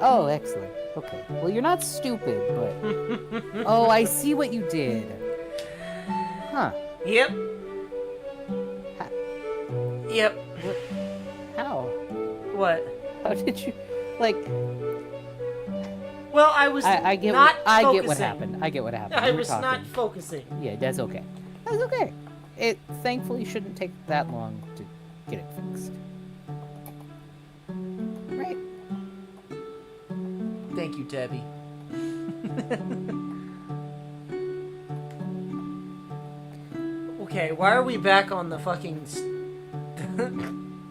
Speaker 2: Oh, excellent. Okay. Well, you're not stupid, but... Oh, I see what you did. Huh.
Speaker 1: Yep.
Speaker 2: Ha-
Speaker 1: Yep.
Speaker 2: How?
Speaker 1: What?
Speaker 2: How did you... Like...
Speaker 1: Well, I was
Speaker 2: I get
Speaker 1: not
Speaker 2: what, I get what
Speaker 1: focusing.
Speaker 2: happened. I get what happened.
Speaker 1: I
Speaker 2: You were
Speaker 1: was
Speaker 2: talking.
Speaker 1: not focusing.
Speaker 2: Yeah, that's okay. That's okay. It thankfully shouldn't take that long to get it fixed. Right?
Speaker 1: Thank you, Debbie. Okay, why are we back on the fucking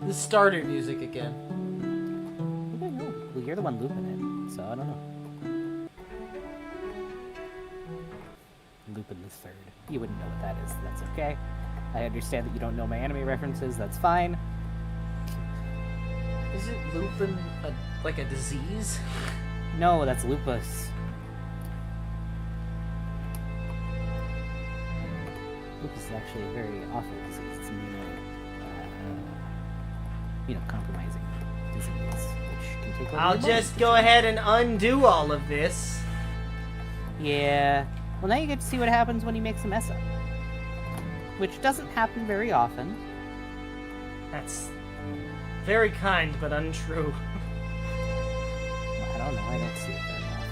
Speaker 1: the starter music again?
Speaker 2: I don't know. Well, you're the one looping it, so I don't know. Looping the third. You wouldn't know what that is. That's okay. I understand that you don't know my anime references. That's fine.
Speaker 1: Is it lupin like a disease?
Speaker 2: No, that's lupus. Lupus is actually a very awful disease. It's immunocompromising disease, which can take over
Speaker 1: I'll
Speaker 2: your body.
Speaker 1: just go ahead and undo all of this.
Speaker 2: Yeah. Well, now you get to see what happens when he makes a mess up. Which doesn't happen very often.
Speaker 1: That's very kind but untrue.
Speaker 2: I don't know. I don't see it very often.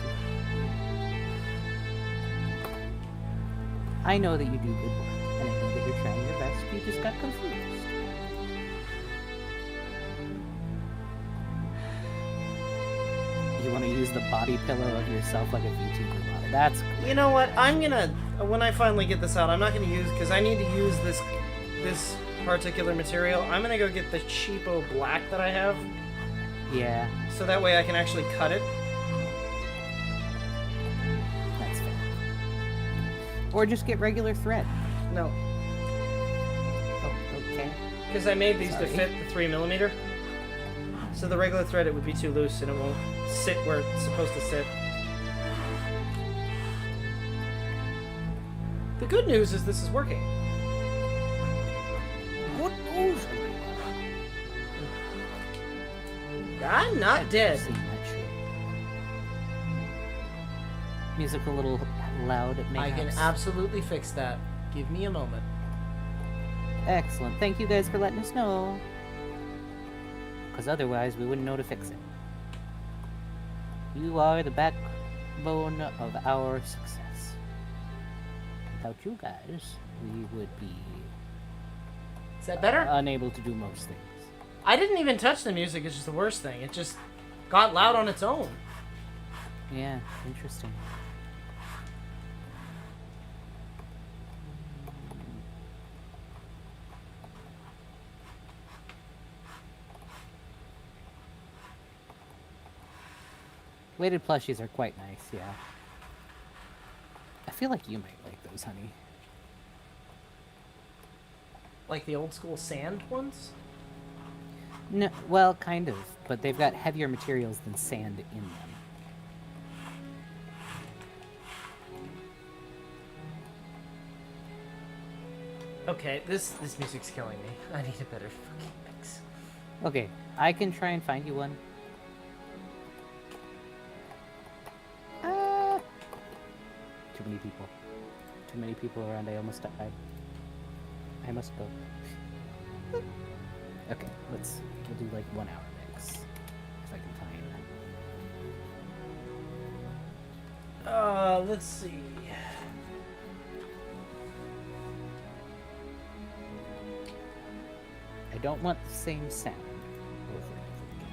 Speaker 2: I know that you do good work, and I know that you're trying your best. You just got confused. You want to use the body pillow of yourself like a VTuber model. That's cool.
Speaker 1: You know what? I'm gonna when I finally get this out, I'm not gonna use because I need to use this particular material. I'm gonna go get the cheapo black that I have,
Speaker 2: Yeah,
Speaker 1: so that way I can actually cut it.
Speaker 2: that's fair. Or just get regular thread.
Speaker 1: No,
Speaker 2: Oh, okay.
Speaker 1: because I made these to
Speaker 2: Sorry.
Speaker 1: fit the 3mm. So the regular thread, it would be too loose and it won't sit where it's supposed to sit. The good news is this is working.
Speaker 3: Good news.
Speaker 1: I'm not dead.
Speaker 2: Seen that shit. Music a little loud.
Speaker 1: I can absolutely fix that. Give me a moment.
Speaker 2: Excellent. Thank you guys for letting us know. Because otherwise, we wouldn't know to fix it. You are the backbone of our success. Without you guys, we would be
Speaker 1: Is that better?
Speaker 2: unable to do most things.
Speaker 1: I didn't even touch the music, it's just the worst thing. It just got loud on its own.
Speaker 2: Yeah, interesting. Weighted plushies are quite nice, yeah. I feel like you might like those, honey.
Speaker 1: Like the old school sand ones?
Speaker 2: No, well, kind of, but they've got heavier materials than sand in them.
Speaker 1: Okay, this music's killing me. I need a better fucking mix.
Speaker 2: Okay, I can try and find you one. Too many people. Too many people around, I almost died. I must go. Okay, we'll do like 1 hour mix. If I can find.
Speaker 1: Let's see.
Speaker 2: I don't want the same sound over and over again.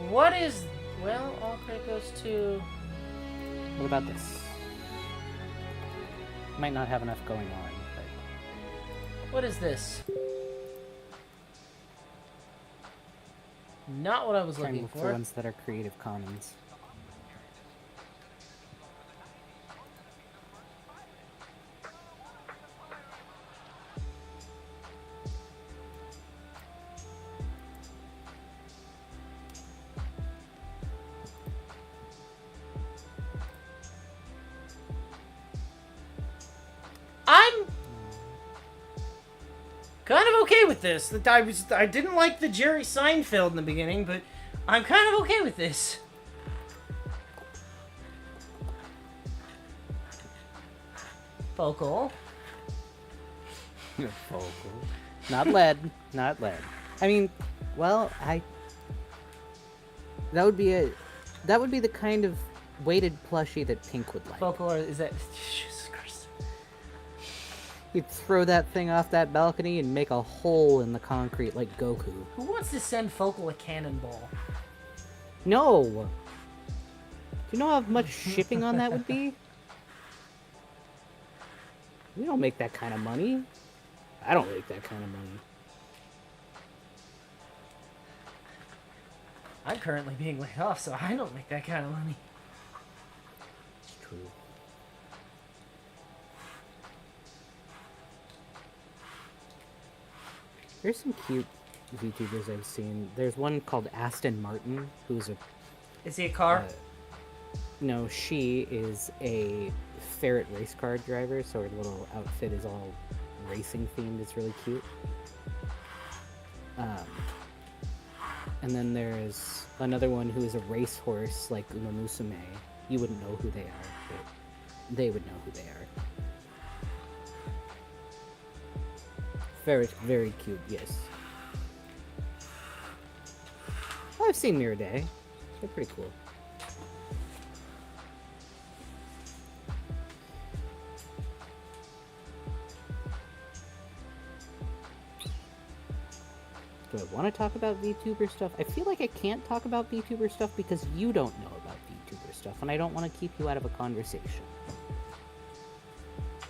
Speaker 1: What is... Well, all credit goes to...
Speaker 2: What about this? Might not have enough going on, but...
Speaker 1: What is this? Not what I was
Speaker 2: trying to
Speaker 1: looking
Speaker 2: look
Speaker 1: for.
Speaker 2: ones that are Creative Commons.
Speaker 1: I'm kind of okay with this. I didn't like the Jerry Seinfeld in the beginning, but I'm kind of okay with this. Focal.
Speaker 2: Focal. Not lead. Not lead. I mean, well, that would be the kind of weighted plushie that Pink would like.
Speaker 1: Focal, or is that... Jesus Christ.
Speaker 2: You'd throw that thing off that balcony and make a hole in the concrete like Goku.
Speaker 1: Who wants to send Focal a cannonball?
Speaker 2: No! Do you know how much shipping on that would be? We don't make that kind of money. I don't make that kind of money.
Speaker 1: I'm currently being laid off, so I don't make that kind of money.
Speaker 2: It's true. There's some cute VTubers I've seen. There's one called Aston Martin, who's a...
Speaker 1: Is he a car?
Speaker 2: No, she is a ferret race car driver, so her little outfit is all racing themed. It's really cute. And then there's another one who is a racehorse, like Uma Musume. You wouldn't know who they are, but they would know who they are. Very, very cute, yes. I've seen Mirror Day. They're pretty cool. Do I want to talk about VTuber stuff? I feel like I can't talk about VTuber stuff because you don't know about VTuber stuff, and I don't want to keep you out of a conversation.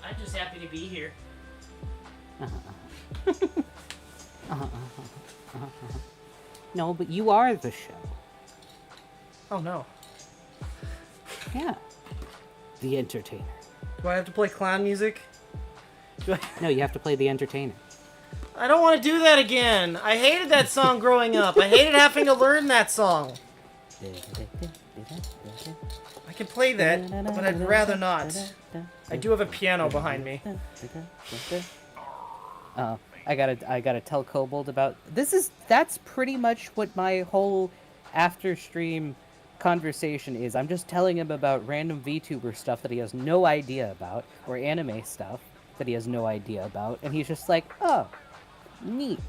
Speaker 1: I'm just happy to be here.
Speaker 2: No, but you are the show.
Speaker 1: Oh no.
Speaker 2: Yeah. The entertainer.
Speaker 1: Do I have to play clown music?
Speaker 2: No, you have to play the entertainer.
Speaker 1: I don't want to do that again. I hated that song growing up. I hated having to learn that song. I can play that, but I'd rather not. I do have a piano behind me.
Speaker 2: Oh, I gotta tell Kobold about that's pretty much what my whole after stream conversation is. I'm just telling him about random VTuber stuff that he has no idea about, or anime stuff that he has no idea about, and he's just like, oh, neat.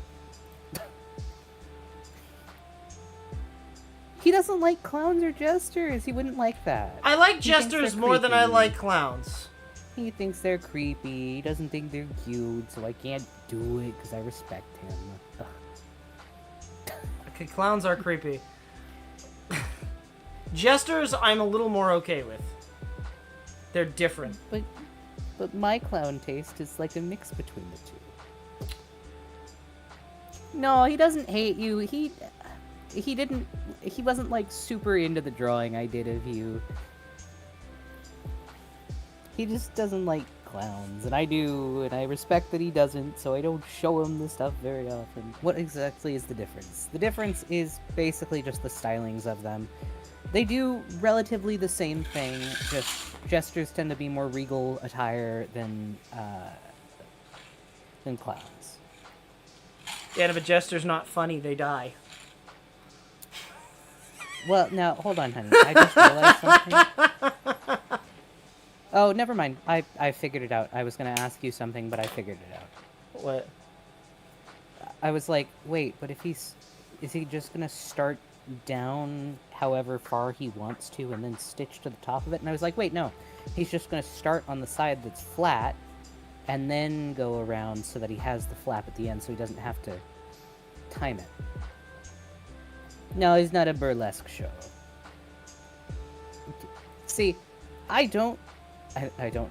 Speaker 2: He doesn't like clowns or jesters. He wouldn't like that.
Speaker 1: I like
Speaker 2: He thinks
Speaker 1: jesters
Speaker 2: they're
Speaker 1: more than I
Speaker 2: creepy.
Speaker 1: like clowns.
Speaker 2: He thinks they're creepy. He doesn't think they're cute, so I can't do it because I respect him. Ugh.
Speaker 1: Okay, clowns are creepy. Jesters, I'm a little more okay with. They're different.
Speaker 2: But my clown taste is like a mix between the two. No, he doesn't hate you. He wasn't like super into the drawing I did of you. He just doesn't like clowns, and I do, and I respect that he doesn't, so I don't show him the stuff very often. What exactly is the difference? The difference is basically just the stylings of them. They do relatively the same thing, just jesters tend to be more regal attire than clowns.
Speaker 1: Yeah, and if a jester's not funny, they die.
Speaker 2: Well, now, hold on, honey. I just realized something. Oh, never mind. I figured it out. I was going to ask you something, but I figured it out.
Speaker 1: What?
Speaker 2: I was like, wait, but is he just going to start down however far he wants to and then stitch to the top of it? And I was like, wait, no. He's just going to start on the side that's flat and then go around so that he has the flap at the end so he doesn't have to time it. No, he's not a burlesque show. See, I don't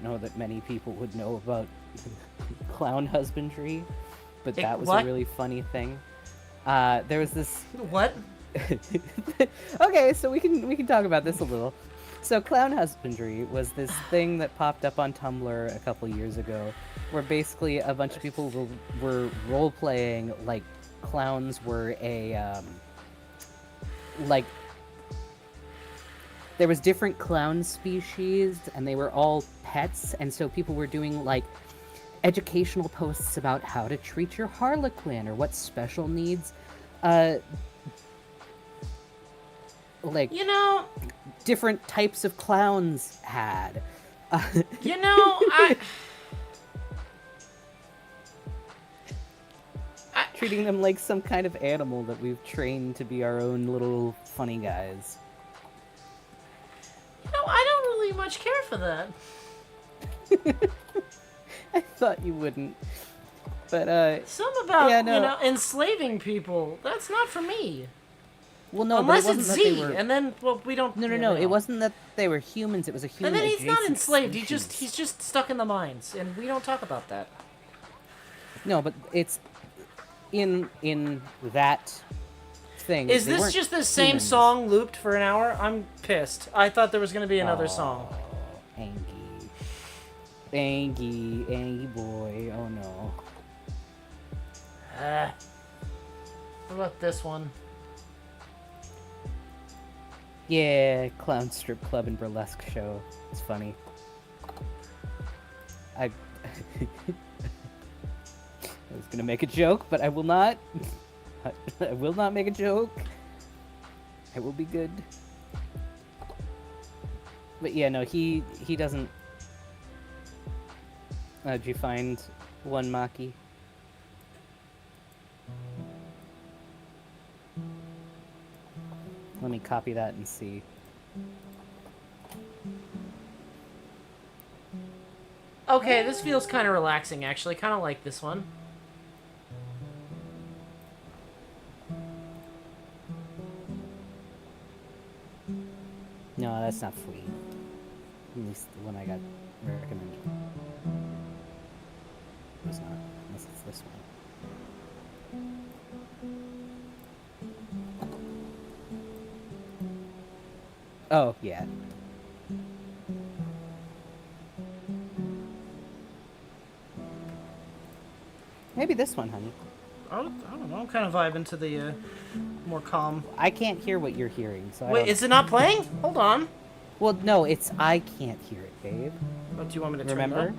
Speaker 2: know that many people would know about clown husbandry, but that was
Speaker 1: what?
Speaker 2: a really funny thing. There was this...
Speaker 1: What?
Speaker 2: Okay, so we can talk about this a little. So clown husbandry was this thing that popped up on Tumblr a couple years ago, where basically a bunch of people were role-playing like clowns were a... like there was different clown species and they were all pets, and so people were doing like educational posts about how to treat your harlequin or what special needs like different types of clowns had. Treating them like some kind of animal that we've trained to be our own little funny guys.
Speaker 1: I don't really much care for that.
Speaker 2: I thought you wouldn't. But,
Speaker 1: Some about,
Speaker 2: yeah, no.
Speaker 1: Enslaving people. That's not for me.
Speaker 2: Well, no,
Speaker 1: unless
Speaker 2: but it
Speaker 1: it's
Speaker 2: wasn't that
Speaker 1: Z,
Speaker 2: they were...
Speaker 1: and then, well, we don't...
Speaker 2: No, it wasn't that they were humans, it was a human
Speaker 1: And then he's not
Speaker 2: adjacent
Speaker 1: enslaved,
Speaker 2: species.
Speaker 1: he's just stuck in the mines, and we don't talk about that.
Speaker 2: No, but it's... In that thing...
Speaker 1: Is
Speaker 2: they
Speaker 1: this
Speaker 2: weren't
Speaker 1: just the same
Speaker 2: humans.
Speaker 1: song looped for an hour? I'm pissed. I thought there was going to be another song.
Speaker 2: Angie boy, oh no.
Speaker 1: What about this one?
Speaker 2: Yeah, clown strip club and burlesque show. It's funny. I was gonna make a joke, but I will not. I will not make a joke. I will be good. But yeah, no, he doesn't. Did you find one, Maki? Let me copy that and see.
Speaker 1: Okay, this feels kind of relaxing, actually. Kind of like this one.
Speaker 2: No, that's not free. At least the one I got recommended. It's not, unless it's this one. Oh, yeah. Maybe this one, honey.
Speaker 1: I don't know. I'm kind of vibing to the more calm.
Speaker 2: I can't hear what you're hearing, so I
Speaker 1: Wait,
Speaker 2: don't...
Speaker 1: is it not playing? Hold on.
Speaker 2: Well, no, it's I can't hear it, babe.
Speaker 1: What do you want me to turn
Speaker 2: Remember?
Speaker 1: it on?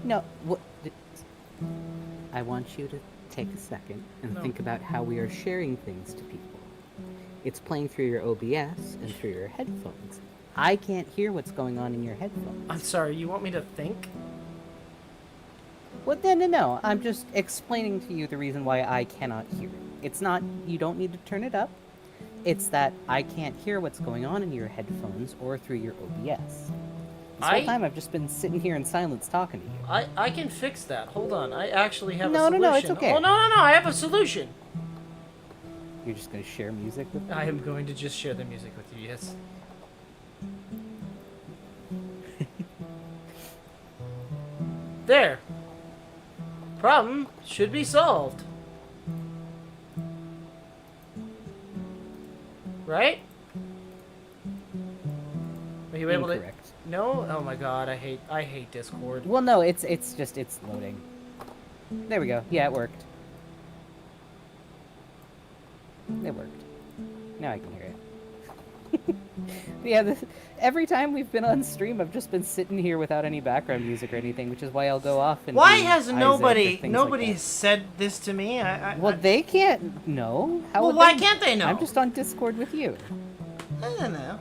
Speaker 2: No, what... I want you to take a second and think about how we are sharing things to people. It's playing through your OBS and through your headphones. I can't hear what's going on in your headphones.
Speaker 1: I'm sorry, you want me to think?
Speaker 2: Well, no. I'm just explaining to you the reason why I cannot hear it. It's not, you don't need to turn it up. It's that I can't hear what's going on in your headphones or through your OBS. This whole time I've just been sitting here in silence talking to you.
Speaker 1: I can fix that. Hold on. I actually have a
Speaker 2: No,
Speaker 1: solution.
Speaker 2: no, it's okay.
Speaker 1: Oh, no, I have a solution.
Speaker 2: You're just going to share music with me?
Speaker 1: I am going to just share the music with you, yes. There. Problem should be solved. Right? Are you able to?
Speaker 2: Incorrect.
Speaker 1: No? Oh my god, I hate Discord.
Speaker 2: Well, no, it's loading. There we go. Yeah, it worked. It worked. Now I can hear it. Yeah, every time we've been on stream, I've just been sitting here without any background music or anything, which is why I'll go off and
Speaker 1: Why
Speaker 2: do
Speaker 1: has
Speaker 2: Isaac or
Speaker 1: nobody
Speaker 2: things
Speaker 1: nobody
Speaker 2: like that.
Speaker 1: said this to me?
Speaker 2: Well, they can't know. How
Speaker 1: Well,
Speaker 2: would
Speaker 1: why can't they know?
Speaker 2: I'm just on Discord with you.
Speaker 1: I don't know.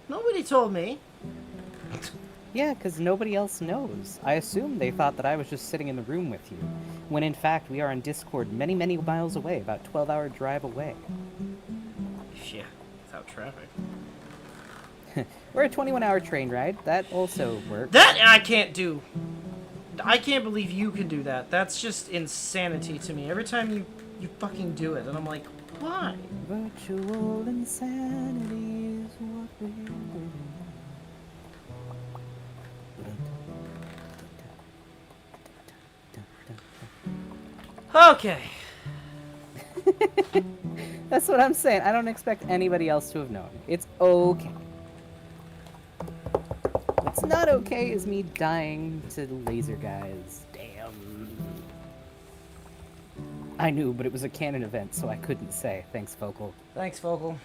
Speaker 1: Nobody told me.
Speaker 2: Yeah, because nobody else knows. I assume they thought that I was just sitting in the room with you, when in fact we are on Discord many, many miles away, about 12-hour drive away.
Speaker 1: Yeah, without traffic.
Speaker 2: We're a 21-hour train ride. That also works.
Speaker 1: That I can't do. I can't believe you can do that. That's just insanity to me. Every time you fucking do it, and I'm like, why?
Speaker 2: Virtual insanity is what we're doing.
Speaker 1: Okay.
Speaker 2: That's what I'm saying. I don't expect anybody else to have known. It's okay. What's not okay is me dying to laser guys. Damn. I knew, but it was a canon event, so I couldn't say. Thanks, Vocal.
Speaker 1: Thanks, Vocal.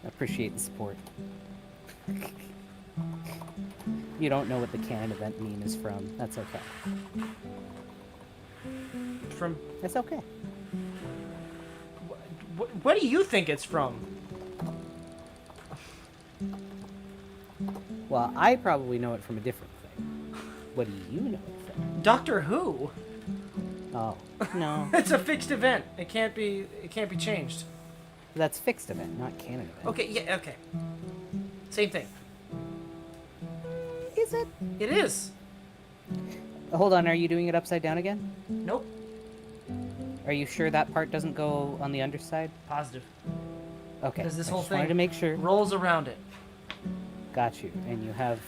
Speaker 2: I appreciate the support. You don't know what the canon event meme is from. That's okay.
Speaker 1: From
Speaker 2: That's okay.
Speaker 1: what do you think it's from?
Speaker 2: Well, I probably know it from a different thing. What do you know it from?
Speaker 1: Doctor Who.
Speaker 2: Oh, no.
Speaker 1: It's a fixed event. It can't be changed.
Speaker 2: That's fixed event, not canon event.
Speaker 1: Okay, yeah, okay. Same thing.
Speaker 2: Is it?
Speaker 1: It is.
Speaker 2: Hold on, are you doing it upside down again?
Speaker 1: Nope.
Speaker 2: Are you sure that part doesn't go on the underside?
Speaker 1: Positive.
Speaker 2: Okay.
Speaker 1: Because this
Speaker 2: I
Speaker 1: whole
Speaker 2: just wanted
Speaker 1: thing
Speaker 2: to make sure.
Speaker 1: rolls around it.
Speaker 2: Got you. And you have...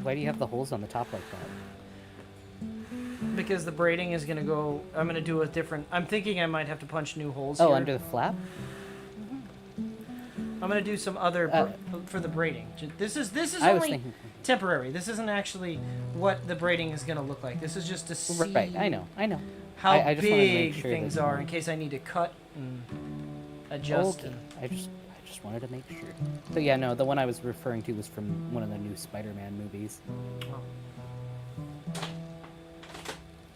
Speaker 2: Why do you have the holes on the top like that?
Speaker 1: Because the braiding is gonna go. I'm gonna do a different. I'm thinking I might have to punch new holes here.
Speaker 2: Oh, under the flap?
Speaker 1: I'm gonna do some other for the braiding. This is
Speaker 2: I was
Speaker 1: only
Speaker 2: thinking...
Speaker 1: temporary. This isn't actually what the braiding is gonna look like. This is just to see
Speaker 2: Right, I know.
Speaker 1: how
Speaker 2: I just wanted to make
Speaker 1: big
Speaker 2: sure
Speaker 1: things
Speaker 2: that-
Speaker 1: are in case I need to cut and adjust.
Speaker 2: Okay.
Speaker 1: And...
Speaker 2: I just wanted to make sure. So yeah, no, the one I was referring to was from one of the new Spider-Man movies.
Speaker 1: Oh.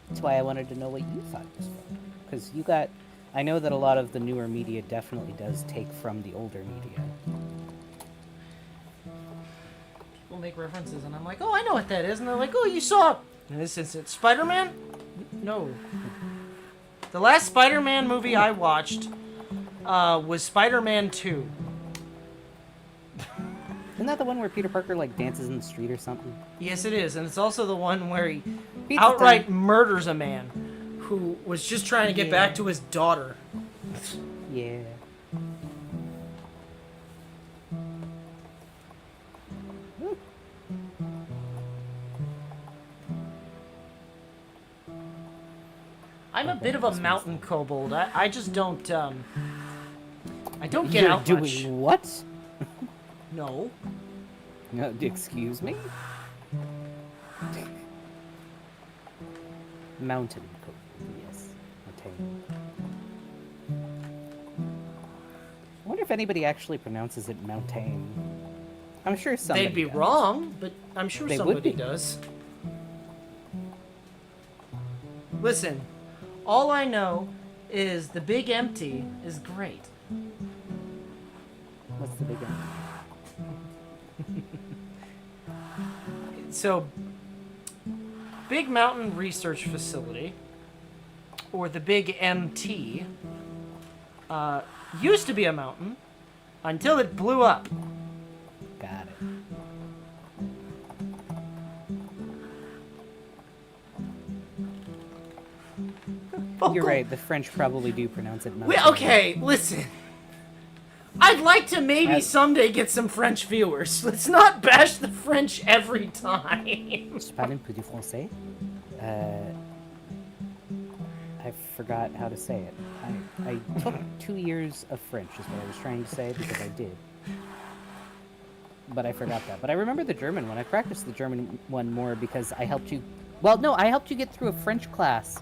Speaker 2: That's why I wanted to know what you thought it was from. Because you got... I know that a lot of the newer media definitely does take from the older media.
Speaker 1: People make references, and I'm like, oh, I know what that is. And they're like, oh, you saw... In this instance, Spider-Man? No. The last Spider-Man movie I watched was Spider-Man 2.
Speaker 2: Isn't that the one where Peter Parker, like, dances in the street or something?
Speaker 1: Yes, it is. And it's also the one where he
Speaker 2: Pizza
Speaker 1: outright
Speaker 2: time.
Speaker 1: murders a man who was just trying to get back to his daughter.
Speaker 2: Yeah.
Speaker 1: I'm a bit of a mountain kobold. I just don't, I don't get
Speaker 2: You're
Speaker 1: out
Speaker 2: doing
Speaker 1: much.
Speaker 2: what?
Speaker 1: No.
Speaker 2: Excuse me? Mountain coat. Yes. Okay. if anybody actually pronounces it mountain. I'm sure somebody
Speaker 1: They'd be
Speaker 2: does.
Speaker 1: wrong, but I'm sure
Speaker 2: They would
Speaker 1: somebody
Speaker 2: be.
Speaker 1: does. Listen, all I know is the big empty is great.
Speaker 2: What's the big one?
Speaker 1: So, Big Mountain Research Facility, or the Big MT, used to be a mountain until it blew up.
Speaker 2: Got it. You're right. The French probably do pronounce it mountain.
Speaker 1: Okay, listen. I'd like to maybe
Speaker 2: As-
Speaker 1: someday get some French viewers. Let's not bash the French every time.
Speaker 2: Je parle un peu du français. I forgot how to say it. I took 2 years of French, is what I was trying to say, because I did. But I forgot that. But I remember the German one. I practiced the German one more because I helped you... Well, no, I helped you get through a French class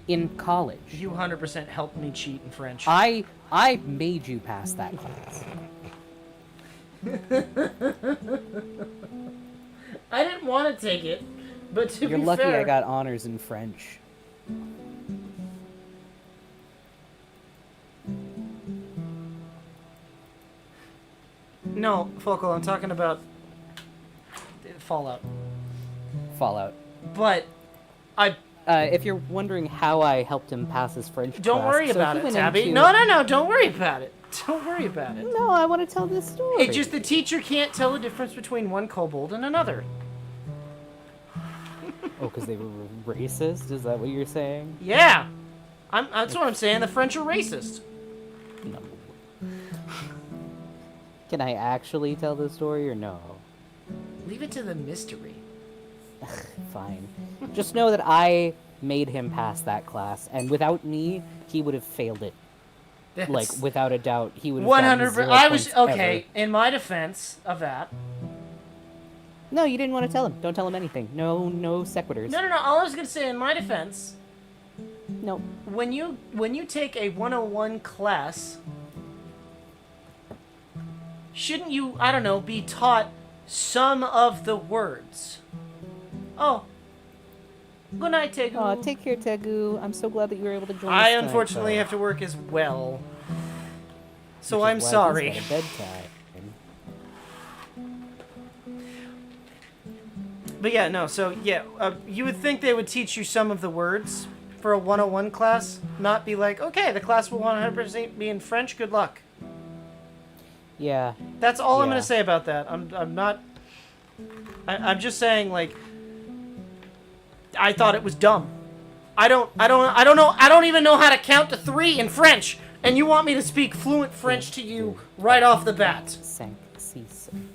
Speaker 2: in college.
Speaker 1: You 100% helped me cheat in French.
Speaker 2: I made you pass that class.
Speaker 1: I didn't want to take it, but to
Speaker 2: You're
Speaker 1: be
Speaker 2: lucky
Speaker 1: fair,
Speaker 2: I got honors in French.
Speaker 1: No, Focal, I'm talking about Fallout.
Speaker 2: Fallout.
Speaker 1: But I
Speaker 2: If you're wondering how I helped him pass his French
Speaker 1: don't
Speaker 2: class,
Speaker 1: worry
Speaker 2: so
Speaker 1: about
Speaker 2: he
Speaker 1: it,
Speaker 2: went
Speaker 1: Tabby.
Speaker 2: into-
Speaker 1: No, don't worry about it. Don't worry about it.
Speaker 2: No, I want to tell this story.
Speaker 1: It's just the teacher can't tell the difference between one kobold and another.
Speaker 2: Oh, because they were racist? Is that what you're saying?
Speaker 1: Yeah. That's what I'm saying. The French are racist.
Speaker 2: No. Can I actually tell this story or no?
Speaker 1: Leave it to the mystery.
Speaker 2: Fine. Just know that I made him pass that class, and without me, he would have failed it. Like,
Speaker 1: That's
Speaker 2: without a doubt, he would have
Speaker 1: 100%.
Speaker 2: 0
Speaker 1: I was
Speaker 2: points
Speaker 1: okay.
Speaker 2: ever.
Speaker 1: In my defense of that,
Speaker 2: No, you didn't want to tell him. Don't tell him anything. No sequiturs.
Speaker 1: no. All I was gonna say in my defense,
Speaker 2: No.
Speaker 1: when you take a 101 class, shouldn't you, I don't know, be taught some of the words? Oh. Good night, Tegu.
Speaker 2: Aw, take care, Tegu. I'm so glad that you were able to join us
Speaker 1: I
Speaker 2: tonight,
Speaker 1: unfortunately
Speaker 2: though.
Speaker 1: have to work as well. So
Speaker 2: Which is
Speaker 1: I'm
Speaker 2: why he's
Speaker 1: sorry.
Speaker 2: got a bedtime.
Speaker 1: But yeah, no, so yeah, you would think they would teach you some of the words for a 101 class, not be like, okay, the class will 100% be in French, good luck.
Speaker 2: Yeah.
Speaker 1: That's all I'm
Speaker 2: Yeah.
Speaker 1: gonna say about that. I'm not. I'm just saying, like, I thought it was dumb. I don't even know how to count to 3 in French, and you want me to speak fluent French to you right off the bat.
Speaker 2: 5, 6, 7.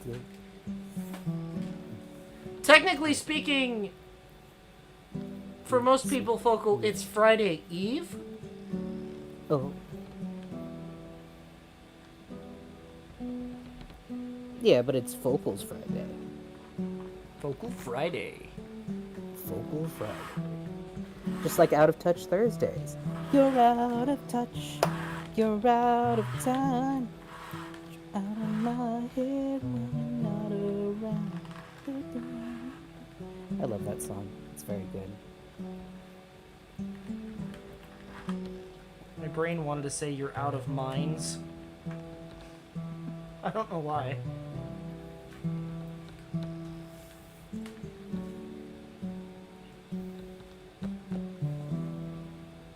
Speaker 1: Technically speaking, for most people, Focal, it's Friday Eve.
Speaker 2: Oh. Yeah, but it's Focal's Friday.
Speaker 1: Focal Friday.
Speaker 2: Focal Friday. Just like Out of Touch Thursdays. You're out of touch. You're out of time. You're out of my head when you're not around. I love that song. It's very good.
Speaker 1: My brain wanted to say you're out of minds. I don't know why.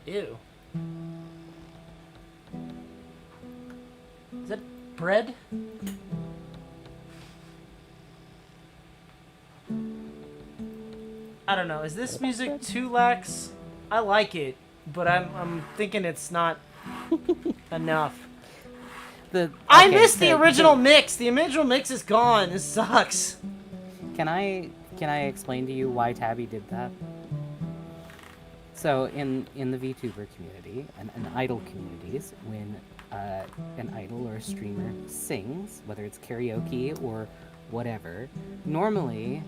Speaker 1: Ew. Is that bread? I don't know. Is this music too lax? I like it, but I'm thinking it's not enough. I missed the original mix. The original mix is gone. This sucks.
Speaker 2: Can I explain to you why Tabby did that? So in the VTuber community and idol communities, when an idol or a streamer sings, whether it's karaoke or whatever, normally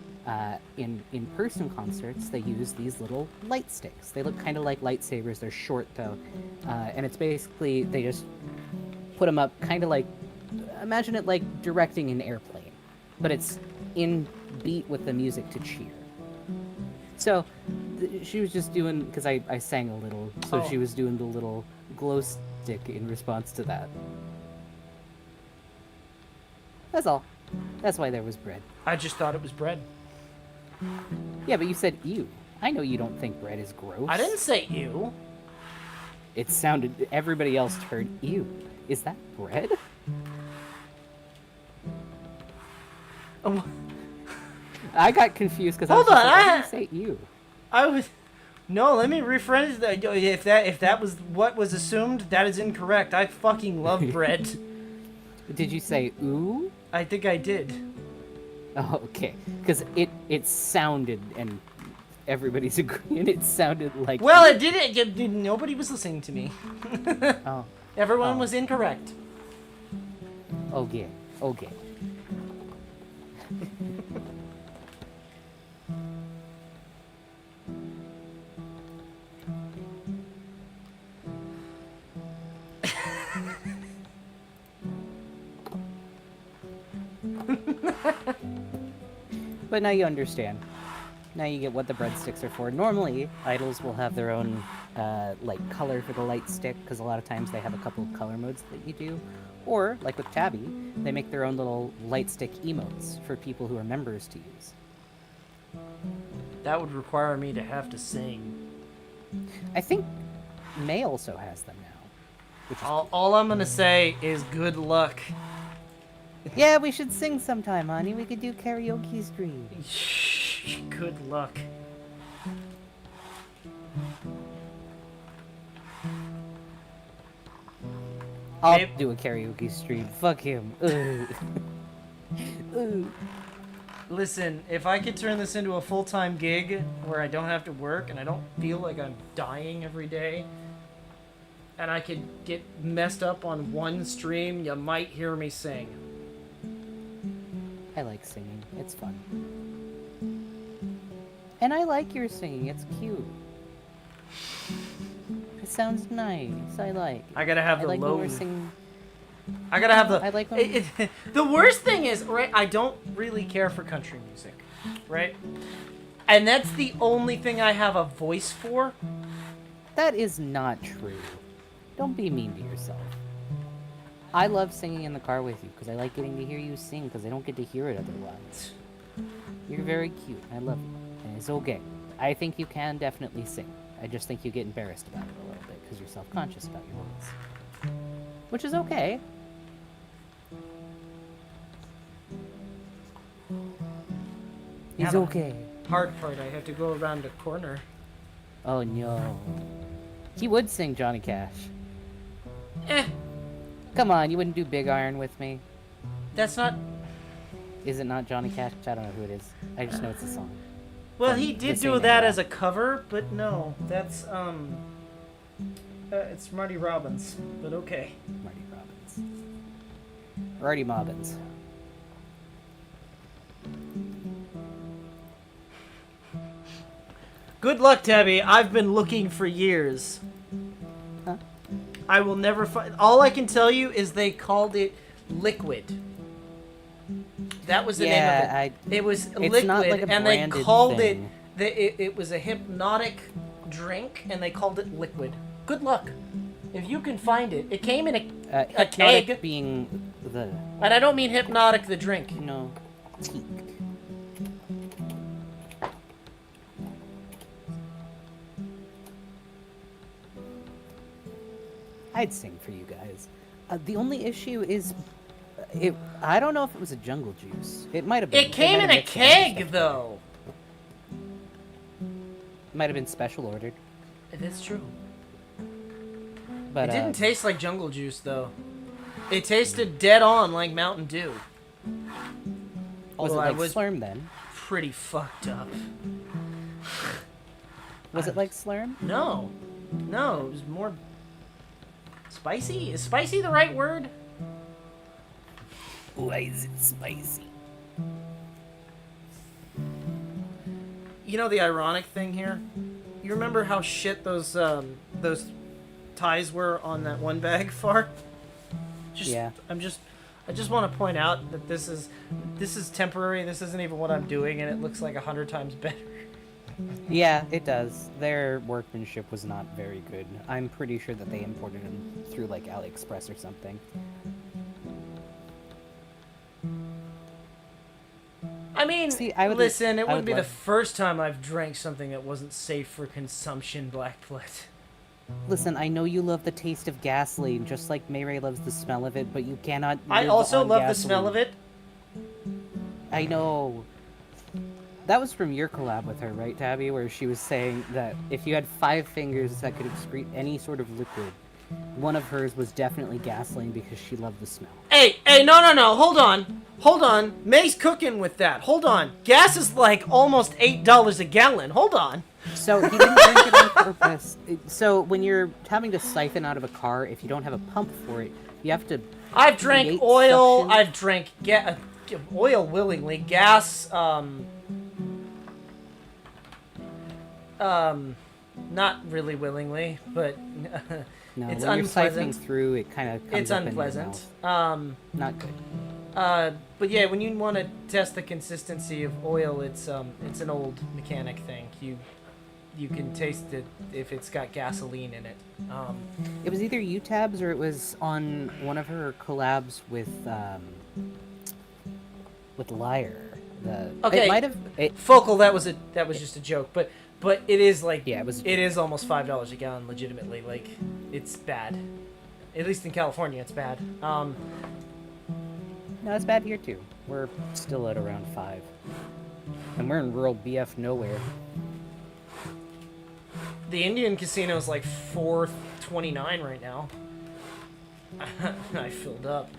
Speaker 2: in person concerts they use these little light sticks. They look kind of like lightsabers. They're short though, and it's basically they just put them up kind of like, imagine it like directing an airplane, but it's in beat with the music to cheer. So she was just doing, because I sang a little, so she was doing the little glow stick in response to that. That's all. That's why there was bread.
Speaker 1: I just thought it was bread.
Speaker 2: Yeah, but you said ew. I know you don't think bread is gross.
Speaker 1: I didn't say ew.
Speaker 2: It sounded, everybody else heard ew. Is that bread?
Speaker 1: Oh,
Speaker 2: I got confused because I
Speaker 1: Hold
Speaker 2: was just
Speaker 1: on,
Speaker 2: like, why did you say ew?
Speaker 1: I was. No, let me rephrase that. If that was what was assumed, that is incorrect. I fucking love bread.
Speaker 2: Did you say ooh?
Speaker 1: I think I did.
Speaker 2: Oh, okay. Because it sounded, and everybody's agreeing, it sounded like...
Speaker 1: Well, it didn't. Nobody was listening to me.
Speaker 2: Oh.
Speaker 1: Everyone
Speaker 2: Oh.
Speaker 1: was incorrect.
Speaker 2: Okay. Okay. But now you understand. Now you get what the breadsticks are for. Normally, idols will have their own, like, color for the light stick, because a lot of times they have a couple of color modes that you do. Or, like with Tabby, they make their own little light stick emotes for people who are members to use.
Speaker 1: That would require me to have to sing.
Speaker 2: I think May also has them now. Which is
Speaker 1: All I'm gonna say is good luck.
Speaker 2: Yeah, we should sing sometime, honey. We could do karaoke stream.
Speaker 1: Good luck.
Speaker 2: I'll
Speaker 1: Maybe-
Speaker 2: do a karaoke stream. Fuck him. Ugh. Ugh.
Speaker 1: Listen, if I could turn this into a full-time gig where I don't have to work and I don't feel like I'm dying every day, and I could get messed up on one stream, you might hear me sing.
Speaker 2: I like singing. It's fun. And I like your singing. It's cute. It sounds nice. I like.
Speaker 1: I gotta have
Speaker 2: I
Speaker 1: the
Speaker 2: like when
Speaker 1: low.
Speaker 2: we're singing.
Speaker 1: I gotta have the.
Speaker 2: I like when-
Speaker 1: The worst thing is, right? I don't really care for country music, right? And that's the only thing I have a voice for.
Speaker 2: That is not true. Don't be mean to yourself. I love singing in the car with you because I like getting to hear you sing because I don't get to hear it otherwise. You're very cute. I love you. And it's okay. I think you can definitely sing. I just think you get embarrassed about it a little bit because you're self-conscious about your voice. Which is okay.
Speaker 1: Yeah,
Speaker 2: It's
Speaker 1: the
Speaker 2: okay.
Speaker 1: Hard part, I have to go around the corner.
Speaker 2: Oh no. He would sing Johnny Cash.
Speaker 1: Eh,
Speaker 2: Come on, you wouldn't do Big Iron with me.
Speaker 1: that's not.
Speaker 2: Is it not Johnny Cash? I don't know who it is. I just know it's a song.
Speaker 1: Well,
Speaker 2: From
Speaker 1: he
Speaker 2: the
Speaker 1: did
Speaker 2: same
Speaker 1: do that
Speaker 2: era.
Speaker 1: as a cover, but no, that's it's Marty Robbins. But okay.
Speaker 2: Marty Robbins. Marty Mobbins.
Speaker 1: Good luck, Tabby. I've been looking for years.
Speaker 2: Huh?
Speaker 1: I will never find. All I can tell you is they called it liquid. That was the name of it. It was liquid,
Speaker 2: not like a
Speaker 1: and they
Speaker 2: branded
Speaker 1: called
Speaker 2: thing.
Speaker 1: it was a hypnotic drink, and they called it liquid. Good luck. If you can find it, it came in a
Speaker 2: Hypnotic
Speaker 1: keg.
Speaker 2: being the,
Speaker 1: And I don't mean hypnotic the drink.
Speaker 2: you know, teak. I'd sing for you guys. The only issue is, I don't know if it was a jungle juice. It might have been.
Speaker 1: It came
Speaker 2: might
Speaker 1: in
Speaker 2: have
Speaker 1: a
Speaker 2: mixed other stuff
Speaker 1: keg,
Speaker 2: in it.
Speaker 1: though.
Speaker 2: It might have been special ordered.
Speaker 1: That's true.
Speaker 2: But
Speaker 1: It didn't taste like jungle juice, though. It tasted dead on like Mountain Dew.
Speaker 2: was it
Speaker 1: Although I
Speaker 2: like
Speaker 1: was
Speaker 2: Slurm then?
Speaker 1: pretty fucked up.
Speaker 2: Was it like Slurm?
Speaker 1: No. No, it was more spicy? Is spicy the right word?
Speaker 2: Why is it spicy?
Speaker 1: You know the ironic thing here? You remember how shit those ties were on that one bag far?
Speaker 2: Yeah.
Speaker 1: I just want to point out that this is temporary. This isn't even what I'm doing, and it looks like 100 times better.
Speaker 2: Yeah, it does. Their workmanship was not very good. I'm pretty sure that they imported them through like AliExpress or something.
Speaker 1: I mean,
Speaker 2: See,
Speaker 1: it
Speaker 2: I
Speaker 1: wouldn't
Speaker 2: would
Speaker 1: be the
Speaker 2: love-
Speaker 1: first time I've drank something that wasn't safe for consumption, Blackfoot.
Speaker 2: Listen, I know you love the taste of gasoline, just like Mayray loves the smell of it, but you cannot.
Speaker 1: I
Speaker 2: live
Speaker 1: also
Speaker 2: on
Speaker 1: love the smell of
Speaker 2: gasoline.
Speaker 1: it.
Speaker 2: I know. That was from your collab with her, right, Tabby? Where she was saying that if you had 5 fingers that could excrete any sort of liquid, one of hers was definitely gasoline because she loved the smell.
Speaker 1: Hey, no, hold on. May's cooking with that. Hold on. Gas is like almost $8 a gallon. Hold on.
Speaker 2: So he didn't drink it on purpose. So when you're having to siphon out of a car, if you don't have a pump for it, you have to.
Speaker 1: I've drank
Speaker 2: create
Speaker 1: oil.
Speaker 2: suction.
Speaker 1: I've drank oil willingly. Gas. Not really willingly, but
Speaker 2: No,
Speaker 1: it's
Speaker 2: when you're siphoning
Speaker 1: unpleasant.
Speaker 2: through, it kind of comes
Speaker 1: It's
Speaker 2: up in your
Speaker 1: unpleasant.
Speaker 2: mouth. Not good.
Speaker 1: But yeah, when you want to test the consistency of oil, it's an old mechanic thing. You can taste it if it's got gasoline in it.
Speaker 2: It was either U-Tabs or it was on one of her collabs with Liar.
Speaker 1: Okay.
Speaker 2: It might have.
Speaker 1: Focal, that was just a joke, but it is like
Speaker 2: Yeah, it
Speaker 1: is almost $5 a gallon, legitimately. Like, it's bad. At least in California, it's bad.
Speaker 2: No, it's bad here too. We're still at around 5, and we're in rural BF nowhere.
Speaker 1: The Indian casino is like $4.29 right now. I filled up.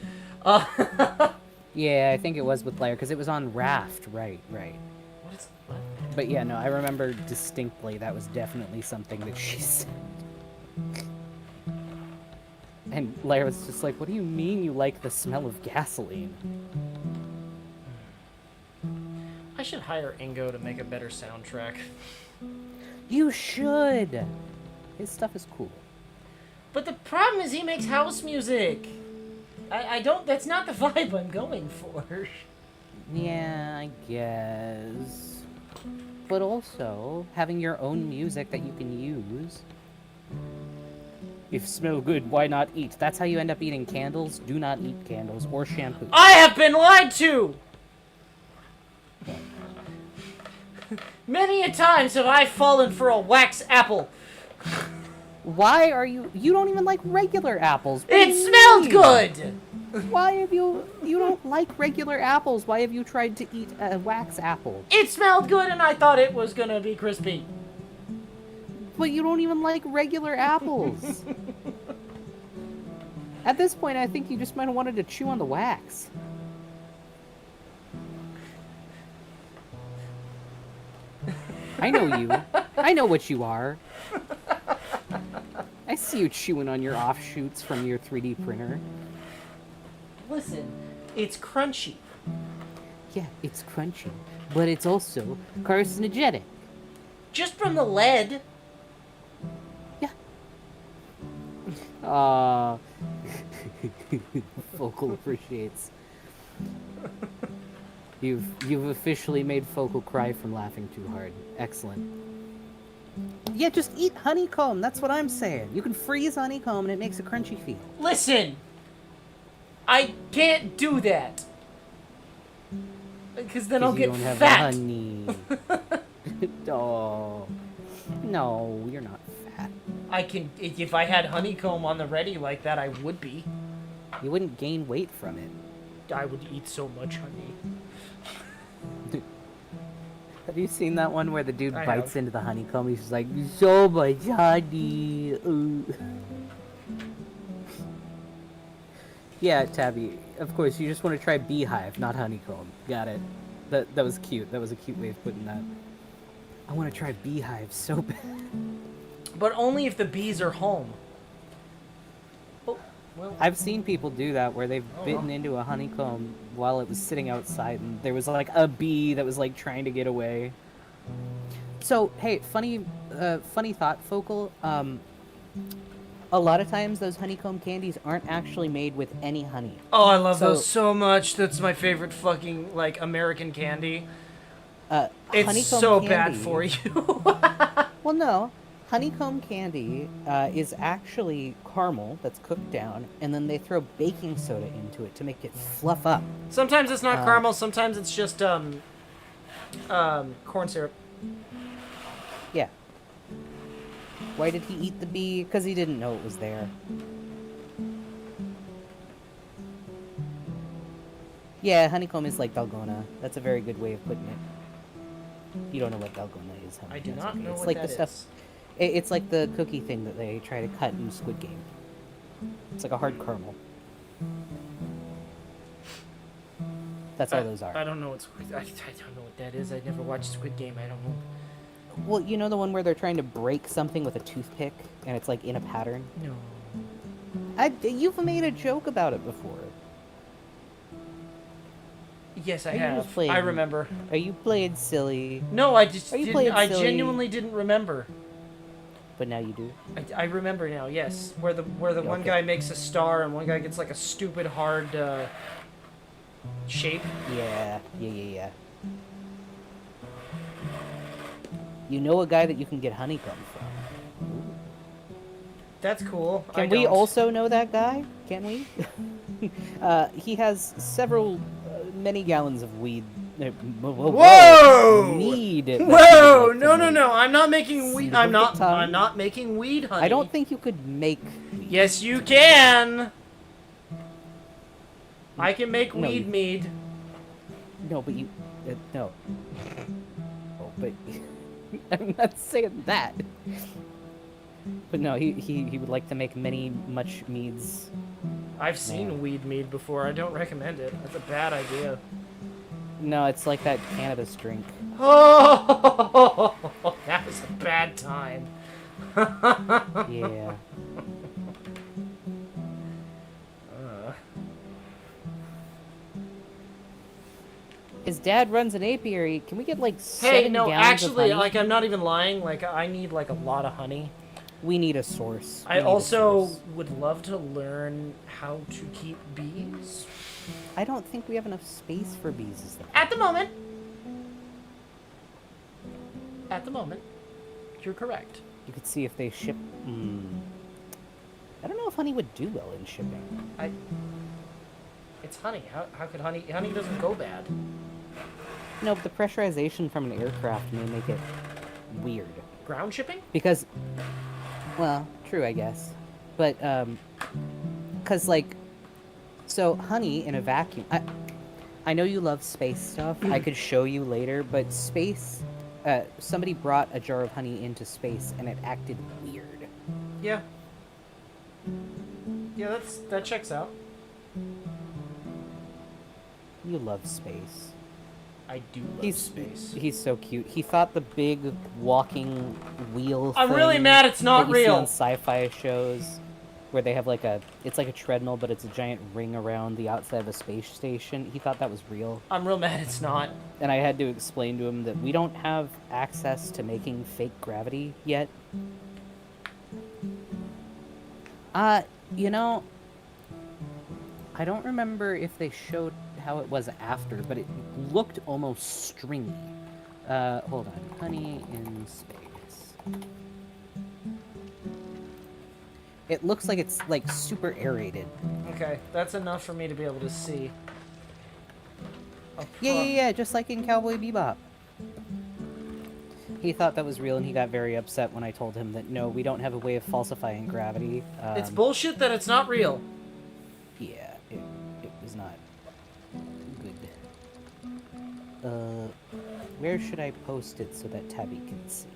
Speaker 2: Yeah, I think it was with Liar because it was on Raft. Right.
Speaker 1: What?
Speaker 2: But yeah, no, I remember distinctly that was definitely something that she said. And Lair was just like, what do you mean you like the smell of gasoline?
Speaker 1: I should hire Ingo to make a better soundtrack.
Speaker 2: You should! His stuff is cool.
Speaker 1: But the problem is he makes house music. I don't. That's not the vibe I'm going for.
Speaker 2: Yeah, I guess. But also, having your own music that you can use. If smell good, why not eat? That's how you end up eating candles. Do not eat candles or shampoo.
Speaker 1: I have been lied to! Many a times have I fallen for a wax apple.
Speaker 2: Why are you... You don't even like regular apples. What do
Speaker 1: It
Speaker 2: you
Speaker 1: smelled
Speaker 2: mean?
Speaker 1: good!
Speaker 2: Why have you... You don't like regular apples. Why have you tried to eat a wax apple?
Speaker 1: It smelled good and I thought it was gonna be crispy.
Speaker 2: But you don't even like regular apples. At this point, I think you just might have wanted to chew on the wax. I know you. I know what you are. I see you chewing on your offshoots from your 3D printer.
Speaker 1: Listen, it's crunchy.
Speaker 2: Yeah, it's crunchy, but it's also carcinogenic.
Speaker 1: Just from the lead.
Speaker 2: Yeah. Focal appreciates. You've officially made Focal cry from laughing too hard. Excellent. Yeah, just eat honeycomb. That's what I'm saying. You can freeze honeycomb and it makes a crunchy feel.
Speaker 1: Listen! I can't do that. Because then I'll
Speaker 2: 'Cause you
Speaker 1: get
Speaker 2: don't have
Speaker 1: fat.
Speaker 2: honey. Oh. No, you're not fat.
Speaker 1: I can, if I had honeycomb on the ready like that, I would be.
Speaker 2: You wouldn't gain weight from it.
Speaker 1: I would eat so much honey.
Speaker 2: Have you seen that one where the dude
Speaker 1: I
Speaker 2: bites
Speaker 1: have.
Speaker 2: into the honeycomb? He's just like, so much honey. Yeah, Tabby. Of course, you just want to try beehive, not honeycomb. Got it. That was cute. That was a cute way of putting that. I want to try beehive so bad.
Speaker 1: But only if the bees are home. Oh, well.
Speaker 2: I've seen people do that where they've
Speaker 1: Oh,
Speaker 2: bitten
Speaker 1: well.
Speaker 2: into a honeycomb while it was sitting outside, and there was like a bee that was like trying to get away. So hey, funny thought, Focal. a lot of times those honeycomb candies aren't actually made with any honey.
Speaker 1: Oh, I love
Speaker 2: So-
Speaker 1: those so much. That's my favorite fucking, like, American candy. It's
Speaker 2: Honeycomb
Speaker 1: so
Speaker 2: candy,
Speaker 1: bad for you.
Speaker 2: Well, no. Honeycomb candy is actually caramel that's cooked down, and then they throw baking soda into it to make it fluff up.
Speaker 1: Sometimes it's not caramel, sometimes it's just, corn syrup.
Speaker 2: Yeah. Why did he eat the bee? Because he didn't know it was there. Yeah, honeycomb is like dalgona. That's a very good way of putting it. You don't know what dalgona is, huh?
Speaker 1: I do
Speaker 2: That's
Speaker 1: not
Speaker 2: okay.
Speaker 1: know
Speaker 2: It's
Speaker 1: what
Speaker 2: like
Speaker 1: that
Speaker 2: the stuff.
Speaker 1: is.
Speaker 2: It's like the cookie thing that they try to cut in Squid Game. It's like a hard caramel. That's all those are.
Speaker 1: I don't know what's. I don't know what that is. I never watched Squid Game. I don't know.
Speaker 2: Well, you know the one where they're trying to break something with a toothpick, and it's like in a pattern?
Speaker 1: No.
Speaker 2: You've made a joke about it before.
Speaker 1: Yes, I
Speaker 2: Are you
Speaker 1: have.
Speaker 2: just playing-
Speaker 1: I remember.
Speaker 2: Are you playing silly?
Speaker 1: No, I just
Speaker 2: Are you
Speaker 1: didn't.
Speaker 2: playing
Speaker 1: I
Speaker 2: silly?
Speaker 1: genuinely didn't remember.
Speaker 2: But now you do.
Speaker 1: I remember now. Yes, where the one
Speaker 2: Okay.
Speaker 1: guy makes a star and one guy gets like a stupid hard shape.
Speaker 2: Yeah. You know a guy that you can get honeycomb from.
Speaker 1: That's cool.
Speaker 2: Can we also know that guy? Can we? He has many gallons of weed.
Speaker 1: Whoa!
Speaker 2: Mead. that he
Speaker 1: Whoa!
Speaker 2: would like to
Speaker 1: No!
Speaker 2: make.
Speaker 1: I'm not making weed.
Speaker 2: Slip
Speaker 1: I'm
Speaker 2: of
Speaker 1: not.
Speaker 2: the tongue.
Speaker 1: I'm not making weed, honey.
Speaker 2: I don't think you could make weed.
Speaker 1: Yes, you can. I can make
Speaker 2: No,
Speaker 1: weed
Speaker 2: you-
Speaker 1: mead.
Speaker 2: No, but you... no. Oh, but... I'm not saying that. But no, he would like to make much meads.
Speaker 1: I've seen
Speaker 2: Man.
Speaker 1: weed mead before. I don't recommend it. That's a bad idea.
Speaker 2: No, it's like that cannabis drink.
Speaker 1: Oh, that was a bad time.
Speaker 2: Yeah. His dad runs an apiary. Can we get like 7
Speaker 1: Hey, no,
Speaker 2: gallons
Speaker 1: actually,
Speaker 2: of honey?
Speaker 1: like, I'm not even lying. Like, I need, like, a lot of honey.
Speaker 2: We need a source.
Speaker 1: I
Speaker 2: We need a
Speaker 1: also
Speaker 2: source.
Speaker 1: would love to learn how to keep bees.
Speaker 2: I don't think we have enough space for bees. Is there?
Speaker 1: At the moment. At the moment. You're correct.
Speaker 2: You could see if they ship. I don't know if honey would do well in shipping.
Speaker 1: It's honey. How could honey... Honey doesn't go bad.
Speaker 2: No, but the pressurization from an aircraft may make it weird.
Speaker 1: Ground shipping?
Speaker 2: Because, well, true, I guess. But, because, like, so honey in a vacuum. I know you love space stuff. I could show you later, but space. Somebody brought a jar of honey into space, and it acted weird.
Speaker 1: Yeah. Yeah, that checks out.
Speaker 2: You love space.
Speaker 1: I do love space.
Speaker 2: He's so cute. He thought the big walking wheel.
Speaker 1: I'm really
Speaker 2: thing
Speaker 1: mad it's not
Speaker 2: that you see
Speaker 1: real.
Speaker 2: on sci-fi shows, where they have it's like a treadmill, but it's a giant ring around the outside of a space station. He thought that was real,
Speaker 1: I'm real mad it's not.
Speaker 2: and I had to explain to him that we don't have access to making fake gravity yet. You know, I don't remember if they showed how it was after, but it looked almost stringy. Hold on. Honey in space. It looks like it's, like, super aerated.
Speaker 1: Okay, that's enough for me to be able to see.
Speaker 2: Yeah, just like in Cowboy Bebop. He thought that was real, and he got very upset when I told him that, no, we don't have a way of falsifying gravity.
Speaker 1: It's bullshit that it's not real.
Speaker 2: Yeah, it was not good. Where should I post it so that Tabby can see?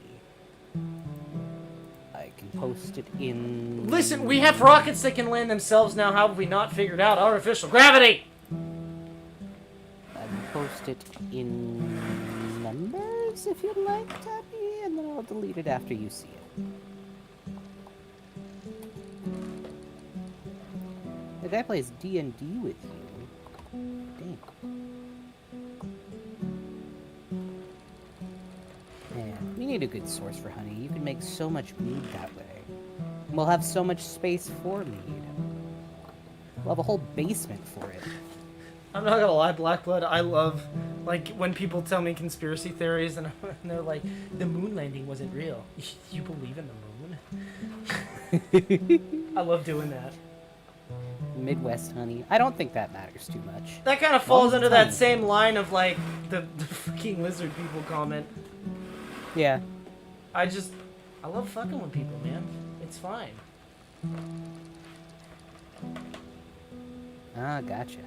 Speaker 2: I can post it in...
Speaker 1: Listen, we have rockets that can land themselves now. How have we not figured out artificial gravity?
Speaker 2: I can post it in numbers if you'd like, Tabby, and then I'll delete it after you see it. The guy plays D&D with you. Dang. Man, we need a good source for honey. You can make so much mead that way. We'll have so much space for mead. We'll have a whole basement for it.
Speaker 1: I'm not gonna lie, Blackblood, I love, like, when people tell me conspiracy theories and they're like, the moon landing wasn't real. You believe in the moon? I love doing that.
Speaker 2: Midwest honey. I don't think that matters too much.
Speaker 1: That kind of falls under that same line of, like, the freaking lizard people comment.
Speaker 2: Yeah.
Speaker 1: I love fucking with people, man. It's fine.
Speaker 2: Ah, gotcha.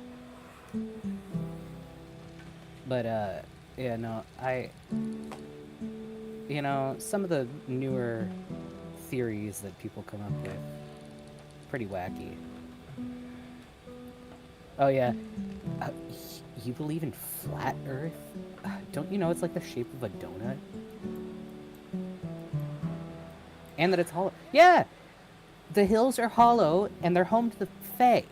Speaker 2: But, yeah, no, you know, some of the newer theories that people come up with, pretty wacky. Oh, yeah. You believe in flat Earth? Don't you know it's like the shape of a donut? And that it's hollow. Yeah! The hills are hollow, and they're home to the Fae.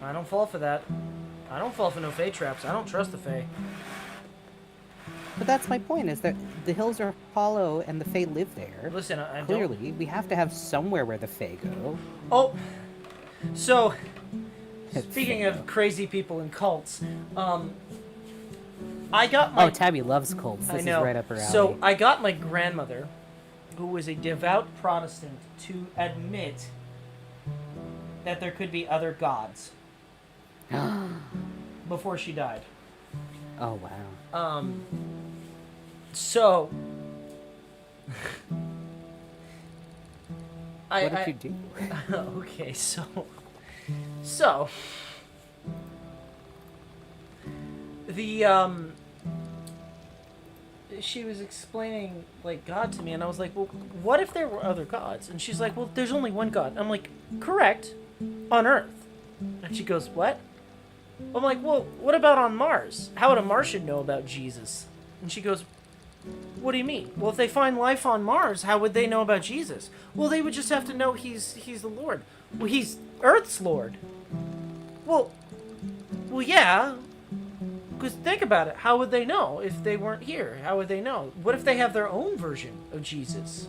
Speaker 1: I don't fall for that. I don't fall for no Fae traps. I don't trust the Fae.
Speaker 2: But that's my point, is that the hills are hollow, and the Fae live there.
Speaker 1: Listen, I don't...
Speaker 2: Clearly, we have to have somewhere where the Fae go.
Speaker 1: Oh! So, speaking of crazy people and cults, I got my...
Speaker 2: Oh, Tabby loves cults. This
Speaker 1: I know.
Speaker 2: is right up her alley.
Speaker 1: So, I got my grandmother, who was a devout Protestant, to admit that there could be other gods before she died.
Speaker 2: Oh, wow.
Speaker 1: So...
Speaker 2: What did you do?
Speaker 1: Okay, so the she was explaining like God to me, and I was like, well, what if there were other gods? And she's like, well, there's only one God. I'm like, correct, on Earth. And she goes, what? I'm like, well, what about on Mars? How would a Martian know about Jesus? And she goes, what do you mean? Well, if they find life on Mars, how would they know about Jesus? Well, they would just have to know he's the Lord. Well, he's Earth's Lord. Well, yeah. Because think about it. How would they know if they weren't here? How would they know? What if they have their own version of Jesus?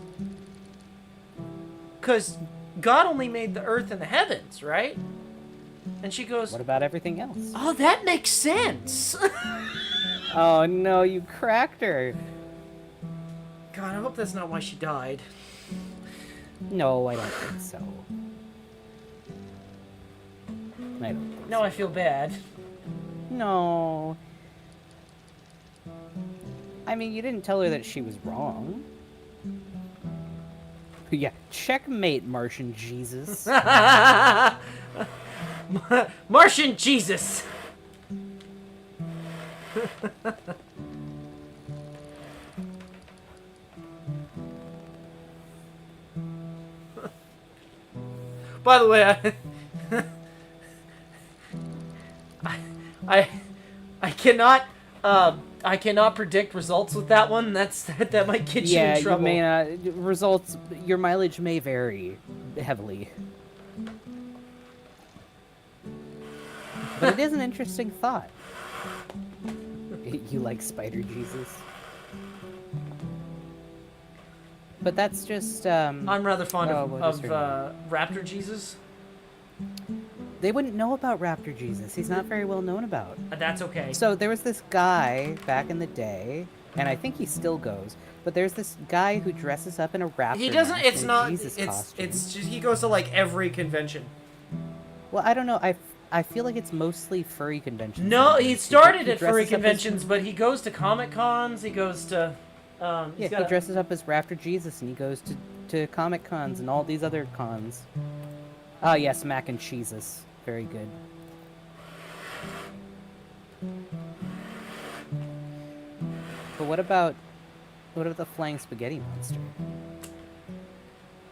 Speaker 1: Because God only made the earth and the heavens, right? And she goes,
Speaker 2: What about everything else?
Speaker 1: oh, that makes sense.
Speaker 2: Oh, no, you cracked her.
Speaker 1: God, I hope that's not why she died.
Speaker 2: No, I don't think so. I don't think
Speaker 1: Now I feel bad.
Speaker 2: No. I mean, you didn't tell her that she was wrong. Yeah, checkmate, Martian Jesus.
Speaker 1: Martian Jesus! By the way, I cannot predict results with that one. That might get you in trouble.
Speaker 2: Yeah, you may not. Results, your mileage may vary heavily. But it is an interesting thought. You like Spider Jesus? But that's just,
Speaker 1: I'm rather fond of
Speaker 2: what is her
Speaker 1: Raptor Jesus.
Speaker 2: They wouldn't know about Raptor Jesus. He's not very well known about.
Speaker 1: That's okay.
Speaker 2: So there was this guy back in the day, and I think he still goes, but there's this guy who dresses up in a raptor
Speaker 1: He doesn't.
Speaker 2: mask
Speaker 1: It's
Speaker 2: and a
Speaker 1: not.
Speaker 2: Jesus
Speaker 1: It's
Speaker 2: costume.
Speaker 1: it's just he goes to like every convention.
Speaker 2: Well, I don't know. I feel like it's mostly furry conventions.
Speaker 1: No, he started
Speaker 2: He
Speaker 1: at furry
Speaker 2: dresses up as-
Speaker 1: conventions, but he goes to Comic Cons. He goes to.
Speaker 2: Yeah, he dresses up as Raptor Jesus, and he goes to Comic Cons and all these other cons. Oh yes, mac and cheeses. Very good. But what about the flying spaghetti monster?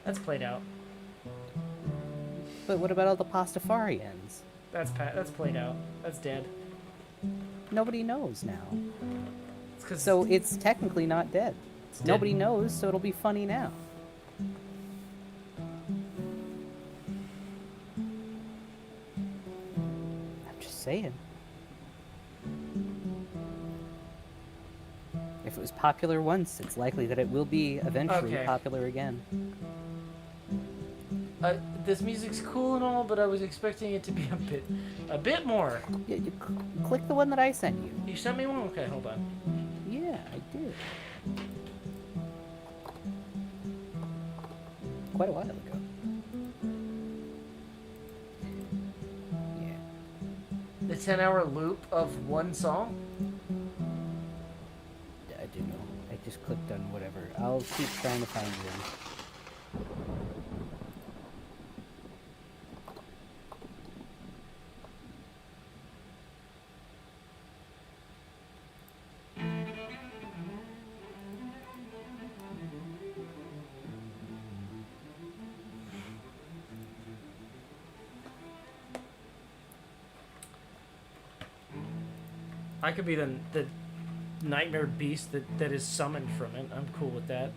Speaker 1: That's played out.
Speaker 2: But what about all the pastafarians?
Speaker 1: That's played out. That's dead.
Speaker 2: Nobody knows now.
Speaker 1: It's 'cause
Speaker 2: So it's technically not dead.
Speaker 1: dead.
Speaker 2: Nobody knows, so it'll be funny now. I'm just saying. If it was popular once, it's likely that it will be eventually
Speaker 1: Okay.
Speaker 2: popular again.
Speaker 1: This music's cool and all, but I was expecting it to be a bit more.
Speaker 2: Yeah, you click the one that I sent you.
Speaker 1: You sent me one? Okay, hold on.
Speaker 2: Yeah, I did. Quite a while ago. Yeah.
Speaker 1: The 10-hour loop of one song?
Speaker 2: I don't know. I just clicked on whatever. I'll keep trying to find you one.
Speaker 1: I could be the nightmare beast that is summoned from it. I'm cool with that.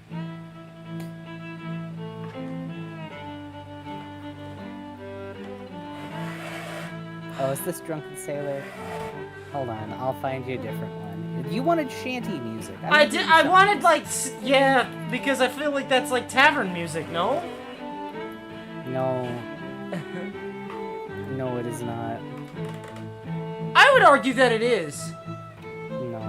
Speaker 2: Oh, is this Drunken Sailor? Hold on, I'll find you a different one. You wanted shanty music.
Speaker 1: I did. I wanted like yeah, because I feel like that's like tavern music. No.
Speaker 2: No. No, it is not.
Speaker 1: I would argue that it is.
Speaker 2: No.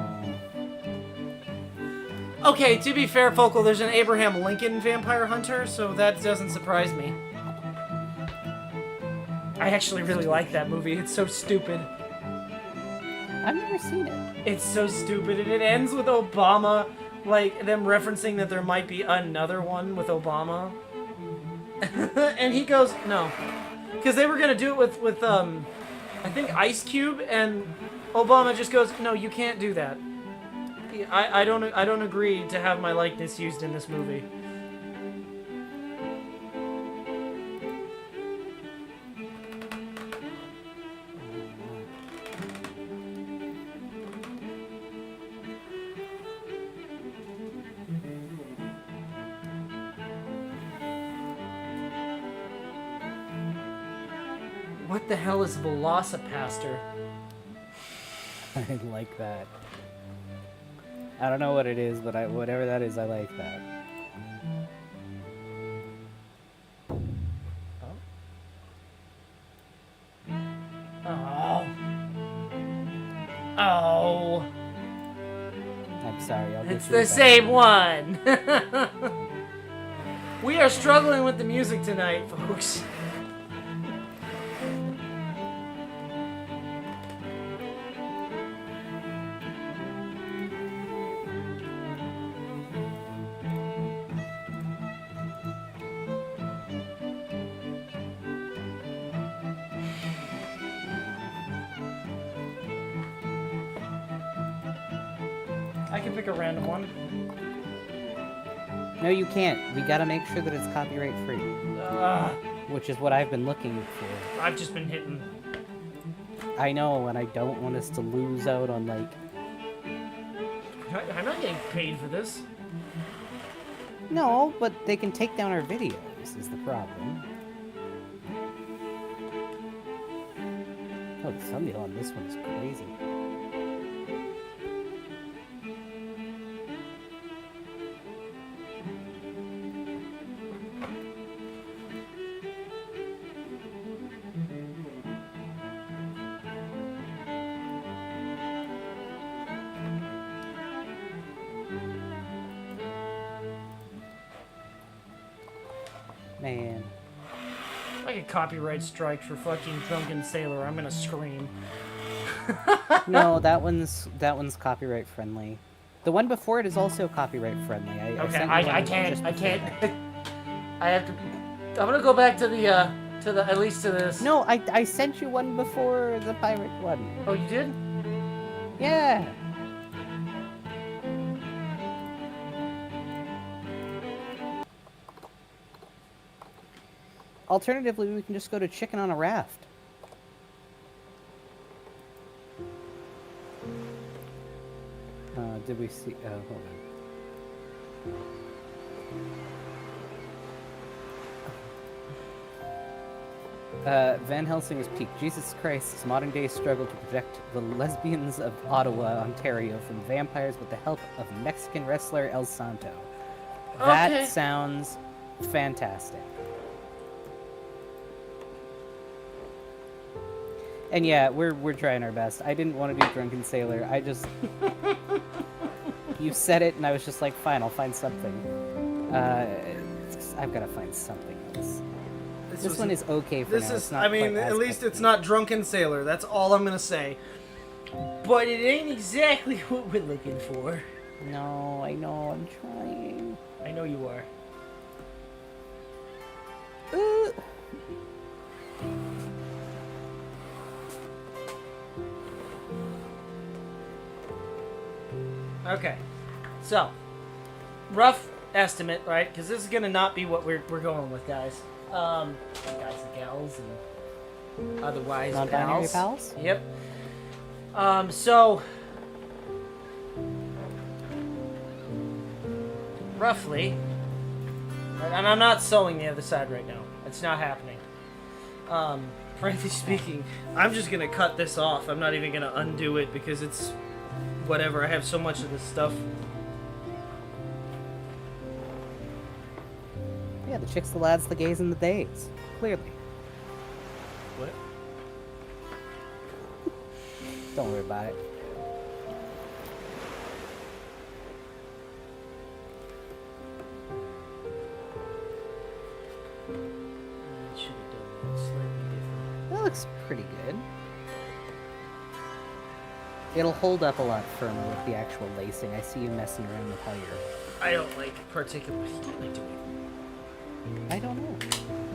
Speaker 1: Okay, to be fair, Focal, there's an Abraham Lincoln vampire hunter, so that doesn't surprise me. I actually really like that movie. It's so stupid.
Speaker 2: I've never seen it.
Speaker 1: It's so stupid, and it ends with Obama, like, them referencing that there might be another one with Obama. And he goes, no. Because they were going to do it with I think Ice Cube, and Obama just goes, no, you can't do that. I don't agree to have my likeness used in this movie. What the hell is Velocipaster?
Speaker 2: I like that. I don't know what it is, but whatever that is, I like that.
Speaker 1: Oh. Oh.
Speaker 2: I'm sorry, I'll get
Speaker 1: It's
Speaker 2: you
Speaker 1: the
Speaker 2: back.
Speaker 1: same one. We are struggling with the music tonight, folks. I can pick a random one.
Speaker 2: No, you can't. We gotta make sure that it's copyright free. Which is what I've been looking for.
Speaker 1: I've just been hitting.
Speaker 2: I know, and I don't want us to lose out on, like...
Speaker 1: I'm not getting paid for this.
Speaker 2: No, but they can take down our videos, is the problem. Oh, the thumbnail on this one is crazy. Man.
Speaker 1: If I get copyright strike for fucking Drunken Sailor, I'm gonna scream.
Speaker 2: No, that one's copyright friendly. The one before it is also copyright friendly.
Speaker 1: Okay,
Speaker 2: sent you
Speaker 1: I
Speaker 2: one
Speaker 1: can't.
Speaker 2: just
Speaker 1: I
Speaker 2: before
Speaker 1: can't.
Speaker 2: that.
Speaker 1: I have to. I'm gonna go back to the at least to this.
Speaker 2: No, I sent you one before the pirate one.
Speaker 1: Oh, you did?
Speaker 2: Yeah. Alternatively, we can just go to Chicken on a Raft. Did we see? Oh, hold on. Van Helsing's peak. Jesus Christ's modern-day struggle to protect the lesbians of Ottawa, Ontario, from vampires with the help of Mexican wrestler El Santo. That
Speaker 1: Okay.
Speaker 2: sounds fantastic. And yeah, we're trying our best. I didn't want to do Drunken Sailor. I just... You said it, and I was just like, fine, I'll find something. I've got to find something else. This one is okay for
Speaker 1: This
Speaker 2: now.
Speaker 1: is,
Speaker 2: It's not
Speaker 1: I mean,
Speaker 2: quite as
Speaker 1: at least
Speaker 2: epic.
Speaker 1: it's not Drunken Sailor. That's all I'm gonna say. But it ain't exactly what we're looking for.
Speaker 2: No, I know, I'm trying.
Speaker 1: I know you are. Okay, so rough estimate, right? Because this is gonna not be what we're going with, guys. Guys and gals and otherwise
Speaker 2: Non-binary
Speaker 1: pals.
Speaker 2: pals?
Speaker 1: Yep. So roughly, right, and I'm not sewing the other side right now. It's not happening. Frankly speaking, I'm just gonna cut this off. I'm not even gonna undo it because it's whatever. I have so much of this stuff.
Speaker 2: Yeah, the chicks, the lads, the gays, and the theys. Clearly.
Speaker 1: What?
Speaker 2: Don't worry about it.
Speaker 1: I should have done that slightly different.
Speaker 2: That looks pretty good. It'll hold up a lot firmer with the actual lacing. I see you messing around with how you're...
Speaker 1: I don't like particularly. What am I doing?
Speaker 2: I don't know.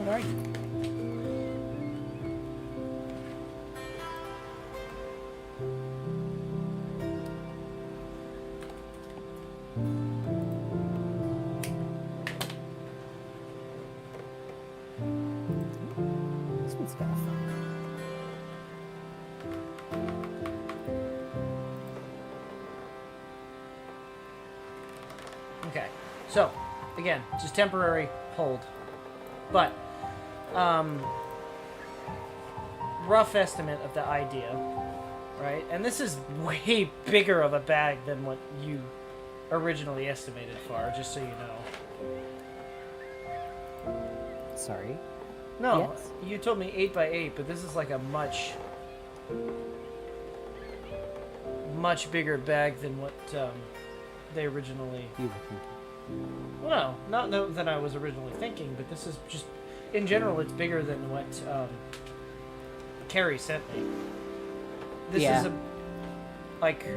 Speaker 2: What are you? This one's got a fun.
Speaker 1: Okay, so again, just temporary hold, but rough estimate of the idea, right? And this is way bigger of a bag than what you originally estimated for, just so you know.
Speaker 2: Sorry.
Speaker 1: No,
Speaker 2: Yes.
Speaker 1: you told me 8x8, but this is like a much bigger bag than what they originally.
Speaker 2: You were thinking.
Speaker 1: Well, no, not than I was originally thinking, but this is just, in general, it's bigger than what Carrie sent me. This
Speaker 2: Yeah.
Speaker 1: is a, like,
Speaker 2: Well,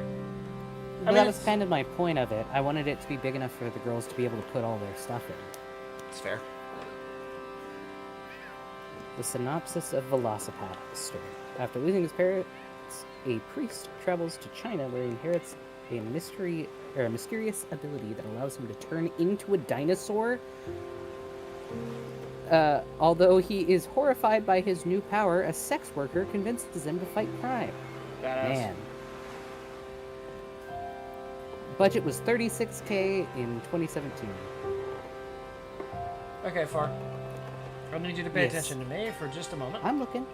Speaker 1: mean,
Speaker 2: that was
Speaker 1: it's-
Speaker 2: kind of my point of it. I wanted it to be big enough for the girls to be able to put all their stuff in.
Speaker 1: it's fair.
Speaker 2: The synopsis of Velocipath's story. After losing his parents, a priest travels to China where he inherits a mysterious ability that allows him to turn into a dinosaur. Although he is horrified by his new power, a sex worker convinces him to fight crime.
Speaker 1: Badass.
Speaker 2: Man. Budget was $36K in 2017.
Speaker 1: Okay, Far. I need you to pay
Speaker 2: Yes.
Speaker 1: attention to me for just a moment.
Speaker 2: I'm looking.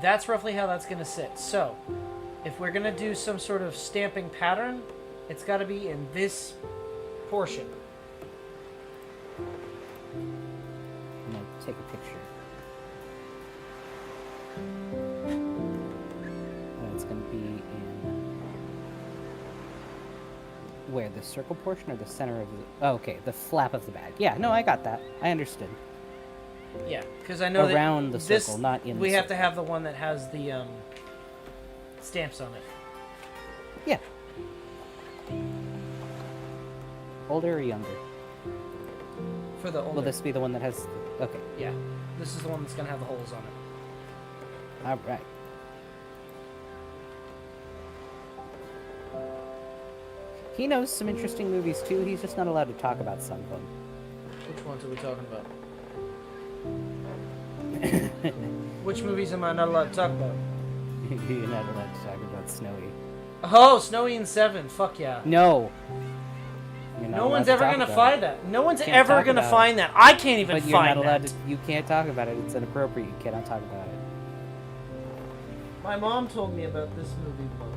Speaker 1: That's roughly how that's going to sit. So, if we're going to do some sort of stamping pattern, it's got to be in this portion.
Speaker 2: I'm gonna take a picture. And it's gonna be in where, the circle portion or the center of the? Oh, okay, the flap of the bag. Yeah, no, I got that. I understood.
Speaker 1: Yeah, because I know
Speaker 2: Around
Speaker 1: that
Speaker 2: the
Speaker 1: this,
Speaker 2: circle, not in the
Speaker 1: we have to
Speaker 2: circle.
Speaker 1: have the one that has the stamps on it.
Speaker 2: Yeah. Older or younger?
Speaker 1: For the older.
Speaker 2: Will this be the one that has? Okay.
Speaker 1: Yeah, this is the one that's going to have the holes on it.
Speaker 2: All right. He knows some interesting movies too. He's just not allowed to talk about some of them.
Speaker 1: Which ones are we talking about? Which movies am I not allowed to talk about?
Speaker 2: You're not allowed to talk about Snowy.
Speaker 1: Oh, Snowy and Seven. Fuck yeah.
Speaker 2: No. You're not
Speaker 1: No
Speaker 2: allowed
Speaker 1: one's
Speaker 2: to
Speaker 1: ever
Speaker 2: talk
Speaker 1: gonna
Speaker 2: about
Speaker 1: find
Speaker 2: it.
Speaker 1: that. No one's
Speaker 2: Can't
Speaker 1: ever
Speaker 2: talk
Speaker 1: gonna
Speaker 2: about
Speaker 1: find that. I can't even
Speaker 2: But you're
Speaker 1: find
Speaker 2: not allowed
Speaker 1: that.
Speaker 2: to. You can't talk about it. It's inappropriate. You cannot talk about it.
Speaker 1: My mom told me about this movie once.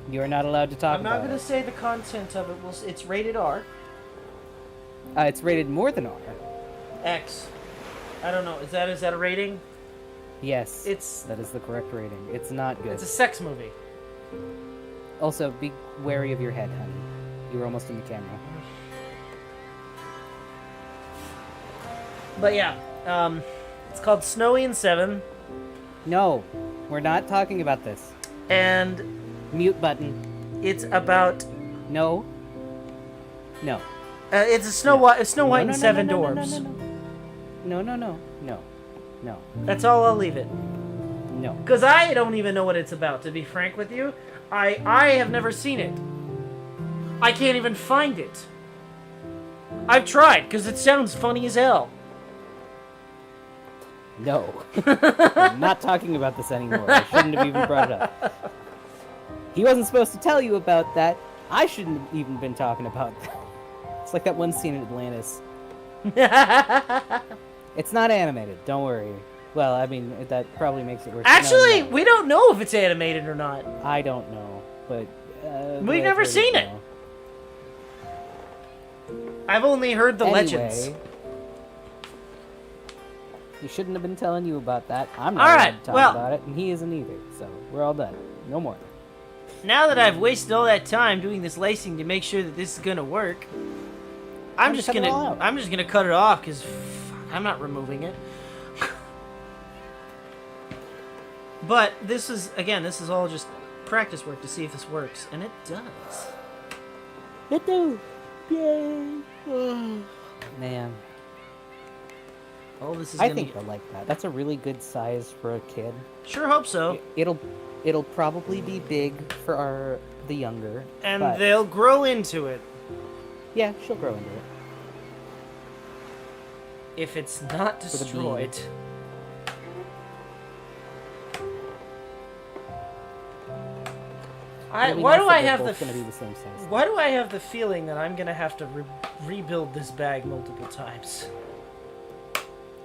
Speaker 2: You are not allowed to talk
Speaker 1: I'm
Speaker 2: about
Speaker 1: not gonna
Speaker 2: it.
Speaker 1: say the content of it. It's rated R.
Speaker 2: It's rated more than R.
Speaker 1: X. I don't know. Is that a rating?
Speaker 2: Yes.
Speaker 1: It's
Speaker 2: That is the correct rating. It's not good.
Speaker 1: it's a sex movie.
Speaker 2: Also, be wary of your head, honey. You were almost in the camera.
Speaker 1: But yeah, it's called Snowy and Seven,
Speaker 2: No, we're not talking about this.
Speaker 1: and
Speaker 2: Mute button.
Speaker 1: it's about
Speaker 2: No. No.
Speaker 1: it's a Snow White and Seven
Speaker 2: no,
Speaker 1: Dwarves.
Speaker 2: No.
Speaker 1: That's all. I'll leave it.
Speaker 2: No.
Speaker 1: Because I don't even know what it's about, to be frank with you. I have never seen it. I can't even find it. I've tried, because it sounds funny as hell.
Speaker 2: No. I'm not talking about this anymore. I shouldn't have even brought it up. He wasn't supposed to tell you about that. I shouldn't have even been talking about that. It's like that one scene in Atlantis. It's not animated, don't worry. Well, I mean, that probably makes it worse.
Speaker 1: Actually,
Speaker 2: No.
Speaker 1: we don't know if it's animated or not.
Speaker 2: I don't know, but...
Speaker 1: We've never seen it. I've only heard the legends.
Speaker 2: Anyway, he shouldn't have been telling you about that. I'm not
Speaker 1: Alright,
Speaker 2: allowed to talk
Speaker 1: well-
Speaker 2: about it, and he isn't either, so we're all done. No more.
Speaker 1: Now that I've wasted all that time doing this lacing to make sure that this is gonna work, I'm just
Speaker 2: cut it all out.
Speaker 1: gonna cut it off because I'm not removing it. But this is all just practice work to see if this works, and it does.
Speaker 2: It do. Yay. Man,
Speaker 1: All this is
Speaker 2: I
Speaker 1: gonna
Speaker 2: think
Speaker 1: be...
Speaker 2: they'll like that. That's a really good size for a kid.
Speaker 1: Sure hope so.
Speaker 2: It'll probably be big for the younger.
Speaker 1: And
Speaker 2: but
Speaker 1: they'll grow into it.
Speaker 2: yeah, she'll grow into it.
Speaker 1: If it's not
Speaker 2: the bee.
Speaker 1: destroyed.
Speaker 2: It'll be
Speaker 1: Why
Speaker 2: nice
Speaker 1: do
Speaker 2: that
Speaker 1: I
Speaker 2: they're
Speaker 1: have the
Speaker 2: both gonna be the same size.
Speaker 1: Why do I have the feeling that I'm gonna have to rebuild this bag multiple times?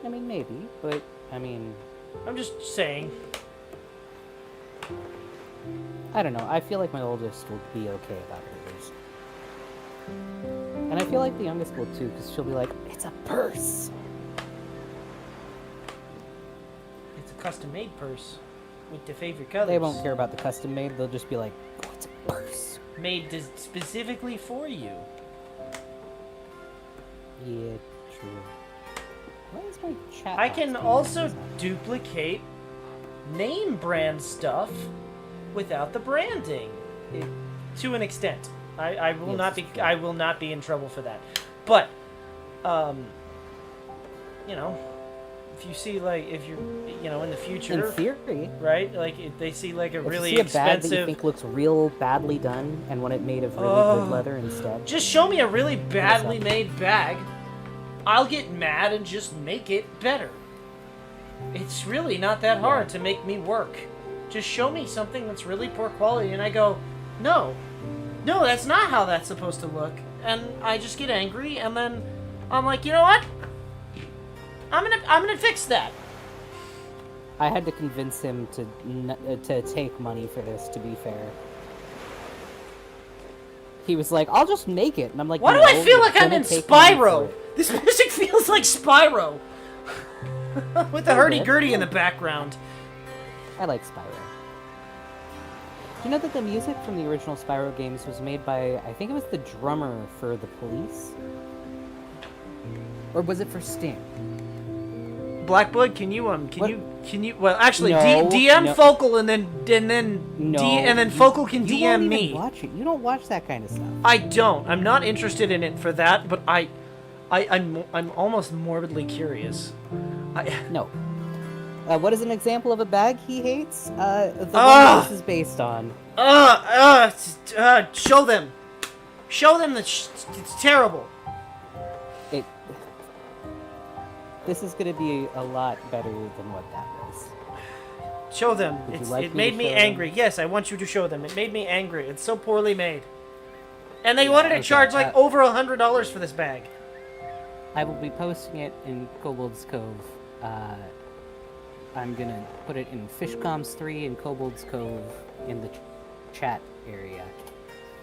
Speaker 2: I mean, maybe, but I mean,
Speaker 1: I'm just saying.
Speaker 2: I don't know. I feel like my oldest will be okay about hers. And I feel like the youngest will too, because she'll be like, it's a purse!
Speaker 1: It's a custom-made purse with the favorite colors.
Speaker 2: They won't care about the custom made, they'll just be like, oh, it's a purse!
Speaker 1: Made specifically for you.
Speaker 2: Yeah, true. Why is my chat
Speaker 1: I
Speaker 2: box
Speaker 1: can
Speaker 2: being
Speaker 1: also
Speaker 2: used?
Speaker 1: duplicate name brand stuff without the branding, to an extent. I will
Speaker 2: Yes,
Speaker 1: not be
Speaker 2: it's true.
Speaker 1: I will not be in trouble for that. But you know, if you see like if you're in the future,
Speaker 2: In theory,
Speaker 1: right? Like if they see like a
Speaker 2: if
Speaker 1: really
Speaker 2: you see a bag that you
Speaker 1: expensive.
Speaker 2: think looks real badly done and want it made of really
Speaker 1: Oh.
Speaker 2: good leather instead,
Speaker 1: Just show me a really badly
Speaker 2: up.
Speaker 1: made bag. I'll get mad and just make it better. It's really not that hard to make me work. Just show me something that's really poor quality and I go, no, that's not how that's supposed to look. And I just get angry and then I'm like, you know what? I'm gonna fix that.
Speaker 2: I had to convince him to take money for this, to be fair. He was like, I'll just make it. And I'm like,
Speaker 1: Why do
Speaker 2: "No,
Speaker 1: I feel
Speaker 2: you're
Speaker 1: like I'm
Speaker 2: gonna
Speaker 1: in
Speaker 2: take money for
Speaker 1: Spyro?
Speaker 2: it."
Speaker 1: This music feels like Spyro. With the
Speaker 2: Little bit.
Speaker 1: hurdy-gurdy in the background.
Speaker 2: I like Spyro. Do you know that the music from the original Spyro games was made by, I think it was the drummer for the Police? Or was it for Sting?
Speaker 1: Blackblood, can you well actually
Speaker 2: No,
Speaker 1: DM
Speaker 2: no. No.
Speaker 1: Focal and then Focal can
Speaker 2: You
Speaker 1: DM
Speaker 2: won't
Speaker 1: me.
Speaker 2: even watch it. You don't watch that kind of stuff.
Speaker 1: I don't. I'm not interested in it for that, but I'm almost morbidly curious.
Speaker 2: No. What is an example of a bag he hates? The one
Speaker 1: Ugh.
Speaker 2: this is based on.
Speaker 1: Show them. Show them that it's terrible.
Speaker 2: This is going to be a lot better than what that was.
Speaker 1: Show them.
Speaker 2: Would you like
Speaker 1: It
Speaker 2: me to
Speaker 1: made me
Speaker 2: show them?
Speaker 1: angry. Yes, I want you to show them. It made me angry. It's so poorly made. And they wanted to
Speaker 2: okay,
Speaker 1: charge like over $100 for this bag.
Speaker 2: I will be posting it in Kobold's Cove. I'm gonna put it in Fishcoms 3 and Kobold's Cove in the chat area.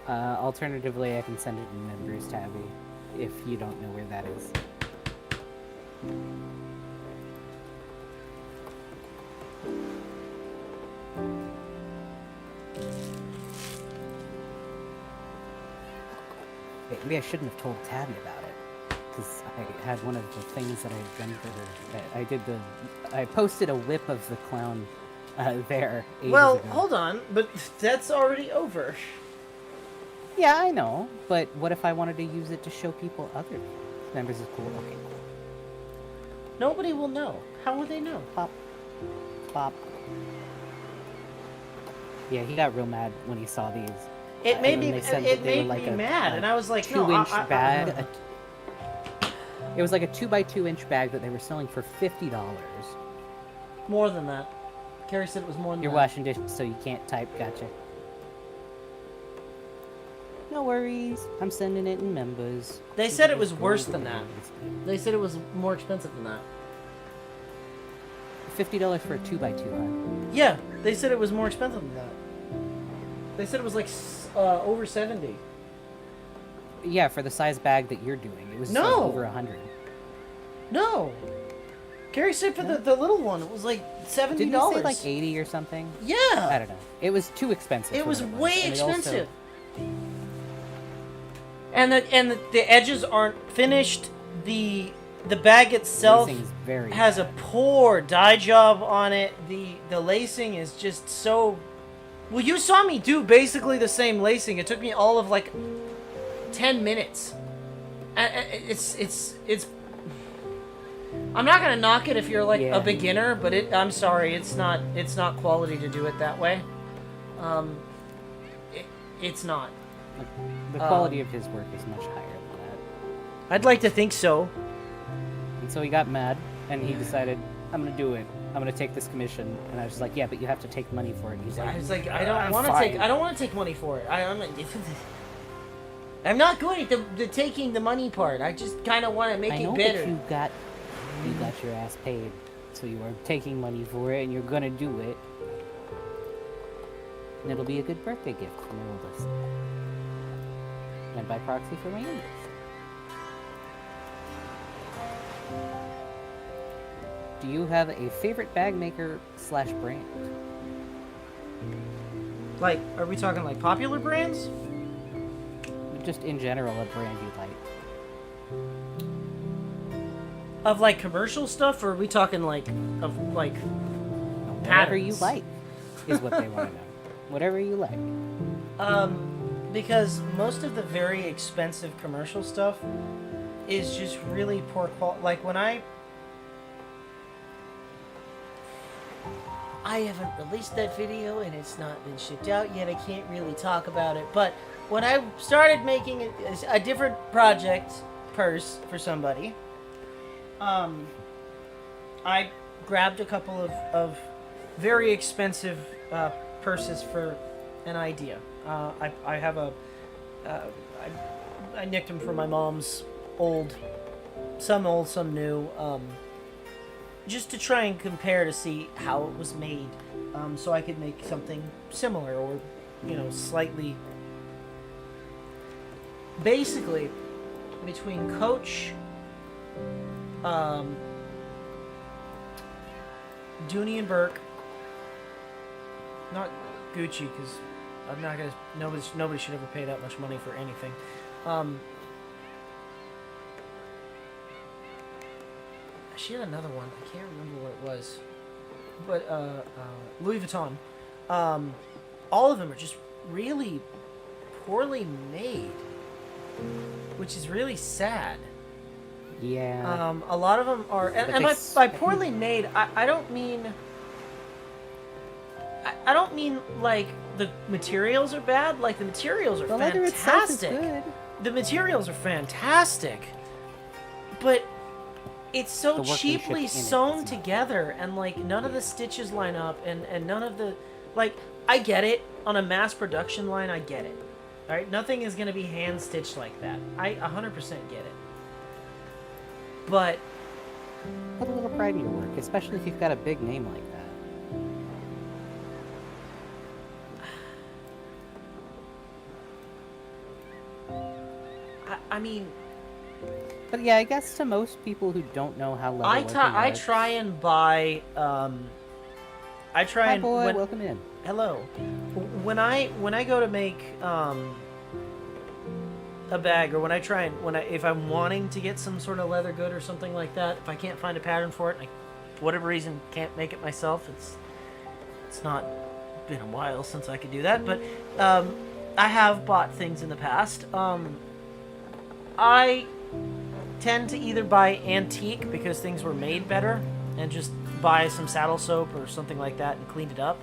Speaker 2: Alternatively, I can send it in Members Tabby if you don't know where that is. Wait, maybe I shouldn't have told Tabby about it, because I had one of the things that I had done for her. I posted a whip of the clown there ages
Speaker 1: Well,
Speaker 2: ago.
Speaker 1: hold on, but that's already over.
Speaker 2: Yeah, I know, but what if I wanted to use it to show people other members of cool? Okay, cool.
Speaker 1: Nobody will know. How would they know?
Speaker 2: Pop. Pop. Yeah, he got real mad when he saw these.
Speaker 1: It made
Speaker 2: And
Speaker 1: me.
Speaker 2: then they said
Speaker 1: It
Speaker 2: that they were
Speaker 1: made
Speaker 2: like
Speaker 1: me
Speaker 2: a-
Speaker 1: mad,
Speaker 2: a
Speaker 1: and I was like, no,
Speaker 2: 2-inch
Speaker 1: I-
Speaker 2: bag. It was like a 2x2-inch bag that they were selling for $50.
Speaker 1: More than that. Carrie said it was more than
Speaker 2: You're
Speaker 1: that.
Speaker 2: washing dishes, so you can't type. Gotcha. No worries. I'm sending it in members.
Speaker 1: They said it was worse than that. They said it was more expensive than that.
Speaker 2: $50 for a 2x2, huh?
Speaker 1: Yeah, they said it was more expensive than that. They said it was like over 70.
Speaker 2: Yeah, for the size bag that you're doing. It was
Speaker 1: No!
Speaker 2: like over 100.
Speaker 1: No. Carrie said for the little one, it was like $70.
Speaker 2: Didn't you say like 80 or something? I
Speaker 1: Yeah.
Speaker 2: don't know. It was too expensive.
Speaker 1: It
Speaker 2: for
Speaker 1: was
Speaker 2: what
Speaker 1: way
Speaker 2: and it also-
Speaker 1: expensive. And the edges aren't finished. The bag itself
Speaker 2: Lacing is very
Speaker 1: has a poor dye job on it. The lacing is just so. Well, you saw me do basically the same lacing. It took me all of like 10 minutes. It's. I'm not gonna knock it if you're like
Speaker 2: Yeah.
Speaker 1: a beginner, but I'm sorry, it's not quality to do it that way. It's not.
Speaker 2: The quality of his work is much higher than that.
Speaker 1: I'd like to think so.
Speaker 2: And so he got mad, and he decided, I'm gonna do it. I'm gonna take this commission. And I was like, yeah, but you have to take money for it. He's like,
Speaker 1: I was like, I don't want to
Speaker 2: fine."
Speaker 1: take. I don't want to take money for it. I'm not good at the taking the money part. I just kind of want to make
Speaker 2: I
Speaker 1: it
Speaker 2: know,
Speaker 1: better.
Speaker 2: but you got your ass paid, so you are taking money for it, and you're gonna do it. And it'll be a good birthday gift for my oldest. And by proxy for my youngest. Do you have a favorite bag maker / brand?
Speaker 1: Like, are we talking like popular brands?
Speaker 2: Just in general, a brand you like.
Speaker 1: Of like commercial stuff, or are we talking like of like
Speaker 2: Whatever you
Speaker 1: patterns?
Speaker 2: like is what they want to know. Whatever you like.
Speaker 1: Because most of the very expensive commercial stuff is just really poor quality. Like when I haven't released that video and it's not been shipped out yet. I can't really talk about it. But when I started making a different project purse for somebody, I grabbed a couple of very expensive purses for an idea. I have I nicked them from my mom's old, some new, just to try and compare to see how it was made, so I could make something similar or, slightly. Basically, between Coach, Dooney and Burke, not Gucci, because I'm not gonna. Nobody should ever pay that much money for anything. She had another one. I can't remember what it was, but Louis Vuitton. All of them are just really poorly made, which is really sad.
Speaker 2: Yeah.
Speaker 1: A lot of them are, and
Speaker 2: they
Speaker 1: by poorly made, I don't mean. I don't mean like the materials are bad. Like the materials are
Speaker 2: the leather itself is
Speaker 1: fantastic.
Speaker 2: good.
Speaker 1: The materials are fantastic, but it's so
Speaker 2: The workmanship
Speaker 1: cheaply
Speaker 2: in it
Speaker 1: sewn
Speaker 2: is not.
Speaker 1: together, and like none of the stitches line up, and none of the like. I get it on a mass production line. I get it, All right, nothing is going to be hand stitched like that. I 100% get it. But
Speaker 2: Put a little pride in your work, especially if you've got a big name like that.
Speaker 1: I mean,
Speaker 2: But yeah, I guess to most people who don't know how leatherworking
Speaker 1: I
Speaker 2: works...
Speaker 1: try and buy I try
Speaker 2: Hi
Speaker 1: and
Speaker 2: boy, welcome in.
Speaker 1: hello. When I go to make a bag, or if I'm wanting to get some sort of leather good or something like that, if I can't find a pattern for it, for whatever reason can't make it myself, it's not been a while since I could do that, but I have bought things in the past. I tend to either buy antique because things were made better and just buy some saddle soap or something like that and clean it up,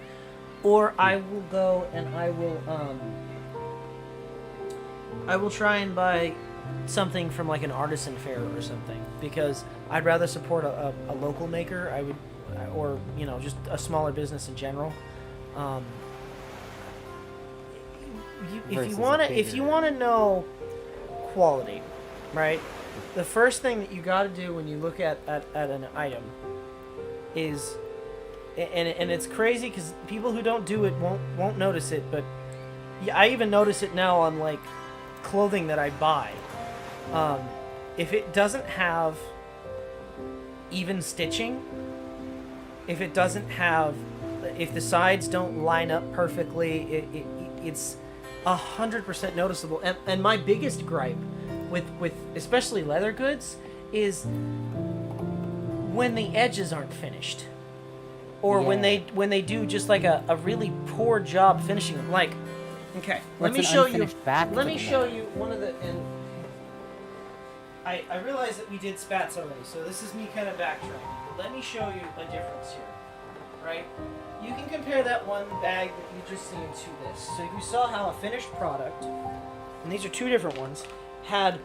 Speaker 1: or I will go and I will try and buy something from like an artisan fair or something, because I'd rather support a local maker. I would, or just a smaller business in general. If you want to know quality, right? The first thing that you got to do when you look at an item is, and it's crazy because people who don't do it won't notice it, but I even notice it now on like clothing that I buy. If it doesn't have even stitching, if the sides don't line up perfectly, it's 100% noticeable. And my biggest gripe with especially leather goods is when the edges aren't finished, or when they do just like a really poor job finishing them. Like, okay, let me show you one of the, and I realize that we did spats already, so this is me kind of backtracking, but let me show you a difference here, right? You can compare that one bag that you just seen to this. So you saw how a finished product, and these are two different ones, had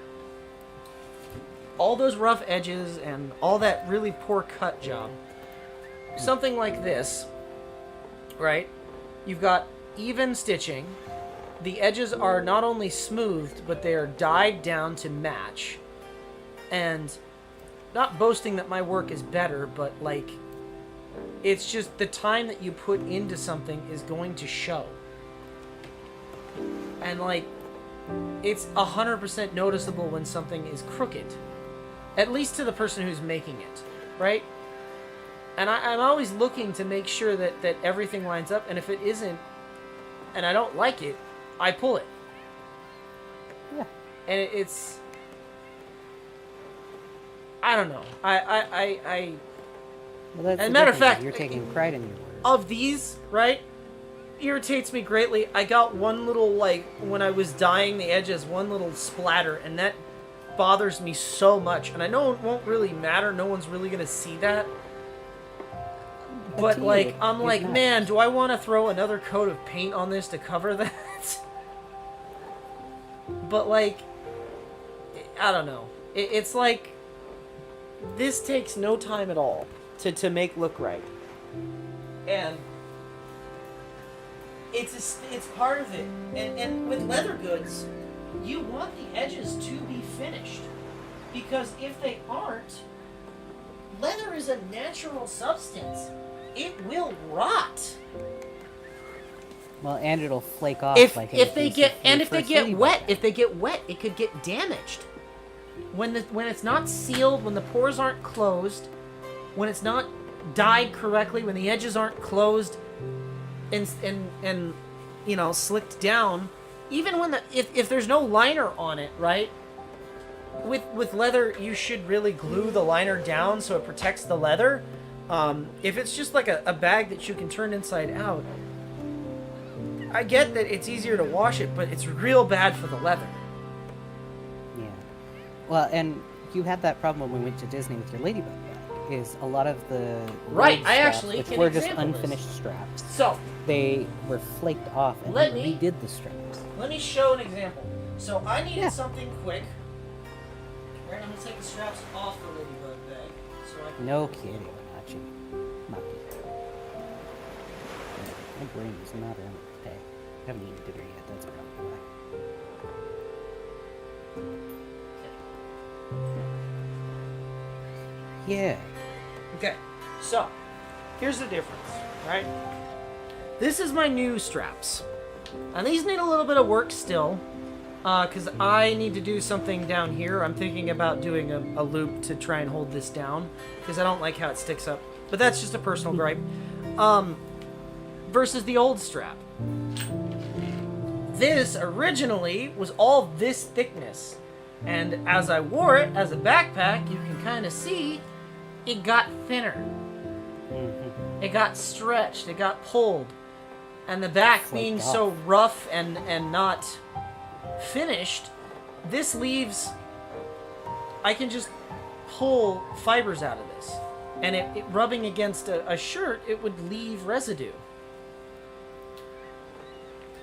Speaker 1: all those rough edges and all that really poor cut job. Something like this, right? You've got even stitching. The edges are not only smoothed, but they are dyed down to match. And not boasting that my work is better, but like, it's just the time that you put into something is going to show. And like, it's 100% noticeable when something is crooked. At least to the person who's making it, right? And I'm always looking to make sure that everything lines up, and if it isn't, and I don't like it, I pull it.
Speaker 2: Yeah.
Speaker 1: And it's... I don't know.
Speaker 2: Well, that's
Speaker 1: as a
Speaker 2: the
Speaker 1: matter of
Speaker 2: difference,
Speaker 1: fact,
Speaker 2: you're taking pride in your work.
Speaker 1: of these, right, irritates me greatly. I got one little, like, when I was dyeing the edges, one little splatter, and that bothers me so much. And I know it won't really matter. No one's really going to see that. But, like, I'm like, man, do I want to throw another coat of paint on this to cover that? But, like, I don't know. It's like, this takes no time at all to make look right. And it's part of it. And with leather goods, you want the edges to be finished. Because if they aren't, leather is a natural substance. It will rot.
Speaker 2: Well, and it'll flake off.
Speaker 1: If
Speaker 2: they get
Speaker 1: wet, it could get damaged. When it's not sealed, when the pores aren't closed, when it's not dyed correctly, when the edges aren't closed and slicked down, even when if there's no liner on it, right? With leather, you should really glue the liner down so it protects the leather. If it's just like a bag that you can turn inside out, I get that it's easier to wash it, but it's real bad for the leather.
Speaker 2: Yeah. Well, and you had that problem when we went to Disney with your ladybug bag, is a lot of the
Speaker 1: Right,
Speaker 2: road
Speaker 1: I
Speaker 2: straps,
Speaker 1: actually
Speaker 2: which
Speaker 1: can
Speaker 2: were just
Speaker 1: example this.
Speaker 2: unfinished straps.
Speaker 1: So,
Speaker 2: They were flaked off, and
Speaker 1: Let
Speaker 2: we
Speaker 1: me-
Speaker 2: redid the straps.
Speaker 1: let me show an example. So I needed
Speaker 2: Yeah.
Speaker 1: something quick. Right, I'm gonna take the straps off the ladybug bag. So I can...
Speaker 2: No kidding, Nachi. Maki. My brain is not in. Hey, I haven't eaten dinner yet. That's probably why. Yeah.
Speaker 1: Okay, so here's the difference, right? This is my new straps, and these need a little bit of work still, because I need to do something down here. I'm thinking about doing a loop to try and hold this down, because I don't like how it sticks up. But that's just a personal gripe. Versus the old strap. This originally was all this thickness, and as I wore it as a backpack, you can kind of see it got thinner. It got stretched, it got pulled. And the back being so rough and not finished, this leaves... I can just pull fibers out of this. And it rubbing against a shirt, it would leave residue.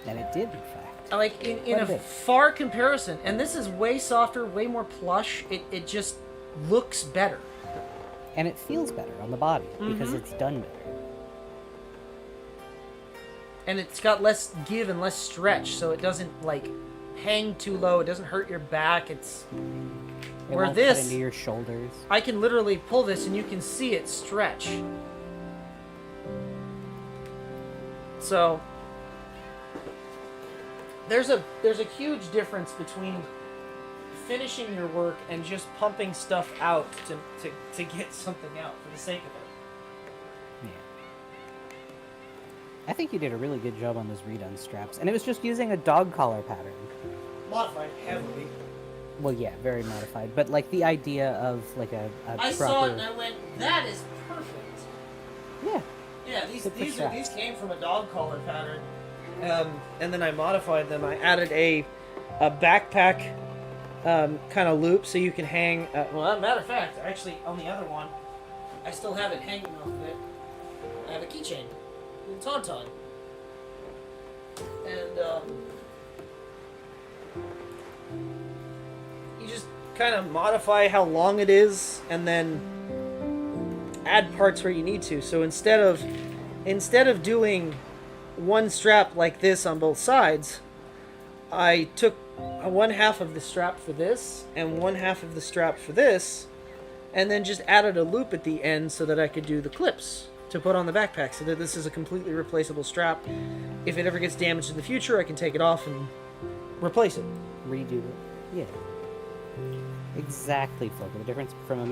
Speaker 2: And it did, in fact.
Speaker 1: Like, in a far comparison. And this is way softer, way more plush. It just looks better.
Speaker 2: And it feels better on the body, because it's done better.
Speaker 1: And it's got less give and less stretch, so it doesn't, like, hang too low. It doesn't hurt your back. It's...
Speaker 2: It
Speaker 1: where
Speaker 2: won't
Speaker 1: this...
Speaker 2: cut into your shoulders.
Speaker 1: I can literally pull this and you can see it stretch. So... There's a huge difference between finishing your work and just pumping stuff out to get something out for the sake of it.
Speaker 2: Yeah. I think you did a really good job on those redone straps. And it was just using a dog collar pattern.
Speaker 1: Modified heavily.
Speaker 2: Well, yeah, very modified. But, like, the idea of, like, a
Speaker 1: I
Speaker 2: proper...
Speaker 1: saw it and I went, that is perfect.
Speaker 2: Yeah.
Speaker 1: Yeah,
Speaker 2: Good for
Speaker 1: these
Speaker 2: straps.
Speaker 1: came from a dog collar pattern. And then I modified them. I added a backpack kind of loop so you can hang... well, as a matter of fact, actually, on the other one, I still have it hanging off of it. I have a keychain. A tauntaun. And, you just kind of modify how long it is, and then add parts where you need to. So instead of doing one strap like this on both sides, I took one half of the strap for this and one half of the strap for this, and then just added a loop at the end so that I could do the clips to put on the backpack, so that this is a completely replaceable strap. If it ever gets damaged in the future, I can take it off and replace it.
Speaker 2: Redo it. Yeah. Exactly, Flicker. The difference from a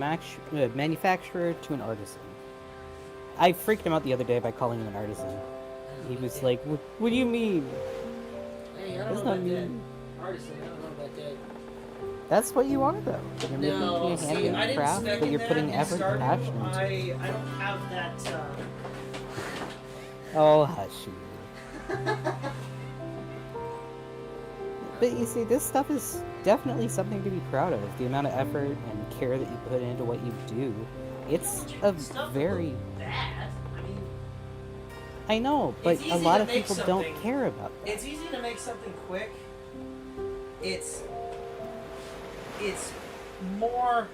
Speaker 2: manufacturer to an artisan. I freaked him out the other day by calling him an artisan. He was like, what do you mean?
Speaker 1: Hey, I
Speaker 2: That's
Speaker 1: don't know
Speaker 2: not
Speaker 1: about that.
Speaker 2: mean.
Speaker 1: Artisan, I don't know about that.
Speaker 2: That's what you are, though. You're
Speaker 1: No,
Speaker 2: making a
Speaker 1: see, I
Speaker 2: handmade
Speaker 1: didn't
Speaker 2: craft,
Speaker 1: spec
Speaker 2: but
Speaker 1: in
Speaker 2: you're
Speaker 1: that
Speaker 2: putting
Speaker 1: in
Speaker 2: effort and
Speaker 1: Stardew.
Speaker 2: passion into it.
Speaker 1: I don't have that,
Speaker 2: Oh, hush you. But you see, this stuff is definitely something to be proud of. The amount of effort and care that you put into what you do. It's a
Speaker 1: stuff
Speaker 2: very...
Speaker 1: bad. I mean,
Speaker 2: I know, but
Speaker 1: It's
Speaker 2: a
Speaker 1: easy
Speaker 2: lot
Speaker 1: to
Speaker 2: of
Speaker 1: make
Speaker 2: people
Speaker 1: something-
Speaker 2: don't care about that.
Speaker 1: it's easy to make something quick. It's more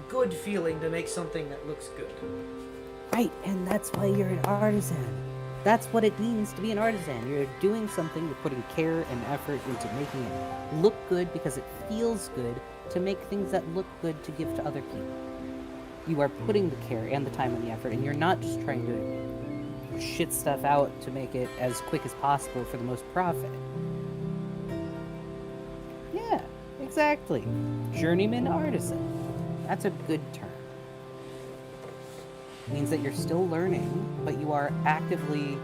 Speaker 1: good feeling to make something that looks good.
Speaker 2: Right, and that's why you're an artisan. That's what it means to be an artisan. You're doing something, you're putting care and effort into making it look good because it feels good to make things that look good to give to other people. You are putting the care and the time and the effort, and you're not just trying to shit stuff out to make it as quick as possible for the most profit. Yeah, exactly. Journeyman artisan. That's a good term. Means that you're still learning, but you are actively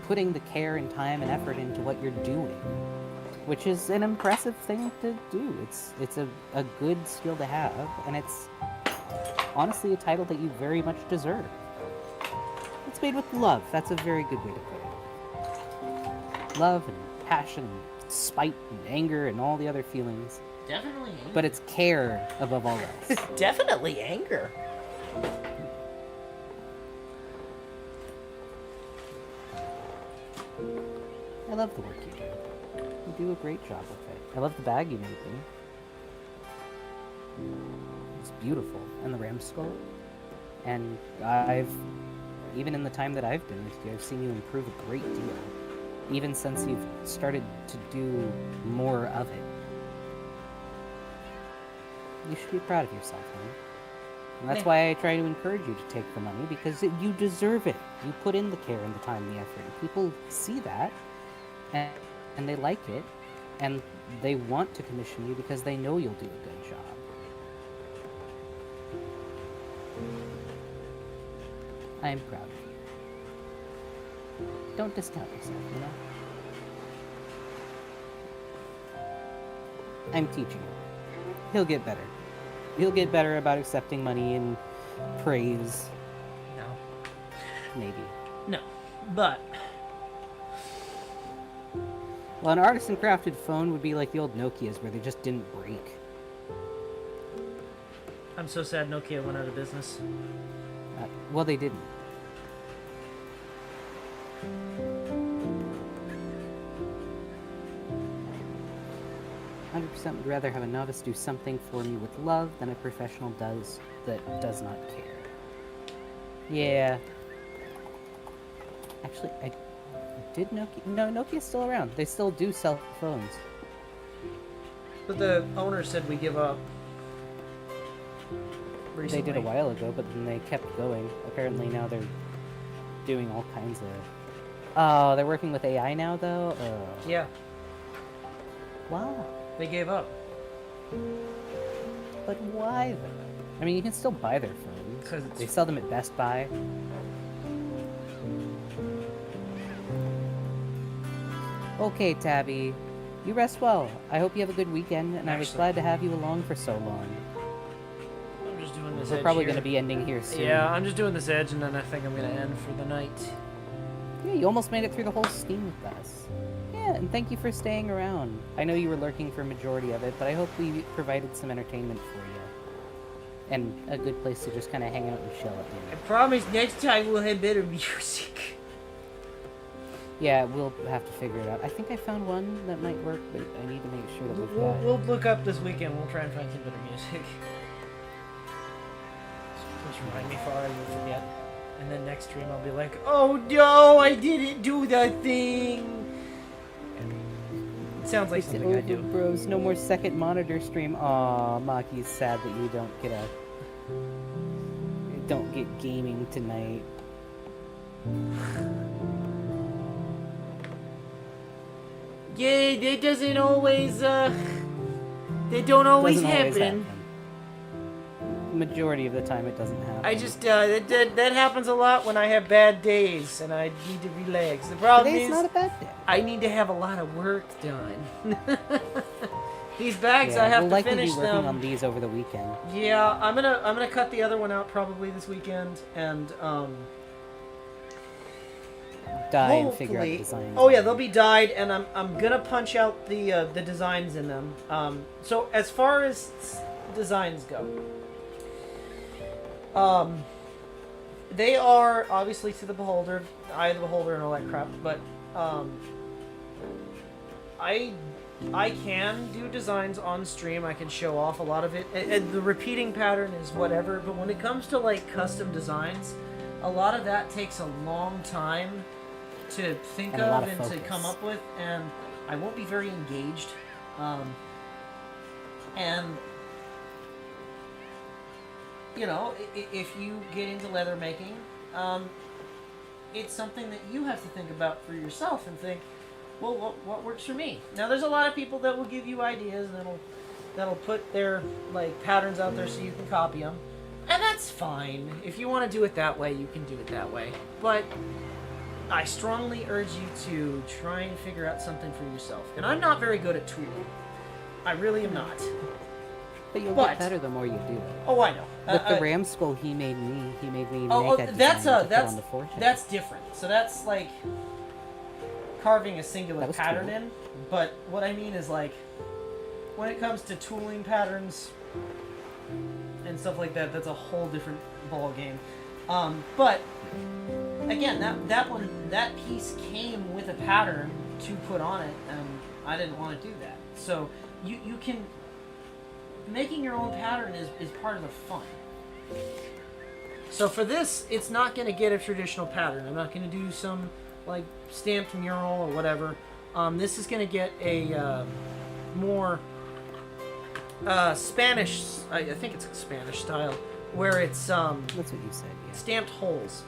Speaker 2: putting the care and time and effort into what you're doing, which is an impressive thing to do. It's a good skill to have, and it's honestly a title that you very much deserve. It's made with love. That's a very good way to put it. Love and passion, and spite and anger and all the other feelings,
Speaker 1: Definitely anger.
Speaker 2: but it's care above all else.
Speaker 1: Definitely anger.
Speaker 2: I love the work you do. You do a great job with it. I love the bag you made me. It's beautiful. And the ram skull. And even in the time that I've been with you, I've seen you improve a great deal. even since you've started to do more of it. You should be proud of yourself, man. And that's why I try to encourage you to take the money, because you deserve it. You put in the care and the time and the effort. And people see that, and they like it, and they want to commission you because they know you'll do a good job. I am proud of you. Don't discount yourself, you know? I'm teaching him. He'll get better. He'll get better about accepting money and praise.
Speaker 1: No.
Speaker 2: Maybe.
Speaker 1: No. But
Speaker 2: Well, an artisan crafted phone would be like the old Nokias where they just didn't break.
Speaker 1: I'm so sad Nokia went out of business.
Speaker 2: Well, they didn't. Would rather have a novice do something for me with love than a professional does that does not care. Yeah. Actually, did Nokia... No, Nokia's still around. They still do sell phones.
Speaker 1: But the owner said we give up. Recently.
Speaker 2: They did a while ago, but then they kept going. Apparently now they're doing all kinds of... Oh, they're working with AI now, though?
Speaker 1: Yeah.
Speaker 2: Wow.
Speaker 1: They gave up.
Speaker 2: But why, though? I mean, you can still buy their phones.
Speaker 1: 'Cause
Speaker 2: They sell them at Best Buy. Okay, Tabby. You rest well. I hope you have a good weekend, and I was
Speaker 1: Actually-
Speaker 2: glad to have you along for so long.
Speaker 1: I'm just doing this
Speaker 2: We're
Speaker 1: edge
Speaker 2: probably
Speaker 1: here.
Speaker 2: going to be ending here soon.
Speaker 1: Yeah, I'm just doing this edge, and then I think I'm going to end for the night.
Speaker 2: Yeah, you almost made it through the whole Steam with us. Yeah, and thank you for staying around. I know you were lurking for a majority of it, but I hope we provided some entertainment for you. And a good place to just kind of hang out and chill at the
Speaker 1: I
Speaker 2: end.
Speaker 1: promise next time we'll have better music.
Speaker 2: Yeah, we'll have to figure it out. I think I found one that might work, but I need to make sure that we've got...
Speaker 1: We'll look up this weekend. We'll try and find some better music. Just remind me before I will forget. And then next stream I'll be like, oh no, I didn't do the thing. It sounds like something I do.
Speaker 2: Bros, no more second monitor stream. Aw, Maki's sad that you don't get gaming tonight.
Speaker 1: Yeah, that doesn't always, that don't always
Speaker 2: Doesn't always
Speaker 1: happen.
Speaker 2: Majority of the time it doesn't happen.
Speaker 1: I just, that happens a lot when I have bad days and I need to relax. The problem
Speaker 2: Today's
Speaker 1: is,
Speaker 2: not a bad day.
Speaker 1: I need to have a lot of work done. These bags,
Speaker 2: Yeah,
Speaker 1: I have
Speaker 2: we'll
Speaker 1: to
Speaker 2: likely
Speaker 1: finish
Speaker 2: be working
Speaker 1: them.
Speaker 2: on these over the weekend.
Speaker 1: Yeah, I'm gonna cut the other one out probably this weekend, and
Speaker 2: Die and figure out the
Speaker 1: hopefully.
Speaker 2: designs.
Speaker 1: Oh yeah, they'll be dyed, and I'm gonna punch out the designs in them. So as far as designs go, they are obviously to the beholder, eye of the beholder, and all that crap. But I can do designs on stream. I can show off a lot of it. And the repeating pattern is whatever. But when it comes to like custom designs, a lot of that takes a long time to think
Speaker 2: And a lot
Speaker 1: of
Speaker 2: of
Speaker 1: and to
Speaker 2: focus.
Speaker 1: come up with, and I won't be very engaged. And you know, if you get into leather making, it's something that you have to think about for yourself and think, well, what works for me? Now, there's a lot of people that will give you ideas and that'll put their like patterns out there so you can copy them, and that's fine. If you want to do it that way, you can do it that way. But I strongly urge you to try and figure out something for yourself. And I'm not very good at tooling. I really am not.
Speaker 2: But you'll
Speaker 1: But-
Speaker 2: get better the more you do it.
Speaker 1: Oh, I know.
Speaker 2: With the ram skull he made me
Speaker 1: Oh,
Speaker 2: make a
Speaker 1: that's
Speaker 2: design to put
Speaker 1: that's
Speaker 2: on the forehead.
Speaker 1: that's different. So that's like carving a singular
Speaker 2: That was
Speaker 1: pattern
Speaker 2: cool.
Speaker 1: in. But what I mean is like when it comes to tooling patterns and stuff like that, that's a whole different ball game. But again, that piece came with a pattern to put on it, and I didn't want to do that. So you can making your own pattern is part of the fun. So for this, it's not going to get a traditional pattern. I'm not going to do some like stamped mural or whatever. This is gonna get a more Spanish. I think it's a Spanish style, where it's
Speaker 2: That's what you said. Yeah.
Speaker 1: stamped holes,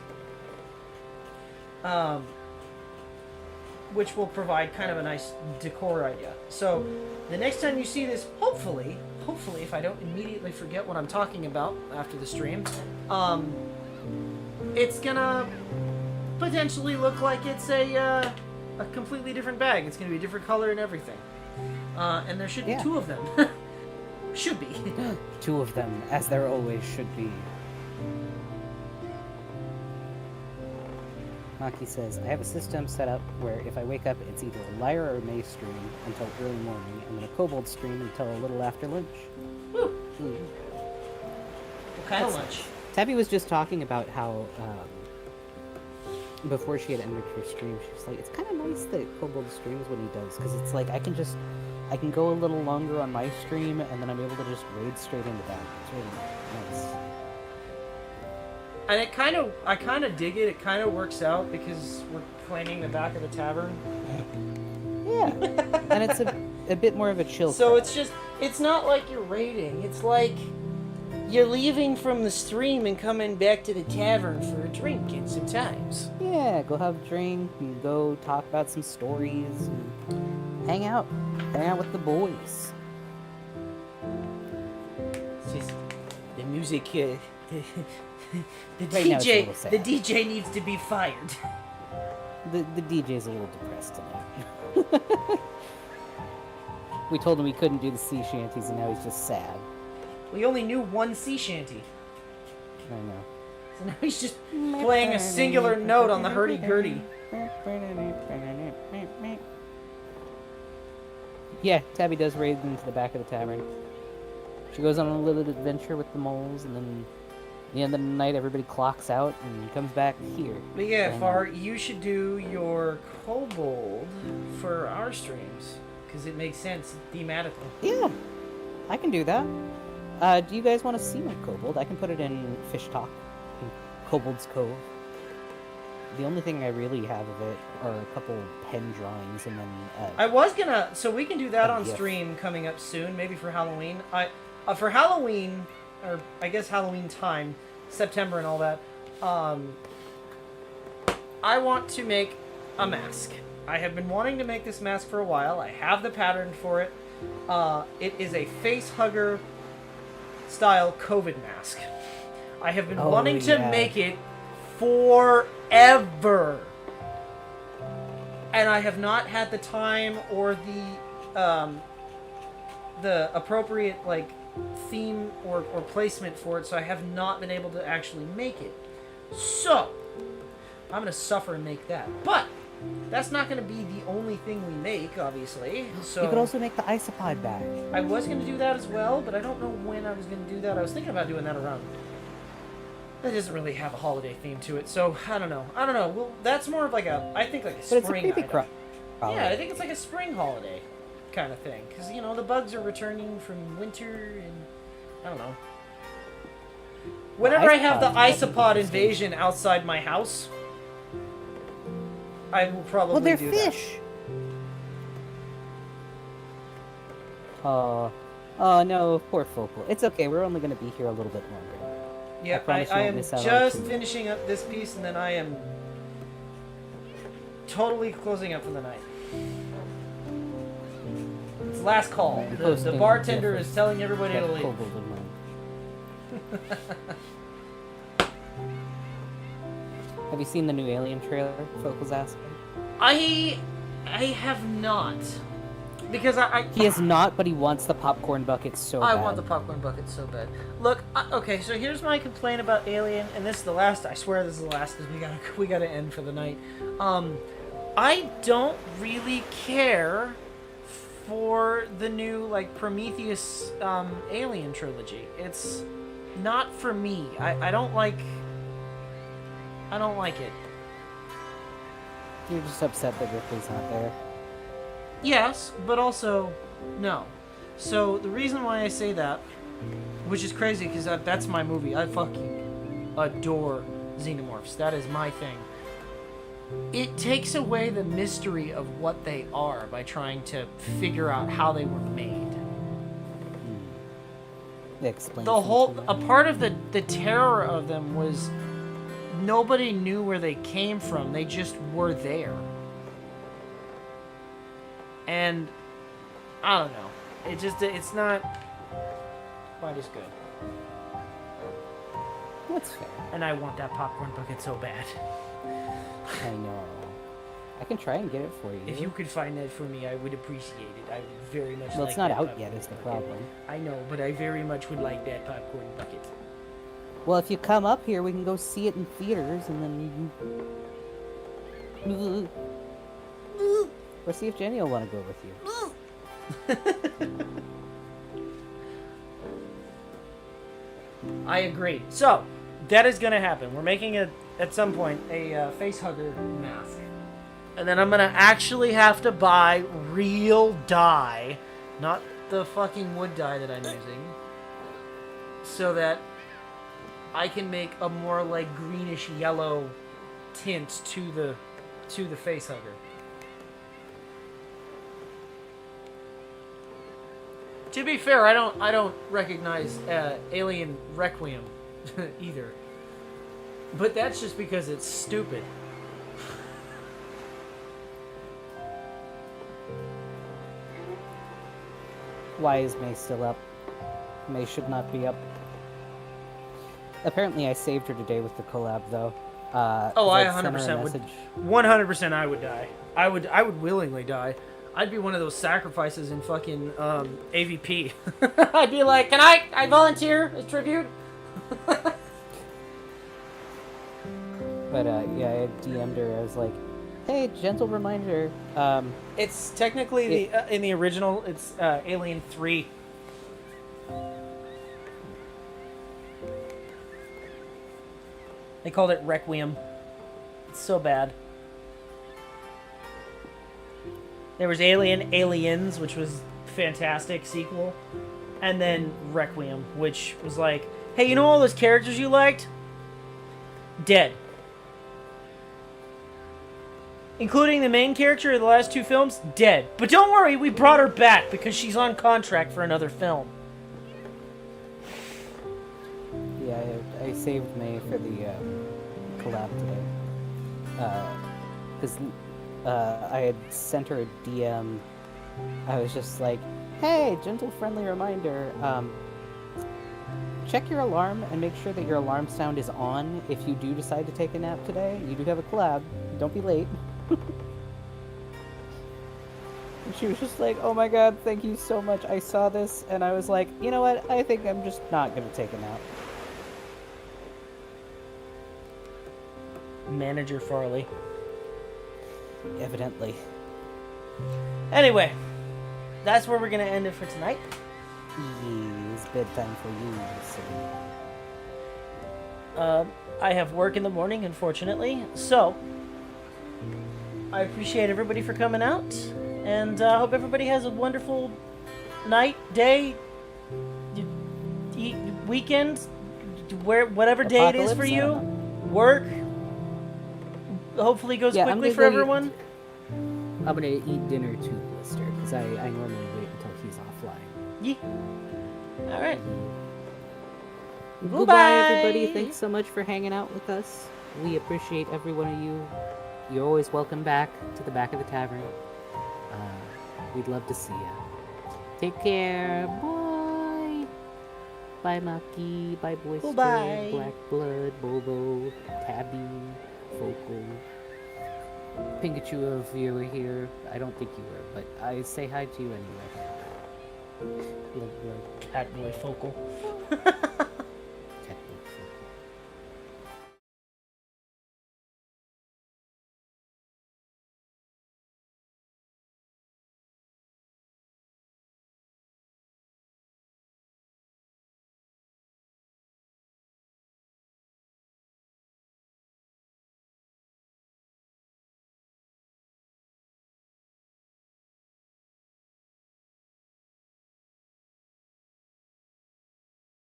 Speaker 1: which will provide kind of a nice decor idea. So the next time you see this, hopefully, if I don't immediately forget what I'm talking about after the stream, it's gonna potentially look like it's a completely different bag. It's gonna be a different color and everything. And there should be two of them. Should be.
Speaker 2: Two of them, as there always should be. Maki says, I have a system set up where if I wake up, it's either a Lyra or May stream until early morning, and then a Kobold stream until a little after lunch.
Speaker 1: Woo.
Speaker 2: Mm.
Speaker 1: What kind of lunch?
Speaker 2: Tabby was just talking about how, before she had ended her stream, she was like, it's kind of nice that Kobold streams when he does, because it's like, I can go a little longer on my stream, and then I'm able to just raid straight into that. It's really nice.
Speaker 1: And I kind of dig it. It kind of works out because we're cleaning the back of the tavern.
Speaker 2: Yeah, and it's a bit more of a chill.
Speaker 1: So
Speaker 2: crowd.
Speaker 1: it's not like you're raiding. It's like you're leaving from the stream and coming back to the tavern for a drink in some times.
Speaker 2: Yeah, go have a drink and go talk about some stories and hang out with the boys.
Speaker 1: It's just the music. The
Speaker 2: Right now it's a
Speaker 1: DJ,
Speaker 2: little sad.
Speaker 1: the DJ needs to be fired.
Speaker 2: The DJ's a little depressed tonight. We told him we couldn't do the sea shanties, and now he's just sad.
Speaker 1: We only knew one sea shanty,
Speaker 2: I know.
Speaker 1: so now he's just playing a singular note on the hurdy-gurdy.
Speaker 2: Yeah, Tabby does raid into the back of the tavern. She goes on a little adventure with the moles, and then at the end of the night, everybody clocks out and comes back here.
Speaker 1: But yeah,
Speaker 2: And,
Speaker 1: Far, you should do your kobold for our streams, because it makes sense thematically.
Speaker 2: Yeah, I can do that. Do you guys want to see my kobold? I can put it in Fish Talk, in Kobold's Cove. The only thing I really have of it are a couple pen drawings, and then
Speaker 1: I was gonna, so we can do that
Speaker 2: A
Speaker 1: on
Speaker 2: gift.
Speaker 1: stream coming up soon, maybe for Halloween. For Halloween, or I guess Halloween time, September and all that, I want to make a mask. I have been wanting to make this mask for a while. I have the pattern for it. It is a face hugger style COVID mask. I have been wanting to make it forever. And I have not had the time or the appropriate theme or placement for it, so I have not been able to actually make it. So I'm gonna suffer and make that. But that's not gonna be the only thing we make, obviously. So
Speaker 2: you could also make the isopod bag.
Speaker 1: I was gonna do that as well, but I don't know when I was gonna do that. I was thinking about doing that around. That doesn't really have a holiday theme to it, so I don't know. Well, that's more of I think a
Speaker 2: But
Speaker 1: spring
Speaker 2: it's a creepy
Speaker 1: item.
Speaker 2: holiday.
Speaker 1: Yeah, I think it's like a spring holiday kind of thing, because the bugs are returning from winter, and I don't know. Whenever I have the isopod invasion outside my house, I will probably
Speaker 2: Well, they're
Speaker 1: do
Speaker 2: fish. Oh no, poor Focal. It's okay. We're only going to be here a little bit longer.
Speaker 1: that. Yeah,
Speaker 2: promise you
Speaker 1: I
Speaker 2: won't
Speaker 1: am
Speaker 2: miss out on
Speaker 1: just
Speaker 2: food.
Speaker 1: finishing up this piece, and then I am totally closing up for the night. It's last call. The
Speaker 2: Posting
Speaker 1: bartender
Speaker 2: different
Speaker 1: is telling everybody to
Speaker 2: Got
Speaker 1: leave.
Speaker 2: Kobold in mind. Have you seen the new Alien trailer? Focal's asking.
Speaker 1: I have not, because
Speaker 2: He is not, but he wants the popcorn bucket so
Speaker 1: I
Speaker 2: bad.
Speaker 1: want the popcorn bucket so bad. Look, okay, so here's my complaint about Alien, and this is the last. I swear this is the last, because we gotta end for the night. I don't really care for the new Prometheus Alien trilogy. It's not for me. I don't like it.
Speaker 2: You're just upset that Ripley's not there.
Speaker 1: Yes, but also no. So the reason why I say that, which is crazy because that's my movie. I fucking adore xenomorphs. That is my thing. it takes away the mystery of what they are by trying to figure out how they were made.
Speaker 2: Explain
Speaker 1: The whole a part of the terror of them was nobody knew where they came from. They just were there. And I don't know. It's not quite as good.
Speaker 2: That's fair.
Speaker 1: And I want that popcorn bucket so bad.
Speaker 2: I know. I can try and get it for you.
Speaker 1: If you could find that for me, I would appreciate it. I would very much
Speaker 2: Well,
Speaker 1: like
Speaker 2: it's not
Speaker 1: that
Speaker 2: out
Speaker 1: popcorn
Speaker 2: yet is the
Speaker 1: bucket.
Speaker 2: problem.
Speaker 1: I know, but I very much would like that popcorn bucket.
Speaker 2: Well, if you come up here, we can go see it in theaters, and then you can... Or see if Jenny will want to go with you.
Speaker 1: I agree. So, that is going to happen. We're making, at some point, a face hugger mask. And then I'm going to actually have to buy real dye, not the fucking wood dye that I'm using, so that I can make a more like greenish yellow tint to the face hugger. To be fair, I don't recognize Alien Requiem either. But that's just because it's stupid.
Speaker 2: Why is May still up? May should not be up. Apparently I saved her today with the collab, though.
Speaker 1: Oh,
Speaker 2: 'cause
Speaker 1: I
Speaker 2: I'd sent her a
Speaker 1: 100% would.
Speaker 2: message.
Speaker 1: 100% I would die. I would willingly die. I'd be one of those sacrifices in fucking AVP. I'd be like, can I volunteer as tribute?
Speaker 2: But yeah, I had DM'd her. I was like, hey, gentle reminder.
Speaker 1: It's technically the in the original, it's Alien 3. They called it Requiem. It's so bad. There was Aliens, which was fantastic sequel, and then Requiem, which was like, hey, you know all those characters you liked? Dead. Including the main character of the last two films, dead. But don't worry, we brought her back because she's on contract for another film.
Speaker 2: Yeah, I saved May for the collab today. Because I had sent her a DM. I was just like, hey, gentle friendly reminder. Check your alarm and make sure that your alarm sound is on if you do decide to take a nap today. You do have a collab. Don't be late. And she was just like, oh my god, thank you so much. I saw this and I was like, you know what? I think I'm just not going to take a nap.
Speaker 1: Manager Farley.
Speaker 2: Evidently.
Speaker 1: Anyway, that's where we're going to end it for tonight.
Speaker 2: It's bedtime for you, so.
Speaker 1: I have work in the morning, unfortunately. So, I appreciate everybody for coming out. And I hope everybody has a wonderful night, day, weekend, whatever day it is for you. Work. Hopefully goes quickly for everyone.
Speaker 2: I'm gonna eat dinner too, Blister, because I normally wait until he's offline.
Speaker 1: Yeah. Alright.
Speaker 2: Goodbye, everybody. Thanks so much for hanging out with us. We appreciate every one of you. You're always welcome back to the back of the tavern. We'd love to see you. Take care. Bye. Bye, Maki. Bye, Boyster.
Speaker 1: Bye.
Speaker 2: Black Blood, Bobo, Tabby, Focal. Pinkachu, if you were here. I don't think you were, but I say hi to you anyway. Love, love.
Speaker 1: Catboy Focal.